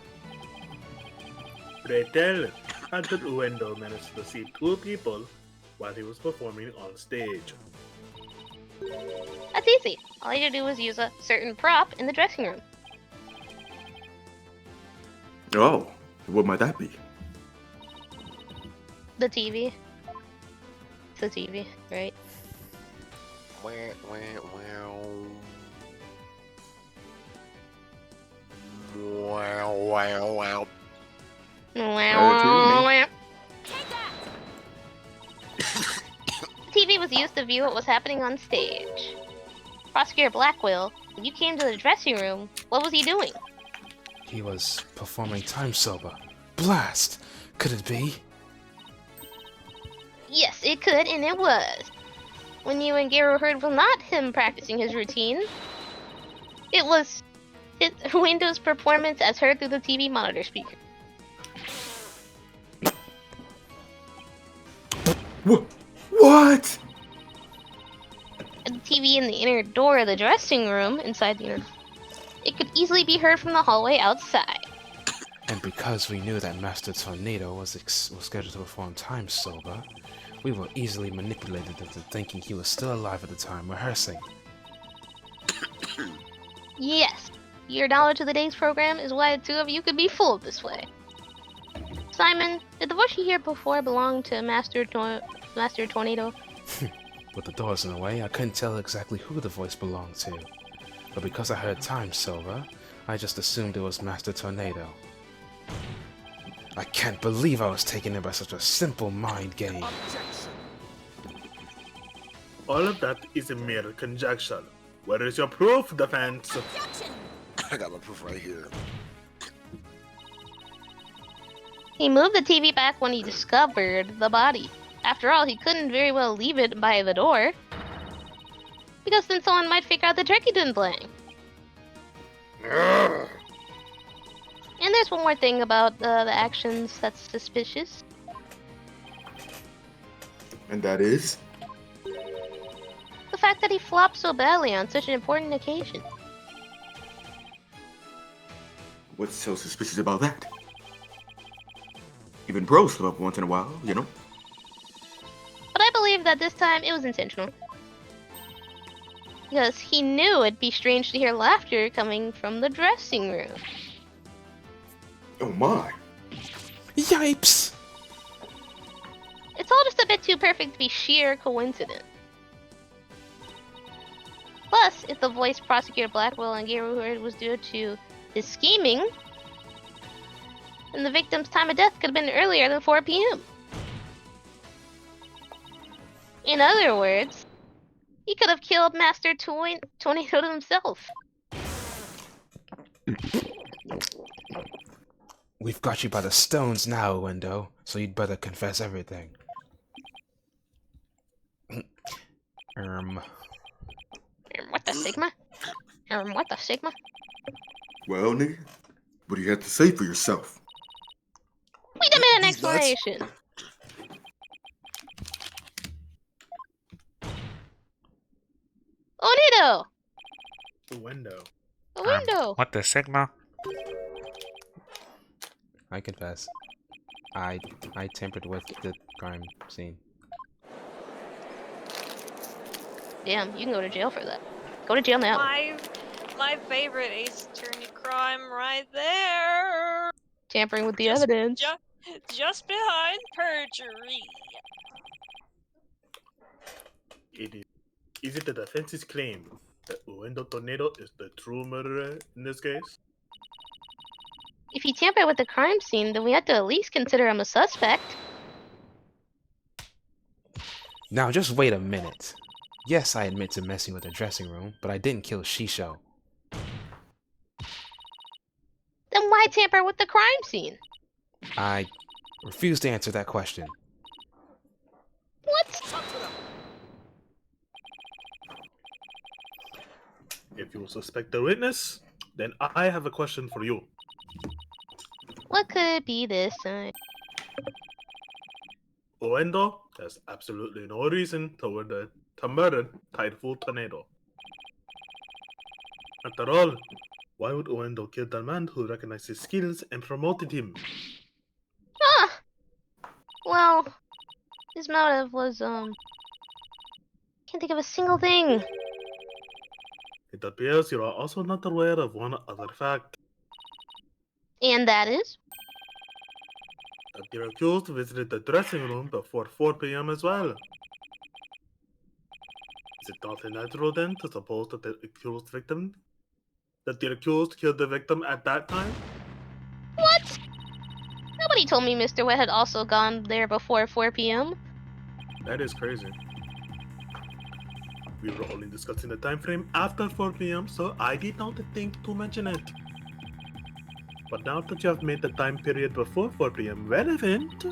Pretel until Uendo managed to see two people while he was performing on stage. That's easy. All you had to do was use a certain prop in the dressing room. Oh, what might that be? The TV. It's the TV, right? Wow. The TV was used to view what was happening on stage. Prosecutor Blackwell, when you came to the dressing room, what was he doing? He was performing time sober. Blast! Could it be? Yes, it could, and it was. When you and Gero heard was not him practicing his routine, it was his Windows performance as heard through the TV monitor speaker. What? The TV in the inner door of the dressing room, inside the inner, it could easily be heard from the hallway outside. And because we knew that Master Tornado was scheduled to perform time sober, we were easily manipulated into thinking he was still alive at the time rehearsing. Yes, your knowledge of the day's program is why the two of you could be fooled this way. Simon, did the voice you hear before belong to Master Tornado? With the doors in the way, I couldn't tell exactly who the voice belonged to. But because I heard time sober, I just assumed it was Master Tornado. I can't believe I was taken in by such a simple mind game. All of that is a mere conjecture. Where is your proof, defense? I got my proof right here. He moved the TV back when he discovered the body. After all, he couldn't very well leave it by the door, because then someone might figure out the trick he didn't play. And there's one more thing about the actions that's suspicious. And that is? The fact that he flopped so badly on such an important occasion. What's so suspicious about that? Even pros slip up once in a while, you know? But I believe that this time it was intentional. Because he knew it'd be strange to hear laughter coming from the dressing room. Oh my. Yipes! It's all just a bit too perfect to be sheer coincidence. Plus, if the voice Prosecutor Blackwell and Gero heard was due to his scheming, then the victim's time of death could have been earlier than 4 p.m. In other words, he could have killed Master Tornado himself. We've got you by the stones now, Window, so you'd better confess everything. What the Sigma? What the Sigma? Well, nigga, what do you have to say for yourself? We demand an These nuts. explanation. Onido! Uendo. A window! What the Sigma? I confess. I tampered with the crime scene. Damn, you can go to jail for that. Go to jail now. My favorite Ace Attorney crime right there. Tampering with the Just- evidence. Just behind perjury. Is it the defense's claim that Uendo Tornado is the true murderer in this case? If he tampered with the crime scene, then we have to at least consider him a suspect. Now just wait a minute. Yes, I admit to messing with the dressing room, but I didn't kill Shisho. Then why tamper with the crime scene? I refuse to answer that question. If you suspect the witness, then I have a question for you. What could it be this time? Oendo has absolutely no reason to murder Tideful Tornado. After all, why would Oendo kill the man who recognized his skills and promoted him? Ah! Well, his motive was, can't think of a single thing. It appears you are also not aware of one other fact. And that is? That the accused visited the dressing room before 4 p.m. as well. Is it not unnatural then to suppose that the accused killed the victim at that time? What? Nobody told me Mr. Wet had also gone there before 4 p.m. That is crazy. We were only discussing the time frame after 4 p.m., so I did not think to mention it. But now that you have made the time period before 4 p.m. relevant,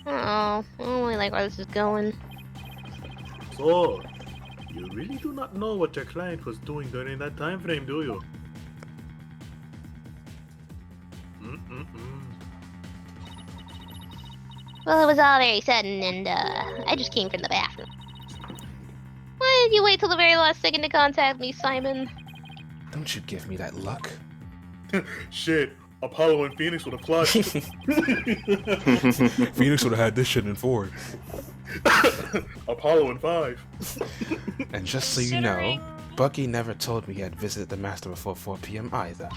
Oh, I don't really like where this is going. so you really do not know what your client was doing during that time frame, do you? Well, it was all very sudden, and I just came from the bathroom. Why did you wait till the very last second to contact me, Simon? Don't you give me that luck. Shit, Apollo and Phoenix would have clutched. Phoenix would have had this shit in 4. Apollo in 5. And just so you know, Bucky never told me he had visited the Master before 4 p.m. either.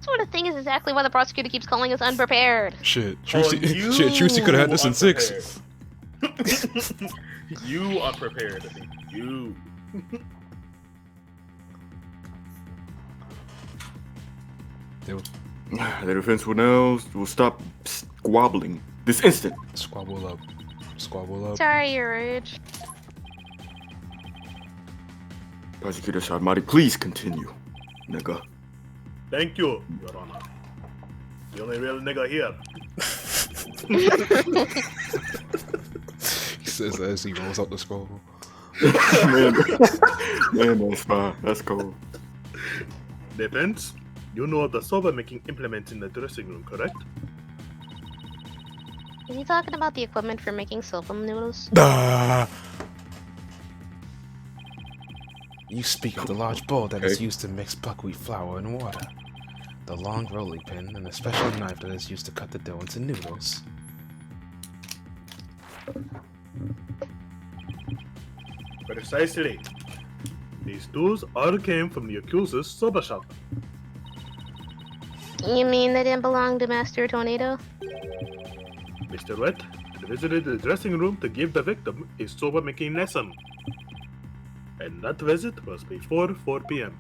Sort of thing is exactly why the prosecutor keeps calling us unprepared. Shit, Trucy could have had this in 6. You unprepared. You. The defense will stop squabbling this instant. Squabble up. Squabble up. Sorry, your age. Prosecutor Sharmati, please continue, nigga. Thank you, Your Honor. The only real nigga here. He says as he rolls up the scroll. man, that's fine. That's cool. Defense, you know of the soba making implements in the dressing room, correct? Is he talking about the equipment for making soba noodles? You speak of the large bowl that is used to mix buckwheat flour and water, the long rolling pin, and a special knife that is used to cut the dough into noodles. Precisely. These tools all came from the accuser's soba shop. You mean they didn't belong to Master Tornado? Mr. Wet had visited the dressing room to give the victim a soba making lesson. And that visit was before 4 p.m.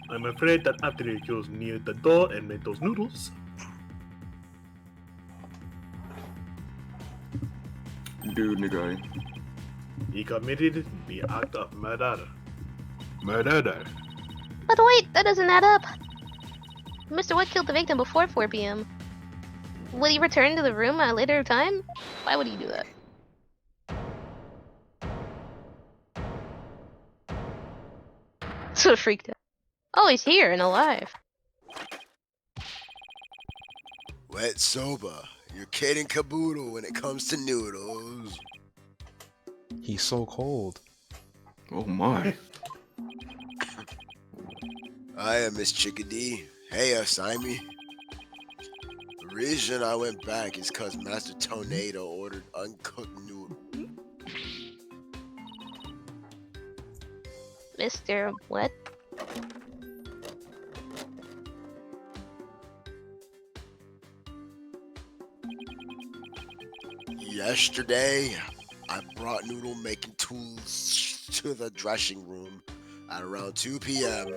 I'm afraid that after the accused kneaded the dough and made those noodles, Dude, nigga. he committed the act of murder. Murder. But wait, that doesn't add up. Mr. Wet killed the victim before 4 p.m. Would he return to the room at a later time? Why would he do that? So freaked out. Oh, he's here and alive. Wet soba. You're kid and caboodle when it comes to noodles. He's so cold. Oh my. I am Miss Chickadee. Hey, Simon. The reason I went back is cause Master Tornado ordered uncooked noodle. Mr. What? Yesterday, I brought noodle making tools to the dressing room at around 2 p.m.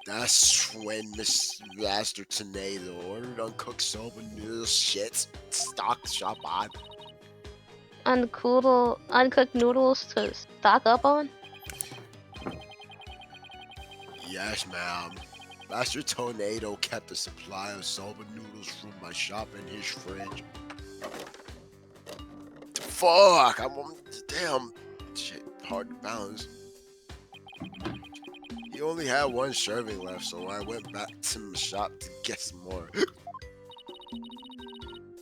That's when Master Tornado ordered uncooked soba noodle shit stock shop on. Uncooked noodles to stock up on? Yes, ma'am. Master Tornado kept a supply of soba noodles from my shop in his fridge. Fuck! I'm damn shit. Hard to balance. He only had one serving left, so I went back to the shop to get some more.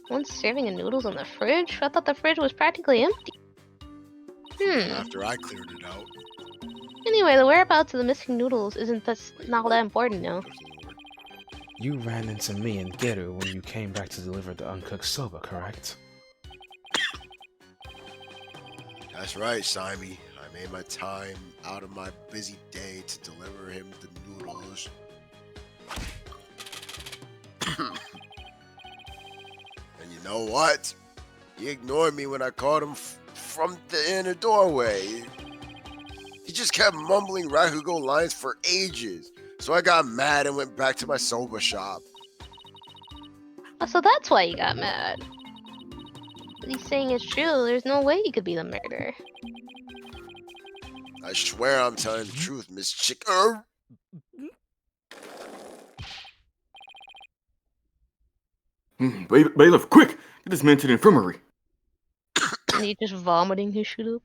One serving of noodles in the fridge? I thought the fridge was practically empty. After I cleared it out. Anyway, the whereabouts of the missing noodles isn't not that important now. You ran into me and Geru when you came back to deliver the uncooked soba, correct? That's right, Simey. I made my time out of my busy day to deliver him the noodles. And you know what? He ignored me when I called him from the inner doorway. He just kept mumbling Rakugo lines for ages. So I got mad and went back to my soba shop. Oh, so that's why you got mad. What he's saying is true. There's no way he could be the murderer. I swear I'm telling the truth, Miss Chick. Bailiff, quick! Get this man to the infirmary. And he's just vomiting his shit up.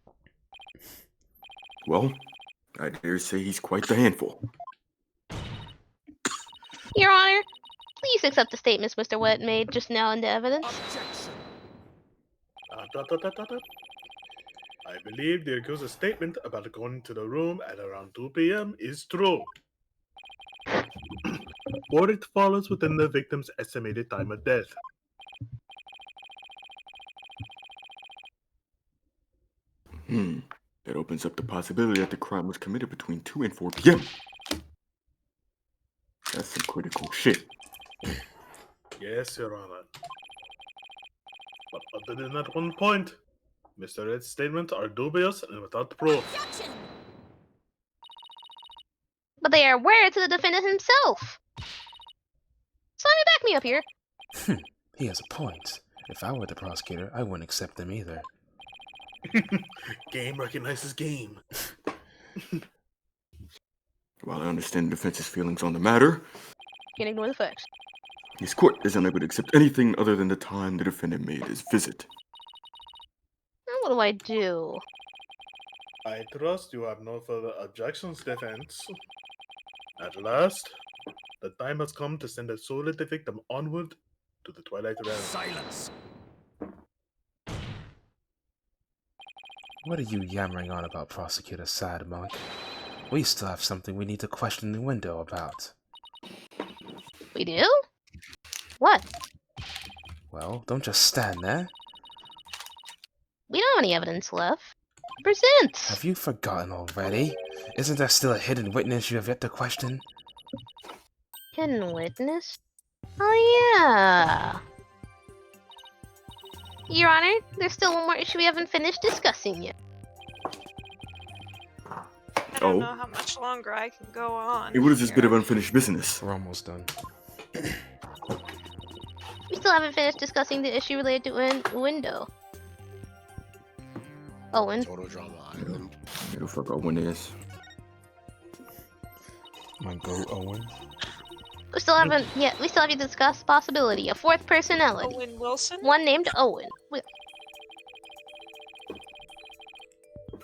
Well, I dare say he's quite the handful. Your Honor, please accept the statements Mr. Wet made just now into evidence. I believe the accuser's statement about going to the room at around 2 p.m. is true. For it follows within the victim's estimated time of death. That opens up the possibility that the crime was committed between 2 and 4 p.m. That's some critical shit. Yes, Your Honor. But other than that one point, Mr. Red's statements are dubious and without proof. But they are words of the defendant himself. Simon, back me up here. He has a point. If I were the prosecutor, I wouldn't accept them either. Game recognizes game. While I understand the defense's feelings on the matter, Can't ignore the facts. this court is unable to accept anything other than the time the defendant made his visit. Now what do I do? I trust you have no further objections, defense. At last, the time has come to send the soul of the victim onward to the Twilight Realm. Silence! What are you yammering on about, Prosecutor Sad Monk? We still have something we need to question the window about. We do? What? Well, don't just stand there. We don't have any evidence left. Present! Have you forgotten already? Isn't there still a hidden witness you have yet to question? Hidden witness? Oh yeah! Your Honor, there's still one more issue we haven't finished discussing yet. I don't know how much longer I can go on. Hey, what is this here. bit of unfinished business? We're almost done. We still haven't finished discussing the issue related to window. Owen. Total drama item. Who the fuck Owen is? My go, Owen. We still haven't yet. We still have to discuss possibility a fourth personality. Owen Wilson? One named Owen.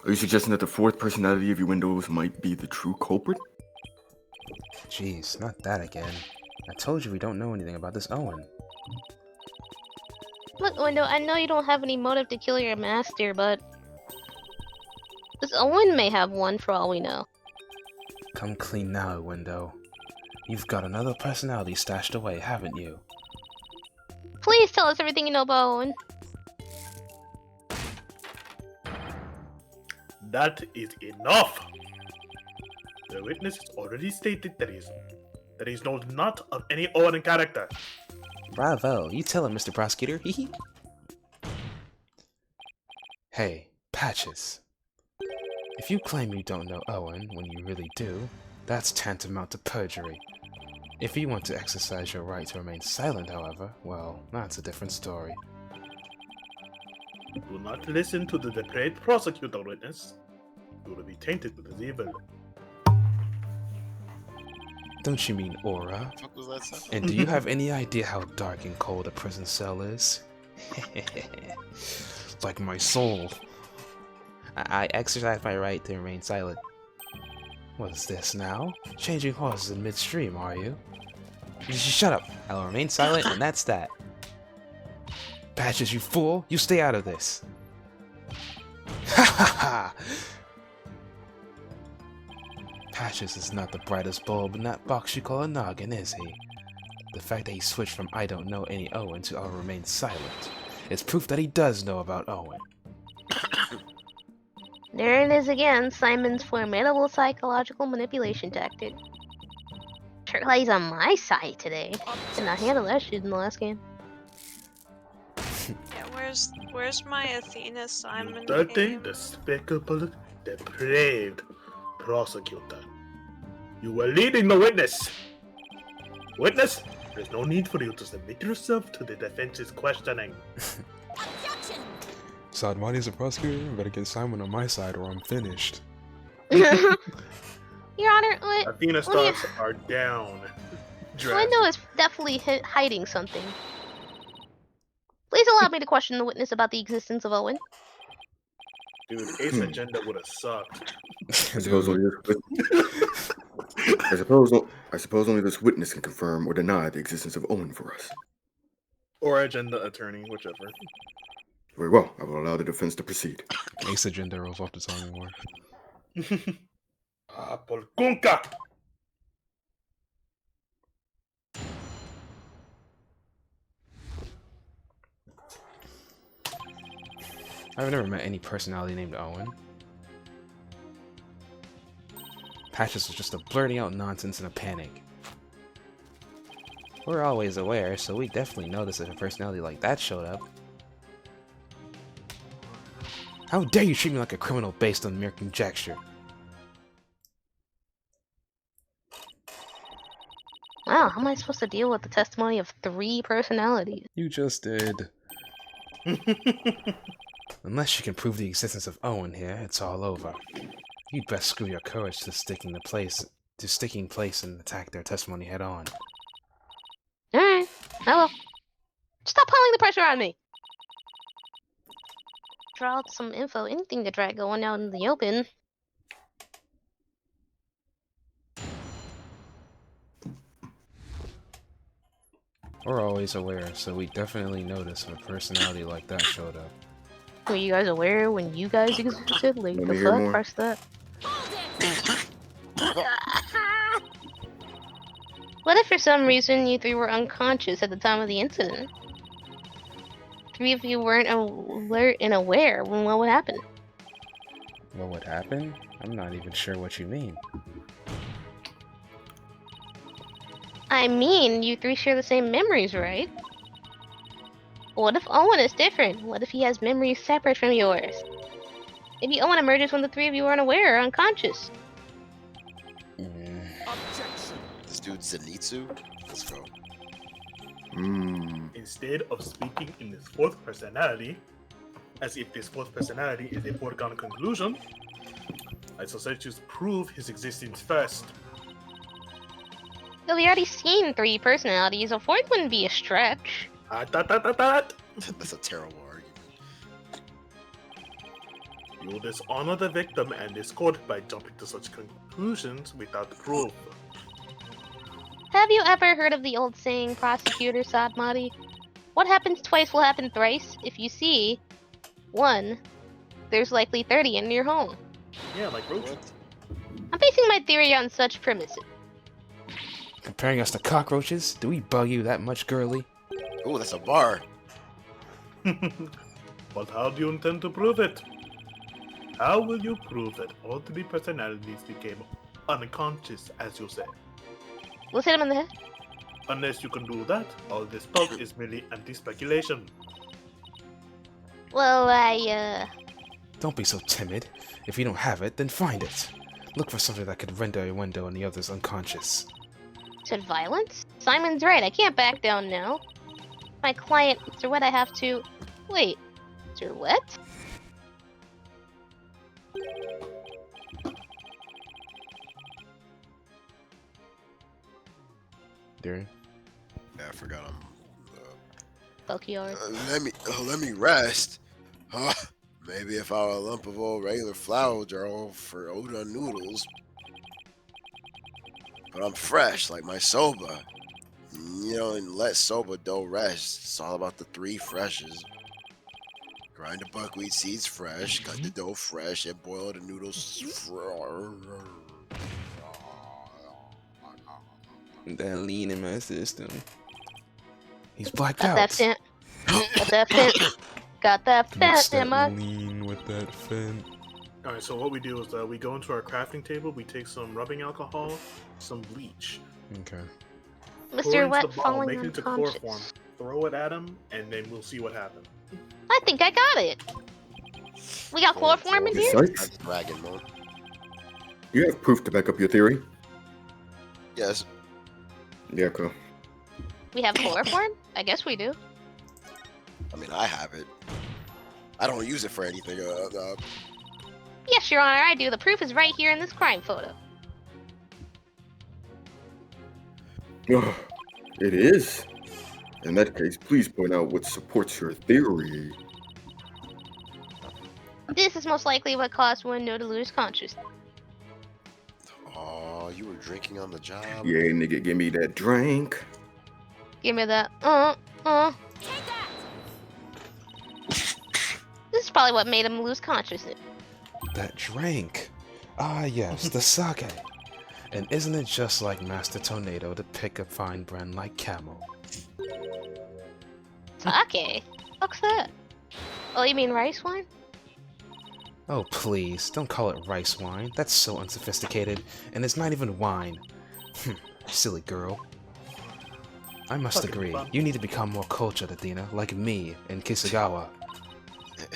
Are you suggesting that the fourth personality of your windows might be the true culprit? Jeez, not that again. I told you we don't know anything about this Owen. Look, Window, I know you don't have any motive to kill your master, but this Owen may have one for all we know. Come clean now, Window. You've got another personality stashed away, haven't you? Please tell us everything you know about Owen. That is enough! The witness has already stated that he knows not of any Owen character. Bravo, you tell him, Mr. Prosecutor. Hee. Hey, Patches. If you claim you don't know Owen when you really do, that's tantamount to perjury. If you want to exercise your right to remain silent, however, well, that's a different story. Do not listen to the depraved prosecutor, witness. You will be tainted with his evil. Don't you mean aura? What was that sound? And do you have any idea how dark and cold a prison cell is? like my soul. I exercise my right to remain silent. What is this now? Changing horses in midstream, are you? Shut up! I'll remain silent, and that's that. Patches, you fool! You stay out of this! Ha ha ha! Patches is not the brightest bulb in that box you call a noggin, is he? The fact that he switched from I don't know any Owen to I'll remain silent is proof that he does know about Owen. There it is again, Simon's formidable psychological manipulation tactic. Sure glad he's on my side today. Did not handle that shit in the last game. Yeah, where's my Athena Simon Dirty, game? despicable, depraved prosecutor. You were leading the witness. Witness, there's no need for you to submit yourself to the defense's questioning. Sadmani's a prosecutor? I better get Simon on my side or I'm finished. Your Honor, Athena stocks are down. Window is definitely hiding something. Please allow me to question the witness about the existence of Owen. Dude, Ace agenda would have sucked. I suppose only this witness can confirm or deny the existence of Owen for us. Or agenda attorney, whichever. Very well. I will allow the defense to proceed. Ace agenda rolls off the tongue anymore. Polkunka! I've never met any personality named Owen. Patches was just a blurting out nonsense in a panic. We're always aware, so we definitely noticed if a personality like that showed up. How dare you treat me like a criminal based on mere conjecture? Wow, how am I supposed to deal with the testimony of 3 personalities? You just did. Unless you can prove the existence of Owen here, it's all over. You'd best screw your courage to sticking place and attack their testimony head on. Alright, hello. Stop piling the pressure on me! Draw out some info, anything to drag going out in the open. We're always aware, so we definitely noticed if a personality like that showed up. Were you guys aware when you guys existed? Like, Let the me hear fuck? more. Press that. What if for some reason you 3 were unconscious at the time of the incident? 3 of you weren't alert and aware, when what would happen? What would happen? I'm not even sure what you mean. I mean, you 3 share the same memories, right? What if Owen is different? What if he has memories separate from yours? Maybe Owen emerges when the 3 of you are unaware or unconscious. This dude's Zenitsu? Let's go. Instead of speaking in his 4th personality, as if this 4th personality is a foregone conclusion, I suggest you prove his existence first. Well, we already seen 3 personalities, a 4th wouldn't be a stretch. That's a terrible argument. You dishonor the victim and this court by jumping to such conclusions without proof. Have you ever heard of the old saying, Prosecutor Sadmati? What happens twice will happen thrice. If you see 1, there's likely 30 in your home. Yeah, like roaches. I'm basing my theory on such premises. Comparing us to cockroaches? Do we bug you that much, girly? Ooh, that's a bar. But how do you intend to prove it? How will you prove that all 3 personalities became unconscious, as you say? Let's hit him in the head. Unless you can do that, all this talk is merely anti-speculation. Well, Don't be so timid. If you don't have it, then find it. Look for something that could render a window and the others unconscious. said violence? Simon's right, I can't back down now. My client, Mr. Wet, I have to... Wait, Mr. Wet? Darren? Yeah, I forgot I'm. Belchior. Let me rest. Huh? Maybe if I were a lump of old regular flour dough for udon noodles. But I'm fresh, like my soba. You know, and let soba dough rest. It's all about the 3 freshes. Grind the buckwheat seeds fresh, cut the dough fresh, and boil the noodles That lean in my system. He's blacked Got out. that fent. Got that fent. Got that Mix fent in my. that lean with that fent. Alright, so what we do is we go into our crafting table, we take some rubbing alcohol, some bleach, Okay. pour it Mr. into Wet the bottle, falling make it into unconscious. chloroform, throw it at him, and then we'll see what happens. I think I got it. We got chloroform in here? Sykes, That's dragon mode. you have proof to back up your theory? Yes. Yeah, cool. We have chloroform? I guess we do. I mean, I have it. I don't use it for anything. Yes, Your Honor, I do. The proof is right here in this crime photo. Ugh, it is? In that case, please point out what supports your theory. This is most likely what caused Window to lose consciousness. Oh, you were drinking on the job? Yeah, nigga, give me that drink. Give me that. This is probably what made him lose consciousness. That drink. Ah, yes, the sake. And isn't it just like Master Tornado to pick a fine brand like Camel? Sake? What's that? Oh, you mean rice wine? Oh, please, don't call it rice wine. That's so unsophisticated, and it's not even wine. Silly girl. I must agree, you need to become more cultured, Athena, like me in Kisagawa.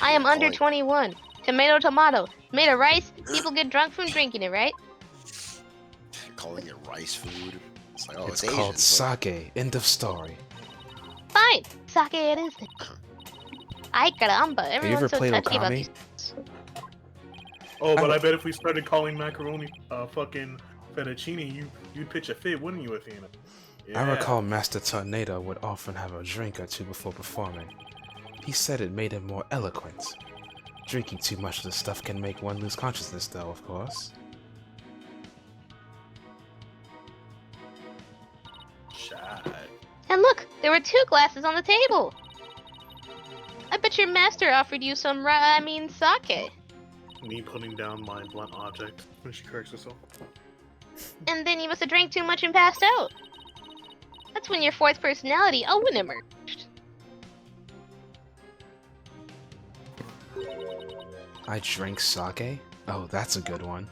I am under 21. Tomato, tomato. Made of rice, people get drunk from drinking it, right? Calling it rice food. It's like, oh, It's it's called Asian. sake. End of story. Fine. Sake it is then. Ay caramba, you everyone's ever so played touchy about Okami? these. Oh, but I- I bet if we started calling macaroni fucking fettuccine, you'd pitch a fit, wouldn't you, Athena? I recall Master Tornado would often have a drink or two before performing. He said it made him more eloquent. Drinking too much of the stuff can make one lose consciousness, though, of course. Shot. And look, there were 2 glasses on the table. I bet your master offered you some sake. Me putting down my blunt object when she corrects herself. And then you must have drank too much and passed out. That's when your 4th personality, Owen, emerged. I drink sake? Oh, that's a good one.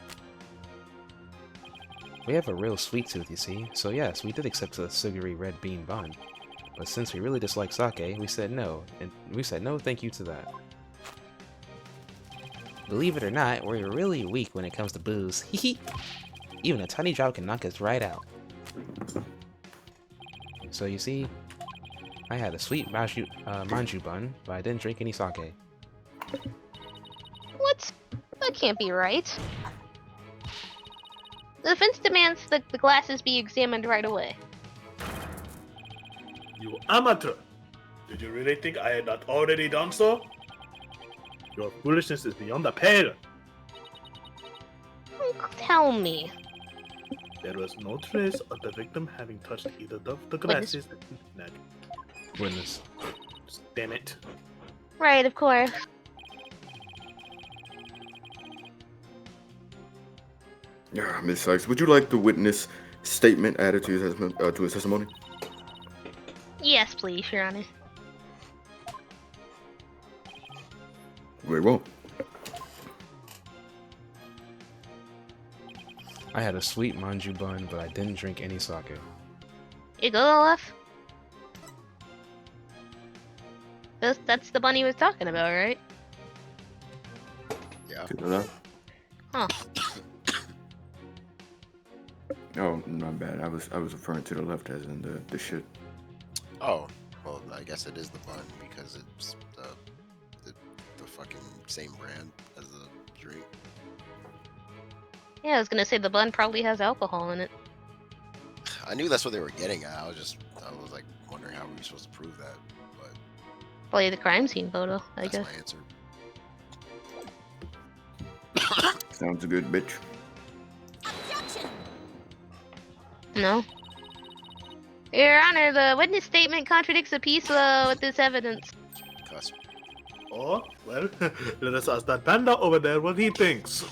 We have a real sweet tooth, you see, so yes, we did accept a sugary red bean bun. But since we really dislike sake, we said no, and we said no thank you to that. Believe it or not, we're really weak when it comes to booze. Hee Even a tiny drop can knock us right out. So you see, I had a sweet manju bun, but I didn't drink any sake. What? That can't be right. The defense demands that the glasses be examined right away. You amateur! Did you really think I had not already done so? Your foolishness is beyond the pale. Tell me. There was no trace of the victim having touched either of the glasses. Witness. Damn it. Right, of course. Yeah, Miss Sykes, would you like the witness statement added to his testimony? Yes, please, Your Honor. Very well. I had a sweet manju bun, but I didn't drink any sake. Igololef? That's the bunny he was talking about, right? Yeah. Huh. Oh, not bad. I was referring to the left as in the shit. Oh, well, I guess it is the bun because it's the fucking same brand as the drink. Yeah, I was gonna say the bun probably has alcohol in it. I knew that's what they were getting at. I was wondering how we were supposed to prove that, but Probably the crime scene photo, I that's guess. my answer. Sounds good, bitch. No. Your Honor, the witness statement contradicts the piece with this evidence. Cuss. Oh, well, let us ask that panda over there what he thinks.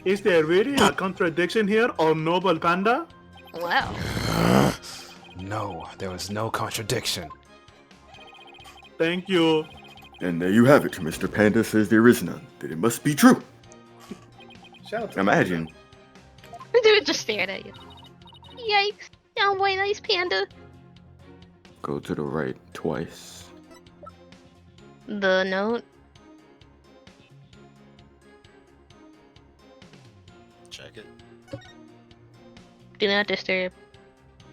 Is there really a contradiction here, oh noble panda? Wow. No, there was no contradiction. Thank you. And there you have it. Mr. Panda says there is none. Then it must be true. Shout out to Imagine. The dude just stared at you. Yikes. Oh boy, nice panda. Go to the right twice. The note. Check it. Do not disturb.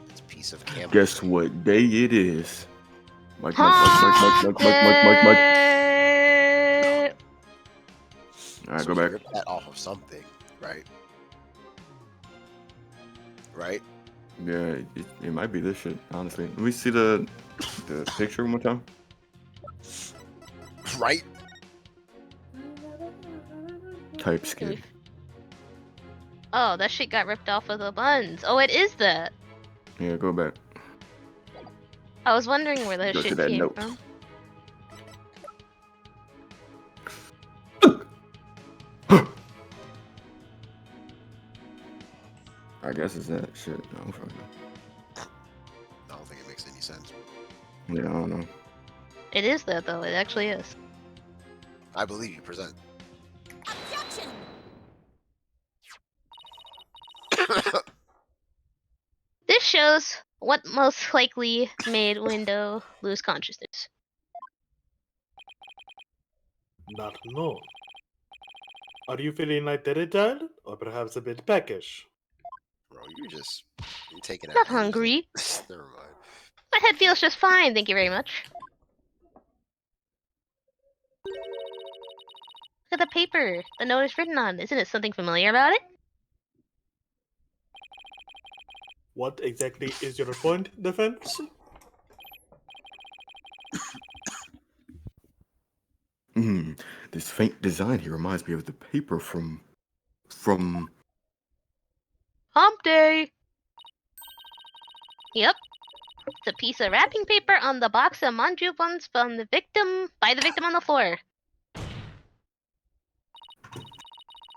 It's a piece of camera. Guess what day it is? Mike. Haunted. Alright, So go we back. ripped that off of something, right? Right? Yeah, it might be this shit, honestly. Let me see the picture one more time. Right? Type skid. Oh, that shit got ripped off of the buns. Oh, it is that. Yeah, go back. I was wondering where that Go to shit that came note. from. I guess it's that shit. I don't fucking know. I don't think it makes any sense. Yeah, I don't know. It is that though. It actually is. I believe you. Present. This shows what most likely made Window lose consciousness. Not known. Are you feeling lightheaded, or perhaps a bit peckish? Bro, you're taking Not advantage. hungry. Never mind. My head feels just fine, thank you very much. Look at the paper the note is written on. Isn't it something familiar about it? What exactly is your point, defense? This faint design here reminds me of the paper from Hump day! Yep. It's a piece of wrapping paper on the box of manju buns from the victim by the victim on the floor.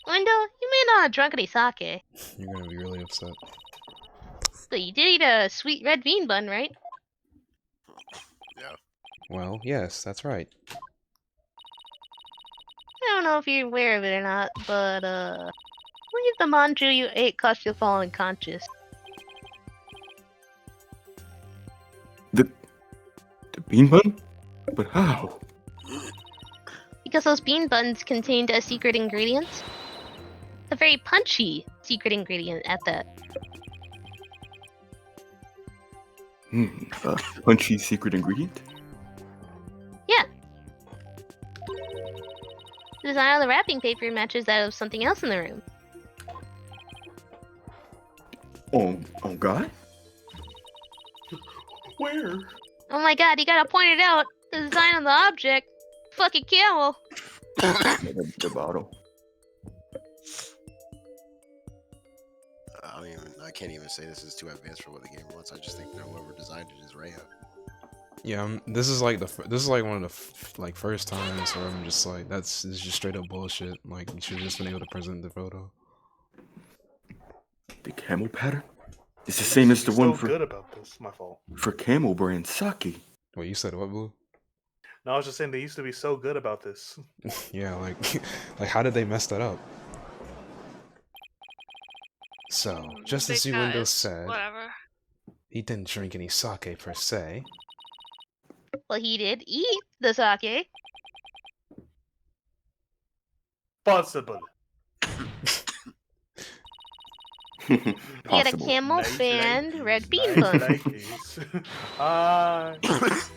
Window, you may not have drunk any sake, You're gonna be really upset. but you did eat a sweet red bean bun, right? Yeah. Well, yes, that's right. I don't know if you're aware of it or not, but I believe the manju you ate caused you to fall unconscious. the bean bun? But how? Because those bean buns contained a secret ingredient. A very punchy secret ingredient at that. A punchy secret ingredient? Yeah. The design of the wrapping paper matches that of something else in the room. Oh God? Where? Oh my god, you gotta point it out! The design of the object! Fucking camel! The bottle. I can't even say this is too advanced for what the game wants. I just think that whoever designed it is Raya. Yeah, this is like one of the first times where I'm just like, this is just straight up bullshit. Like, you should have just been able to present the photo. The camel pattern? It's the same as the one so good about this. My fault. for camel brand sake. Wait, you said what, Blue? No, I was just saying they used to be so good about this. Yeah, like how did they mess that up? So, just as you Windows said, Whatever. he didn't drink any sake per se. Well, he did eat the sake. Possible. He had a Possible. camel Nice fan likeys, red bean nice bun, likeys.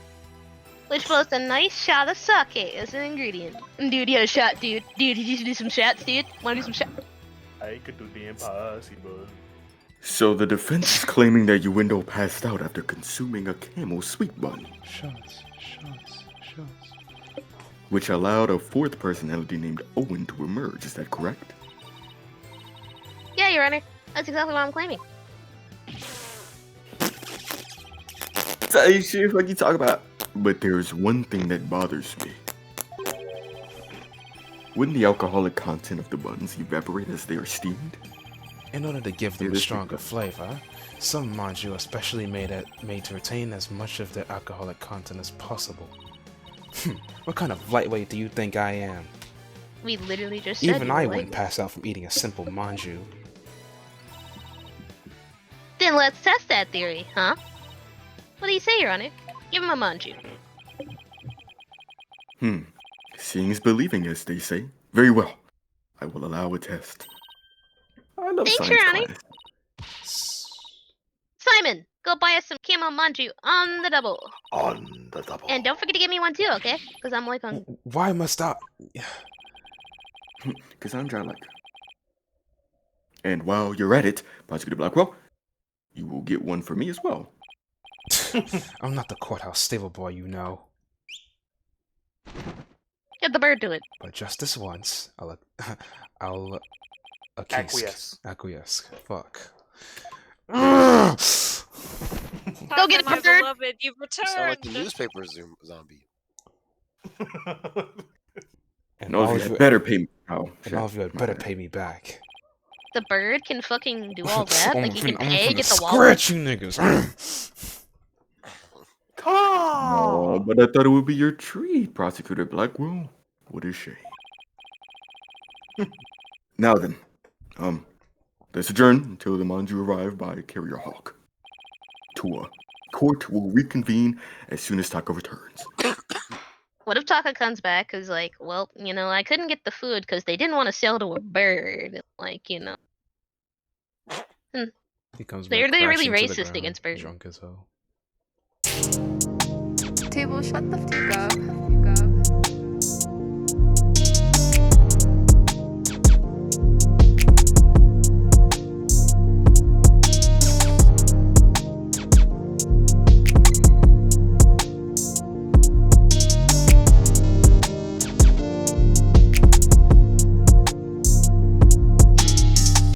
which boasts a nice shot of sake as an ingredient. Dude, you had a shot, dude. Dude, did you do some shots, dude? Wanna do some shots? I could do the impossible. So the defense is claiming that Uwindo passed out after consuming a camel sweet bun. Shots. which allowed a fourth personality named Owen to emerge. Is that correct? Yeah, Your Honor. That's exactly what I'm claiming. Say shit, what you talk about? But there's one thing that bothers me. Wouldn't the alcoholic content of the buns evaporate as they are steamed? In order to give them Yeah, a this stronger is- flavor, some manju are specially made to retain as much of their alcoholic content as possible. What kind of lightweight do you think I am? We literally just said Even you were I wouldn't lightweight. pass out from eating a simple manju. Then let's test that theory, huh? What do you say, Your Honor? Give him a manju. Seeing is believing, as they say. Very well. I will allow a test. I love Thanks, science Your Honor. class. Simon, go buy us some camo manju on the double. On the double. And don't forget to give me one too, okay? Because I'm like on. Why must I? Because I'm trying like. And while you're at it, Prosecutor Blackwell, you will get one for me as well. I'm not the courthouse stable boy, you know. Get the bird to it. But just this once, I'll acquiesce. Fuck. Go get it, My bird. beloved, you've You sound like the returned. newspaper zombie. And all all of of you you, had better pay me. Oh, and shit. all of you had My better bad. pay me back. The bird can fucking do all that? Like he can I'm pay, finna get the wall. scratch you niggas. Oh, but I thought it would be your treat, Prosecutor Blackwell. What a shame. Now then, let's adjourn until the Manju arrive by Carrier Hawk. Court will reconvene as soon as Taka returns. What if Taka comes back? Cause like, well, you know, I couldn't get the food because they didn't want to sell to a bird. Like, you know, He comes They're back really crashing to the racist ground, against birds. drunk as hell. Table, shut the fuck up.